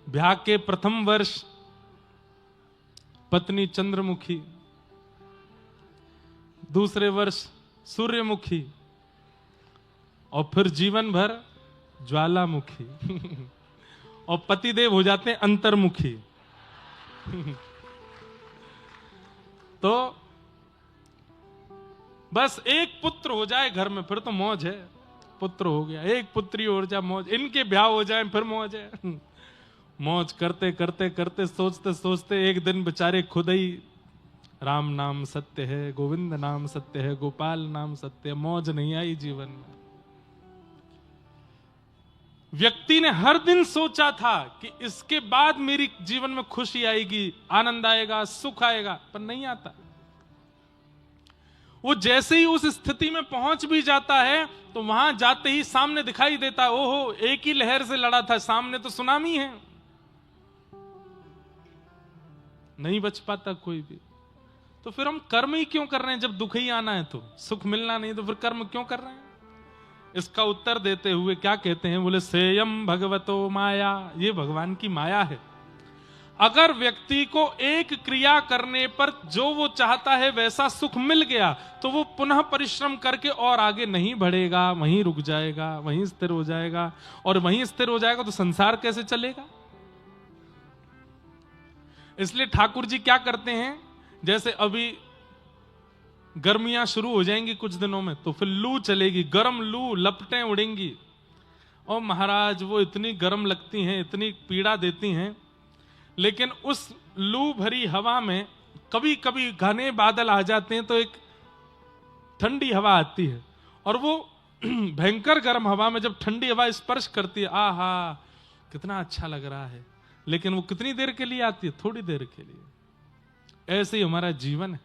ब्याह के प्रथम वर्ष पत्नी चंद्रमुखी, दूसरे वर्ष सूर्यमुखी, और फिर जीवन भर ज्वालामुखी। और पतिदेव हो जाते हैं अंतर्मुखी। तो बस एक पुत्र हो जाए घर में फिर तो मौज है। पुत्र हो गया, एक पुत्री हो जाए मौज, इनके ब्याह हो जाए फिर मौज है। मौज करते करते करते सोचते सोचते एक दिन बेचारे खुद ही राम नाम सत्य है, गोविंद नाम सत्य है, गोपाल नाम सत्य है, मौज नहीं आई जीवन में। व्यक्ति ने हर दिन सोचा था कि इसके बाद मेरी जीवन में खुशी आएगी, आनंद आएगा, सुख आएगा, पर नहीं आता। वो जैसे ही उस स्थिति में पहुंच भी जाता है तो वहां जाते ही सामने दिखाई देता है, ओहो एक ही लहर से लड़ा था, सामने तो सुनामी है। नहीं बच पाता कोई भी। तो फिर हम कर्म ही क्यों कर रहे हैं? जब दुख ही आना है तो, सुख मिलना नहीं तो फिर कर्म क्यों कर रहे हैं? इसका उत्तर देते हुए क्या कहते हैं? बोले सेयम भगवतो माया, ये भगवान की माया है। अगर व्यक्ति को एक क्रिया करने पर जो वो चाहता है वैसा सुख मिल गया तो वो पुनः परिश्रम करके और आगे नहीं बढ़ेगा, वहीं रुक जाएगा, वहीं स्थिर हो जाएगा। और वहीं स्थिर हो जाएगा तो संसार कैसे चलेगा? इसलिए ठाकुर जी क्या करते हैं, जैसे अभी गर्मियां शुरू हो जाएंगी कुछ दिनों में तो फिर लू चलेगी, गर्म लू, लपटें उड़ेंगी। और महाराज वो इतनी गर्म लगती हैं, इतनी पीड़ा देती हैं, लेकिन उस लू भरी हवा में कभी कभी घने बादल आ जाते हैं तो एक ठंडी हवा आती है। और वो भयंकर गर्म हवा में जब ठंडी हवा स्पर्श करती है, आहा कितना अच्छा लग रहा है। लेकिन वो कितनी देर के लिए आती है? थोड़ी देर के लिए। ऐसे ही हमारा जीवन है।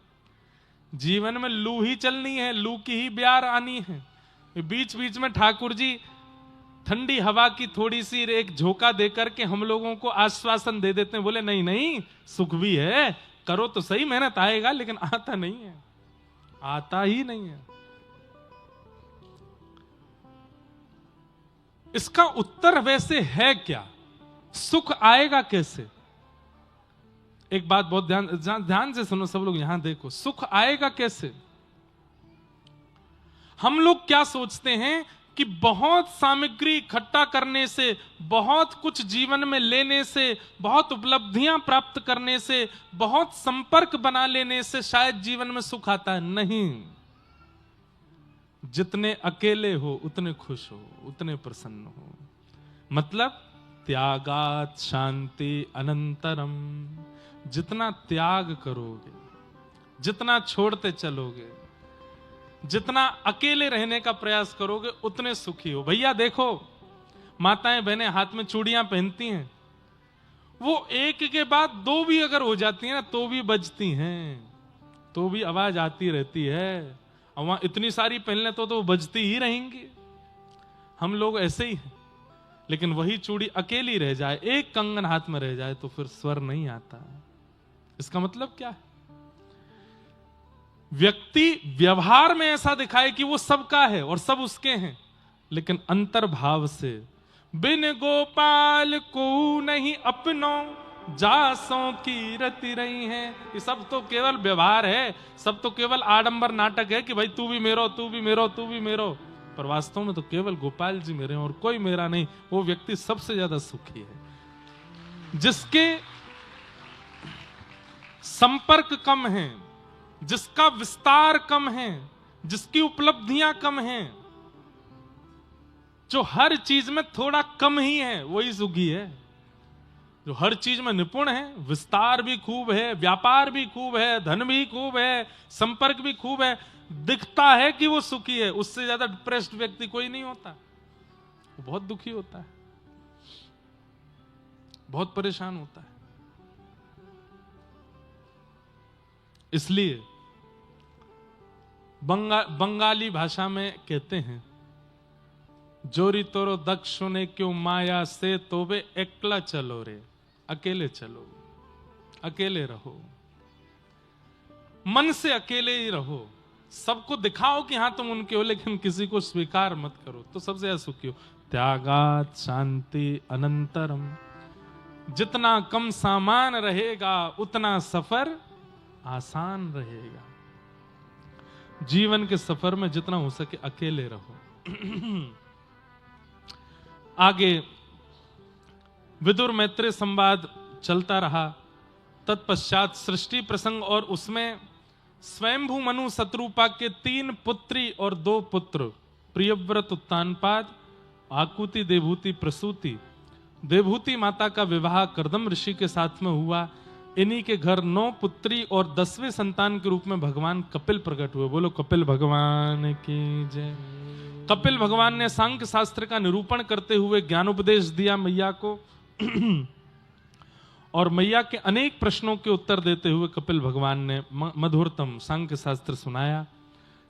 जीवन में लू ही चलनी है, लू की ही ब्यार आनी है। बीच बीच में ठाकुर जी ठंडी हवा की थोड़ी सी एक झोंका देकर के हम लोगों को आश्वासन दे देते हैं। बोले नहीं नहीं, सुख भी है, करो तो सही, मेहनत आएगा, लेकिन आता नहीं है, आता ही नहीं है। इसका उत्तर वैसे है क्या? सुख आएगा कैसे? एक बात बहुत ध्यान से सुनो सब लोग, यहां देखो, सुख आएगा कैसे? हम लोग क्या सोचते हैं कि बहुत सामग्री इकट्ठा करने से, बहुत कुछ जीवन में लेने से, बहुत उपलब्धियां प्राप्त करने से, बहुत संपर्क बना लेने से शायद जीवन में सुख आता है। नहीं, जितने अकेले हो उतने खुश हो, उतने प्रसन्न हो। मतलब त्यागात शांति अनंतरम। जितना त्याग करोगे, जितना छोड़ते चलोगे, जितना अकेले रहने का प्रयास करोगे, उतने सुखी हो। भैया देखो, माताएं बहनें हाथ में चूड़ियां पहनती हैं, वो एक के बाद दो भी अगर हो जाती हैं ना तो भी बजती हैं, तो भी आवाज आती रहती है। और वहां इतनी सारी पहन ले तो वो बजती ही रहेंगी। हम लोग ऐसे ही हैं। लेकिन वही चूड़ी अकेली रह जाए, एक कंगन हाथ में रह जाए तो फिर स्वर नहीं आता। इसका मतलब क्या है? व्यक्ति व्यवहार में ऐसा दिखाए कि वो सबका है और सब उसके हैं, लेकिन अंतर्भाव से बिन गोपाल को नहीं अपनो जासों की रति रही है। ये सब तो केवल व्यवहार है, सब तो केवल आडंबर नाटक है कि भाई तू भी मेरो, तू भी मेरो, तू भी मेरो। पर वास्तव में तो केवल गोपाल जी मेरे हैं और कोई मेरा नहीं। वो व्यक्ति सबसे ज्यादा सुखी है, जिसके संपर्क कम है, जिसका विस्तार कम है, जिसकी उपलब्धियां कम हैं, जो हर चीज में थोड़ा कम ही है, वही सुखी है। जो हर चीज में निपुण है, विस्तार भी खूब है, व्यापार भी खूब है, धन भी खूब है, संपर्क भी खूब है, दिखता है कि वो सुखी है, उससे ज्यादा डिप्रेस्ड व्यक्ति कोई नहीं होता। वो बहुत दुखी होता है, बहुत परेशान होता है। इसलिए बंगाली भाषा में कहते हैं, जोरी तोरो दक्ष ने क्यों माया से तोबे एकला चलो रे। अकेले चलो, अकेले रहो, मन से अकेले ही रहो। सबको दिखाओ कि हां तुम उनके हो, लेकिन किसी को स्वीकार मत करो, तो सबसे ज्यादा सुखी हो। त्यागात शांति अनंतरम। जितना कम सामान रहेगा उतना सफर आसान रहेगा। जीवन के सफर में जितना हो सके अकेले रहो। आगे विदुर मैत्रेय संवाद चलता रहा। तत्पश्चात सृष्टि प्रसंग, और उसमें स्वयंभू मनु शत्रुपा के 3 पुत्री और 2 पुत्र, प्रियव्रत उत्तानपाद, आकुति देवहूति प्रसूति। देवहूति माता का विवाह कर्दम ऋषि के साथ में हुआ। इन्हीं के घर 9 पुत्री और 10वें संतान के रूप में भगवान कपिल प्रकट हुए। बोलो कपिल भगवान की जय। कपिल भगवान ने सांख्य शास्त्र का निरूपण करते हुए ज्ञानोपदेश दिया मैया को, और मैया के अनेक प्रश्नों के उत्तर देते हुए कपिल भगवान ने मधुरतम सांख्य शास्त्र सुनाया।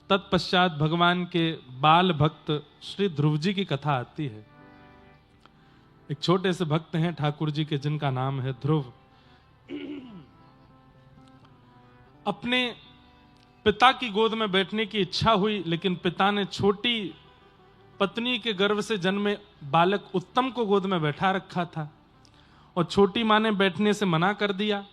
तत्पश्चात भगवान के बाल भक्त श्री ध्रुव जी की कथा आती है। एक छोटे से भक्त हैं ठाकुर जी के, जिनका नाम है ध्रुव। अपने पिता की गोद में बैठने की इच्छा हुई, लेकिन पिता ने छोटी पत्नी के गर्भ से जन्मे बालक उत्तम को गोद में बैठा रखा था, और छोटी मां ने बैठने से मना कर दिया।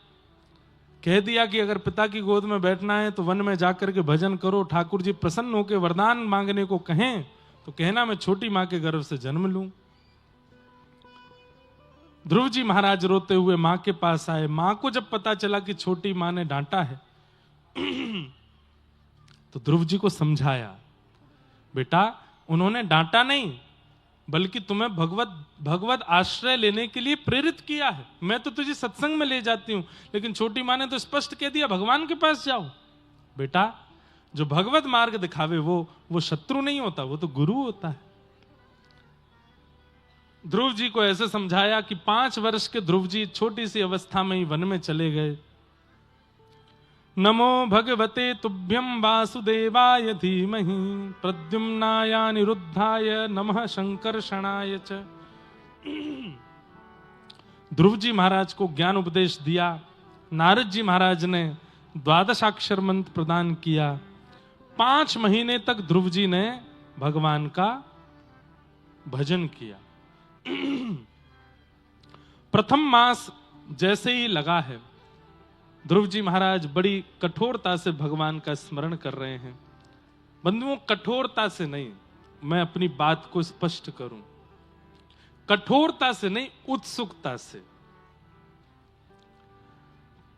कह दिया कि अगर पिता की गोद में बैठना है तो वन में जाकर के भजन करो, ठाकुर जी प्रसन्न होकर वरदान मांगने को कहें तो कहना मैं छोटी मां के गर्भ से जन्म लूं। ध्रुव जी महाराज रोते हुए मां के पास आए। मां को जब पता चला कि छोटी मां ने डांटा है तो ध्रुव जी को समझाया, बेटा उन्होंने डांटा नहीं, बल्कि तुम्हें भगवत आश्रय लेने के लिए प्रेरित किया है। मैं तो तुझे सत्संग में ले जाती हूं, लेकिन छोटी मां ने तो स्पष्ट कह दिया भगवान के पास जाओ। बेटा जो भगवत मार्ग दिखावे वो शत्रु नहीं होता, वो तो गुरु होता है। ध्रुव जी को ऐसे समझाया कि 5 वर्ष के ध्रुव जी छोटी सी अवस्था में ही वन में चले गए। नमो भगवते तुभ्यं वासुदेवाय धीमहि प्रद्युम्नाय निरुद्धाय नमः शंकर्षणाय च। ध्रुव जी महाराज को ज्ञान उपदेश दिया। नारद जी महाराज ने 12 मंत्र प्रदान किया। 5 महीने तक ध्रुव जी ने भगवान का भजन किया। प्रथम मास जैसे ही लगा है, ध्रुव जी महाराज बड़ी कठोरता से भगवान का स्मरण कर रहे हैं। बंधुओं, कठोरता से नहीं, मैं अपनी बात को स्पष्ट करूं, कठोरता से नहीं, उत्सुकता से।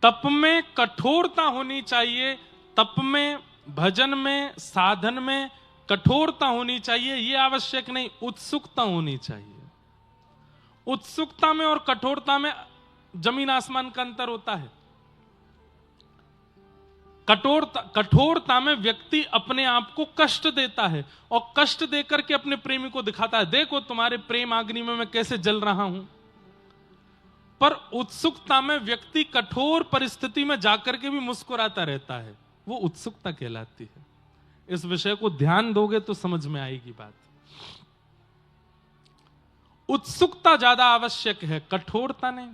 तप में कठोरता होनी चाहिए, तप में, भजन में, साधन में कठोरता होनी चाहिए, यह आवश्यक नहीं, उत्सुकता होनी चाहिए। उत्सुकता में और कठोरता में जमीन आसमान का अंतर होता है। कठोरता में व्यक्ति अपने आप को कष्ट देता है और कष्ट देकर के अपने प्रेमी को दिखाता है, देखो तुम्हारे प्रेम अग्नि में मैं कैसे जल रहा हूं। पर उत्सुकता में व्यक्ति कठोर परिस्थिति में जाकर के भी मुस्कुराता रहता है, वो उत्सुकता कहलाती है। इस विषय को ध्यान दोगे तो समझ में आएगी बात। उत्सुकता ज्यादा आवश्यक है, कठोरता नहीं।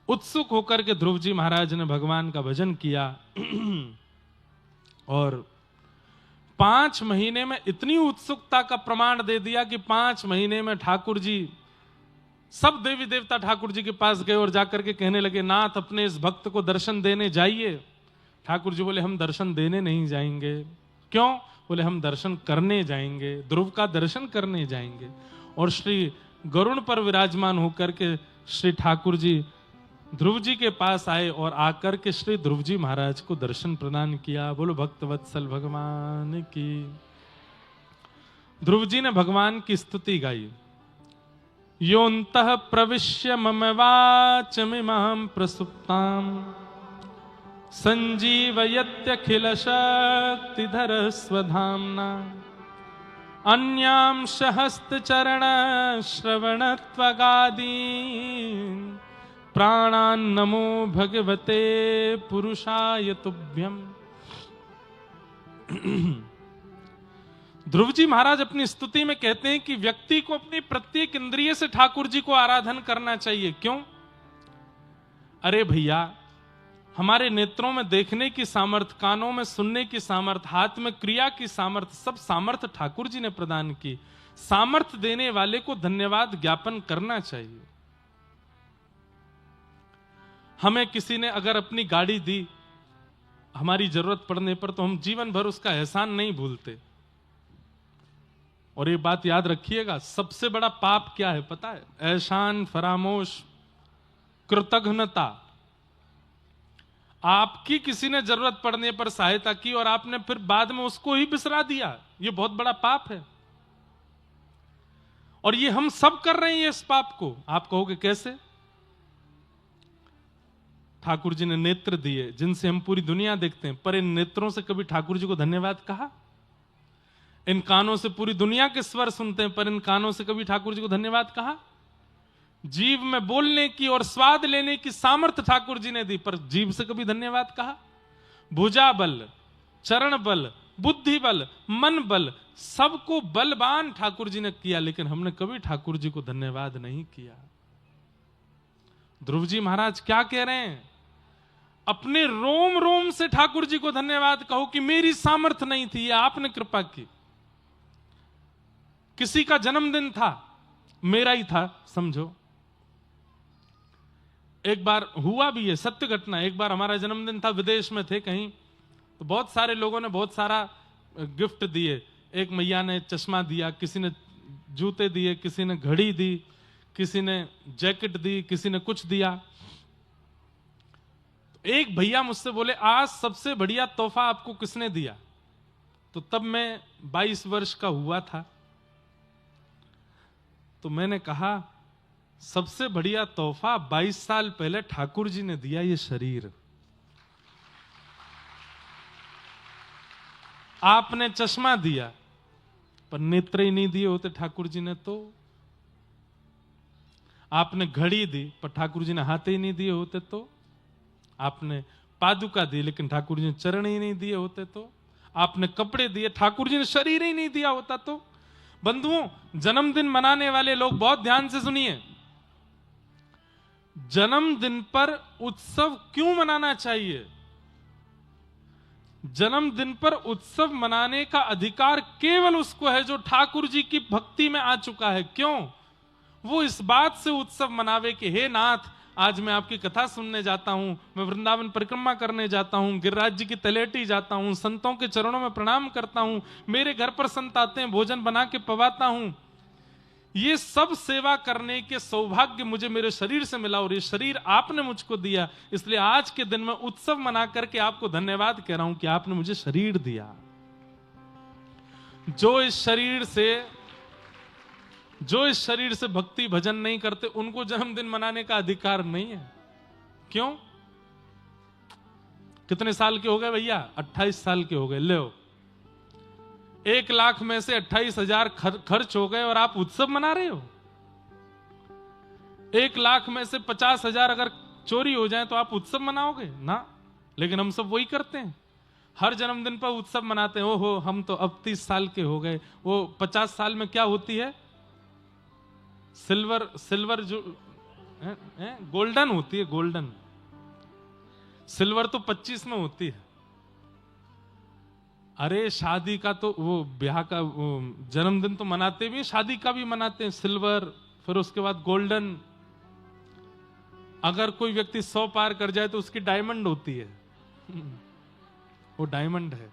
उत्सुक होकर के ध्रुव जी महाराज ने भगवान का भजन किया और 5 महीने में इतनी उत्सुकता का प्रमाण दे दिया कि 5 महीने में ठाकुर जी, सब देवी देवता ठाकुर जी के पास गए और जाकर के कहने लगे, नाथ अपने इस भक्त को दर्शन देने जाइए। ठाकुर जी बोले, हम दर्शन देने नहीं जाएंगे। क्यों? बोले, हम दर्शन करने जाएंगे, ध्रुव का दर्शन करने जाएंगे। और श्री गरुण पर विराजमान होकर के श्री ठाकुर जी ध्रुव जी के पास आए और आकर के श्री ध्रुव जी महाराज को दर्शन प्रदान किया। बोलो भक्त वत्सल भगवान की। ध्रुव जी ने भगवान की स्तुति गाई। योऽन्तः प्रविश्य मम वाचमिमां प्रसुप्तां संजीवयत्यखिल शक्तिधर स्वधाम्ना अन्यांश हस्तचरण श्रवणत्वगादीन् प्राणान् नमो भगवते पुरुषाय तुभ्यम्। ध्रुव जी महाराज अपनी स्तुति में कहते हैं कि व्यक्ति को अपनी प्रत्येक इंद्रिय से ठाकुर जी को आराधन करना चाहिए। क्यों? अरे भैया, हमारे नेत्रों में देखने की सामर्थ्य, कानों में सुनने की सामर्थ्य, हाथ में क्रिया की सामर्थ्य, सब सामर्थ्य ठाकुर जी ने प्रदान की। सामर्थ्य देने वाले को धन्यवाद ज्ञापन करना चाहिए। हमें किसी ने अगर अपनी गाड़ी दी हमारी जरूरत पड़ने पर, तो हम जीवन भर उसका एहसान नहीं भूलते। और ये बात याद रखिएगा, सबसे बड़ा पाप क्या है पता है? एहसान फरामोश, कृतघ्नता। आपकी किसी ने जरूरत पड़ने पर सहायता की और आपने फिर बाद में उसको ही बिसरा दिया, ये बहुत बड़ा पाप है। और ये हम सब कर रहे हैं इस पाप को। आप कहोगे कैसे? ठाकुर जी ने नेत्र दिए जिनसे हम पूरी दुनिया देखते हैं, पर इन नेत्रों से कभी ठाकुर जी को धन्यवाद कहा? इन कानों से पूरी दुनिया के स्वर सुनते हैं, पर इन कानों से कभी ठाकुर जी को धन्यवाद कहा? जीव में बोलने की और स्वाद लेने की सामर्थ्य ठाकुर जी ने दी, पर जीव से कभी धन्यवाद कहा? भुजा बल, चरण बल, बुद्धि बल, मन बल, सबको बलवान ठाकुर जी ने किया, लेकिन हमने कभी ठाकुर जी को धन्यवाद नहीं किया। ध्रुव जी महाराज क्या कह रहे हैं? अपने रोम रोम से ठाकुर जी को धन्यवाद कहो कि मेरी सामर्थ्य नहीं थी, ये आपने कृपा की। किसी का जन्मदिन था, मेरा ही था समझो। एक बार हुआ भी है, सत्य घटना। एक बार हमारा जन्मदिन था, विदेश में थे कहीं, तो बहुत सारे लोगों ने बहुत सारा गिफ्ट दिए। एक मैया ने चश्मा दिया, किसी ने जूते दिए, किसी ने घड़ी दी, किसी ने जैकेट दी, किसी ने कुछ दिया। एक भैया मुझसे बोले, आज सबसे बढ़िया तोहफा आपको किसने दिया? तो तब मैं 22 वर्ष का हुआ था। तो मैंने कहा, सबसे बढ़िया तोहफा 22 साल पहले ठाकुर जी ने दिया, ये शरीर। आपने चश्मा दिया, पर नेत्र ही नहीं दिए होते ठाकुर जी ने तो। आपने घड़ी दी, पर ठाकुर जी ने हाथ ही नहीं दिए होते तो। आपने पादुका दी, लेकिन ठाकुर जी ने चरण ही नहीं दिए होते तो। आपने कपड़े दिए, ठाकुर जी ने शरीर ही नहीं दिया होता तो। बंधुओं, जन्मदिन मनाने वाले लोग बहुत ध्यान से सुनिए। जन्मदिन पर उत्सव क्यों मनाना चाहिए? जन्मदिन पर उत्सव मनाने का अधिकार केवल उसको है जो ठाकुर जी की भक्ति में आ चुका है। क्यों? वो इस बात से उत्सव मनावे कि हे नाथ, आज मैं आपकी कथा सुनने जाता हूं, मैं वृंदावन परिक्रमा करने जाता हूं, गिरिराज जी की तलेटी जाता हूं, संतों के चरणों में प्रणाम करता हूं, मेरे घर पर संत आते हैं, भोजन बना के पवाता हूं। ये सब सेवा करने के सौभाग्य मुझे मेरे शरीर से मिला और ये शरीर आपने मुझको दिया, इसलिए आज के दिन में उत्सव मना करके आपको धन्यवाद कह रहा हूं कि आपने मुझे शरीर दिया। जो इस शरीर से भक्ति भजन नहीं करते उनको जन्मदिन मनाने का अधिकार नहीं है। क्यों? कितने साल के हो गए भैया? 28 साल के हो गए। ले 1 लाख में से 28,000 खर्च हो गए और आप उत्सव मना रहे हो। 1 लाख में से 50,000 अगर चोरी हो जाए तो आप उत्सव मनाओगे ना? लेकिन हम सब वही करते हैं, हर जन्मदिन पर उत्सव मनाते हैं। ओहो हम तो अब 30 साल के हो गए। वो 50 साल में क्या होती है? सिल्वर जो गोल्डन होती है, गोल्डन। सिल्वर तो 25 में होती है। अरे शादी का तो वो ब्याह का वो जन्मदिन तो मनाते भी, शादी का भी मनाते हैं सिल्वर, फिर उसके बाद गोल्डन। अगर कोई व्यक्ति 100 पार कर जाए तो उसकी डायमंड होती है, वो डायमंड है।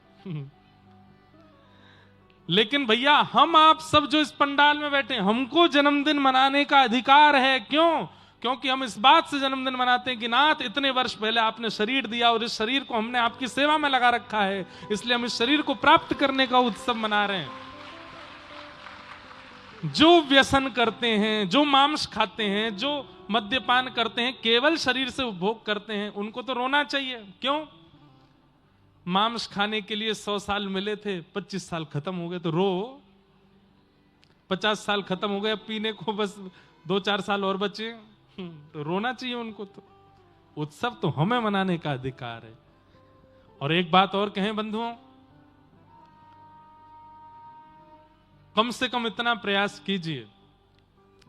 लेकिन भैया हम आप सब जो इस पंडाल में बैठे हैं, हमको जन्मदिन मनाने का अधिकार है। क्यों? क्योंकि हम इस बात से जन्मदिन मनाते हैं कि नाथ इतने वर्ष पहले आपने शरीर दिया और इस शरीर को हमने आपकी सेवा में लगा रखा है, इसलिए हम इस शरीर को प्राप्त करने का उत्सव मना रहे हैं। जो व्यसन करते हैं, जो मांस खाते हैं, जो मद्यपान करते हैं, केवल शरीर से उपभोग करते हैं, उनको तो रोना चाहिए। क्यों? मांस खाने के लिए 100 साल मिले थे, 25 साल खत्म हो गए तो रो। 50 साल खत्म हो गए, पीने को बस 2-4 साल और बचे तो रोना चाहिए उनको। तो उत्सव तो हमें मनाने का अधिकार है। और एक बात और कहें बंधुओं, कम से कम इतना प्रयास कीजिए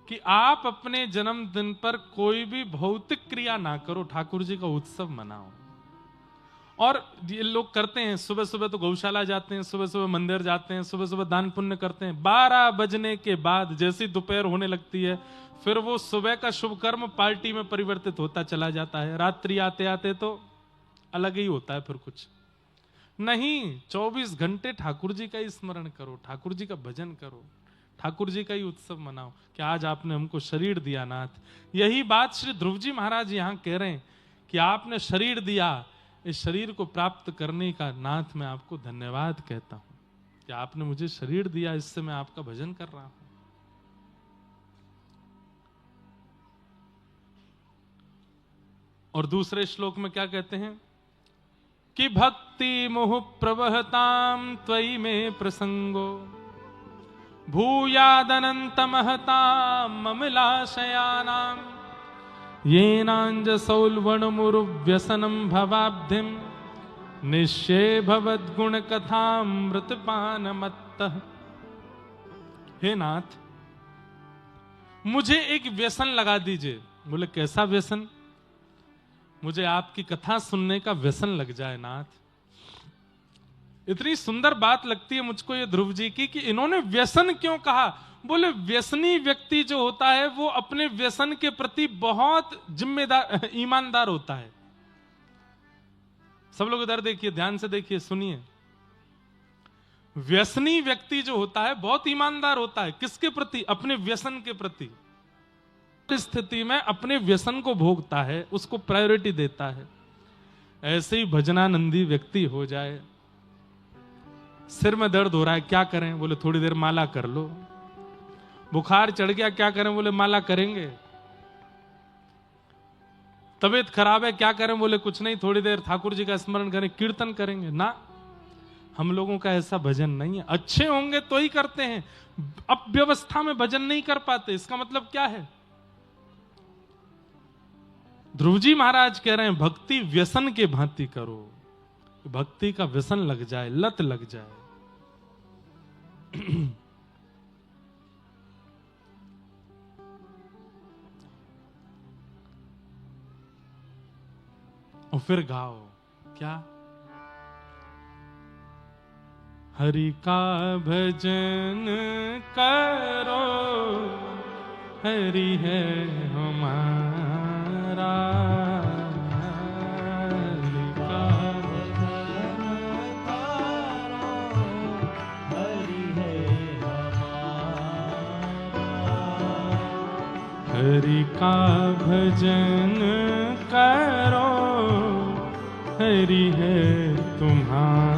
कि आप अपने जन्मदिन पर कोई भी भौतिक क्रिया ना करो, ठाकुर जी का उत्सव मनाओ। और ये लोग करते हैं, सुबह सुबह तो गौशाला जाते हैं, सुबह सुबह मंदिर जाते हैं, सुबह सुबह दान पुण्य करते हैं। 12 बजने के बाद जैसी दोपहर होने लगती है, फिर वो सुबह का शुभ कर्म पार्टी में परिवर्तित होता चला जाता है। रात्रि आते आते तो अलग ही होता है फिर कुछ नहीं। 24 घंटे ठाकुर जी का ही स्मरण करो, ठाकुर जी का भजन करो, ठाकुर जी का ही उत्सव मनाओ कि आज आपने हमको शरीर दिया नाथ। यही बात श्री ध्रुव जी महाराज यहां कह रहे हैं कि आपने शरीर दिया, इस शरीर को प्राप्त करने का नाथ मैं आपको धन्यवाद कहता हूं कि आपने मुझे शरीर दिया, इससे मैं आपका भजन कर रहा हूं। और दूसरे श्लोक में क्या कहते हैं कि भक्ति मोह प्रवहताम त्वयि में प्रसंगो भूयादनंत महताम ममलाशयानाम येनांजसौल्वणमुरुव्यसनं भवाब्धिं निश्चय भवद्गुण कथामृतपानमत्तः। हे नाथ, मुझे एक व्यसन लगा दीजिए। बोले कैसा व्यसन? मुझे आपकी कथा सुनने का व्यसन लग जाए नाथ। इतनी सुंदर बात लगती है मुझको ये ध्रुव जी की कि इन्होंने व्यसन क्यों कहा। बोले व्यसनी व्यक्ति जो होता है वो अपने व्यसन के प्रति बहुत जिम्मेदार ईमानदार होता है। सब लोग इधर देखिए, ध्यान से देखिए, सुनिए। व्यसनी व्यक्ति जो होता है बहुत ईमानदार होता है। किसके प्रति? अपने व्यसन के प्रति। स्थिति में अपने व्यसन को भोगता है, उसको प्रायोरिटी देता है। ऐसे ही भजनानंदी व्यक्ति हो जाए। सिर में दर्द हो रहा है, क्या करें? बोले थोड़ी देर माला कर लो। बुखार चढ़ गया, क्या करें? बोले माला करेंगे। तबीयत खराब है, क्या करें? बोले कुछ नहीं, थोड़ी देर ठाकुर जी का स्मरण करें, कीर्तन करेंगे। ना, हम लोगों का ऐसा भजन नहीं है। अच्छे होंगे तो ही करते हैं, अब व्यवस्था में भजन नहीं कर पाते। इसका मतलब क्या है? ध्रुव जी महाराज कह रहे हैं भक्ति व्यसन के भांति करो, भक्ति का व्यसन लग जाए, लत लग जाए। और फिर गाओ क्या? हरि का भजन करो, हरि है हमारा हरि का भजन करो, हरि है तुम्हारा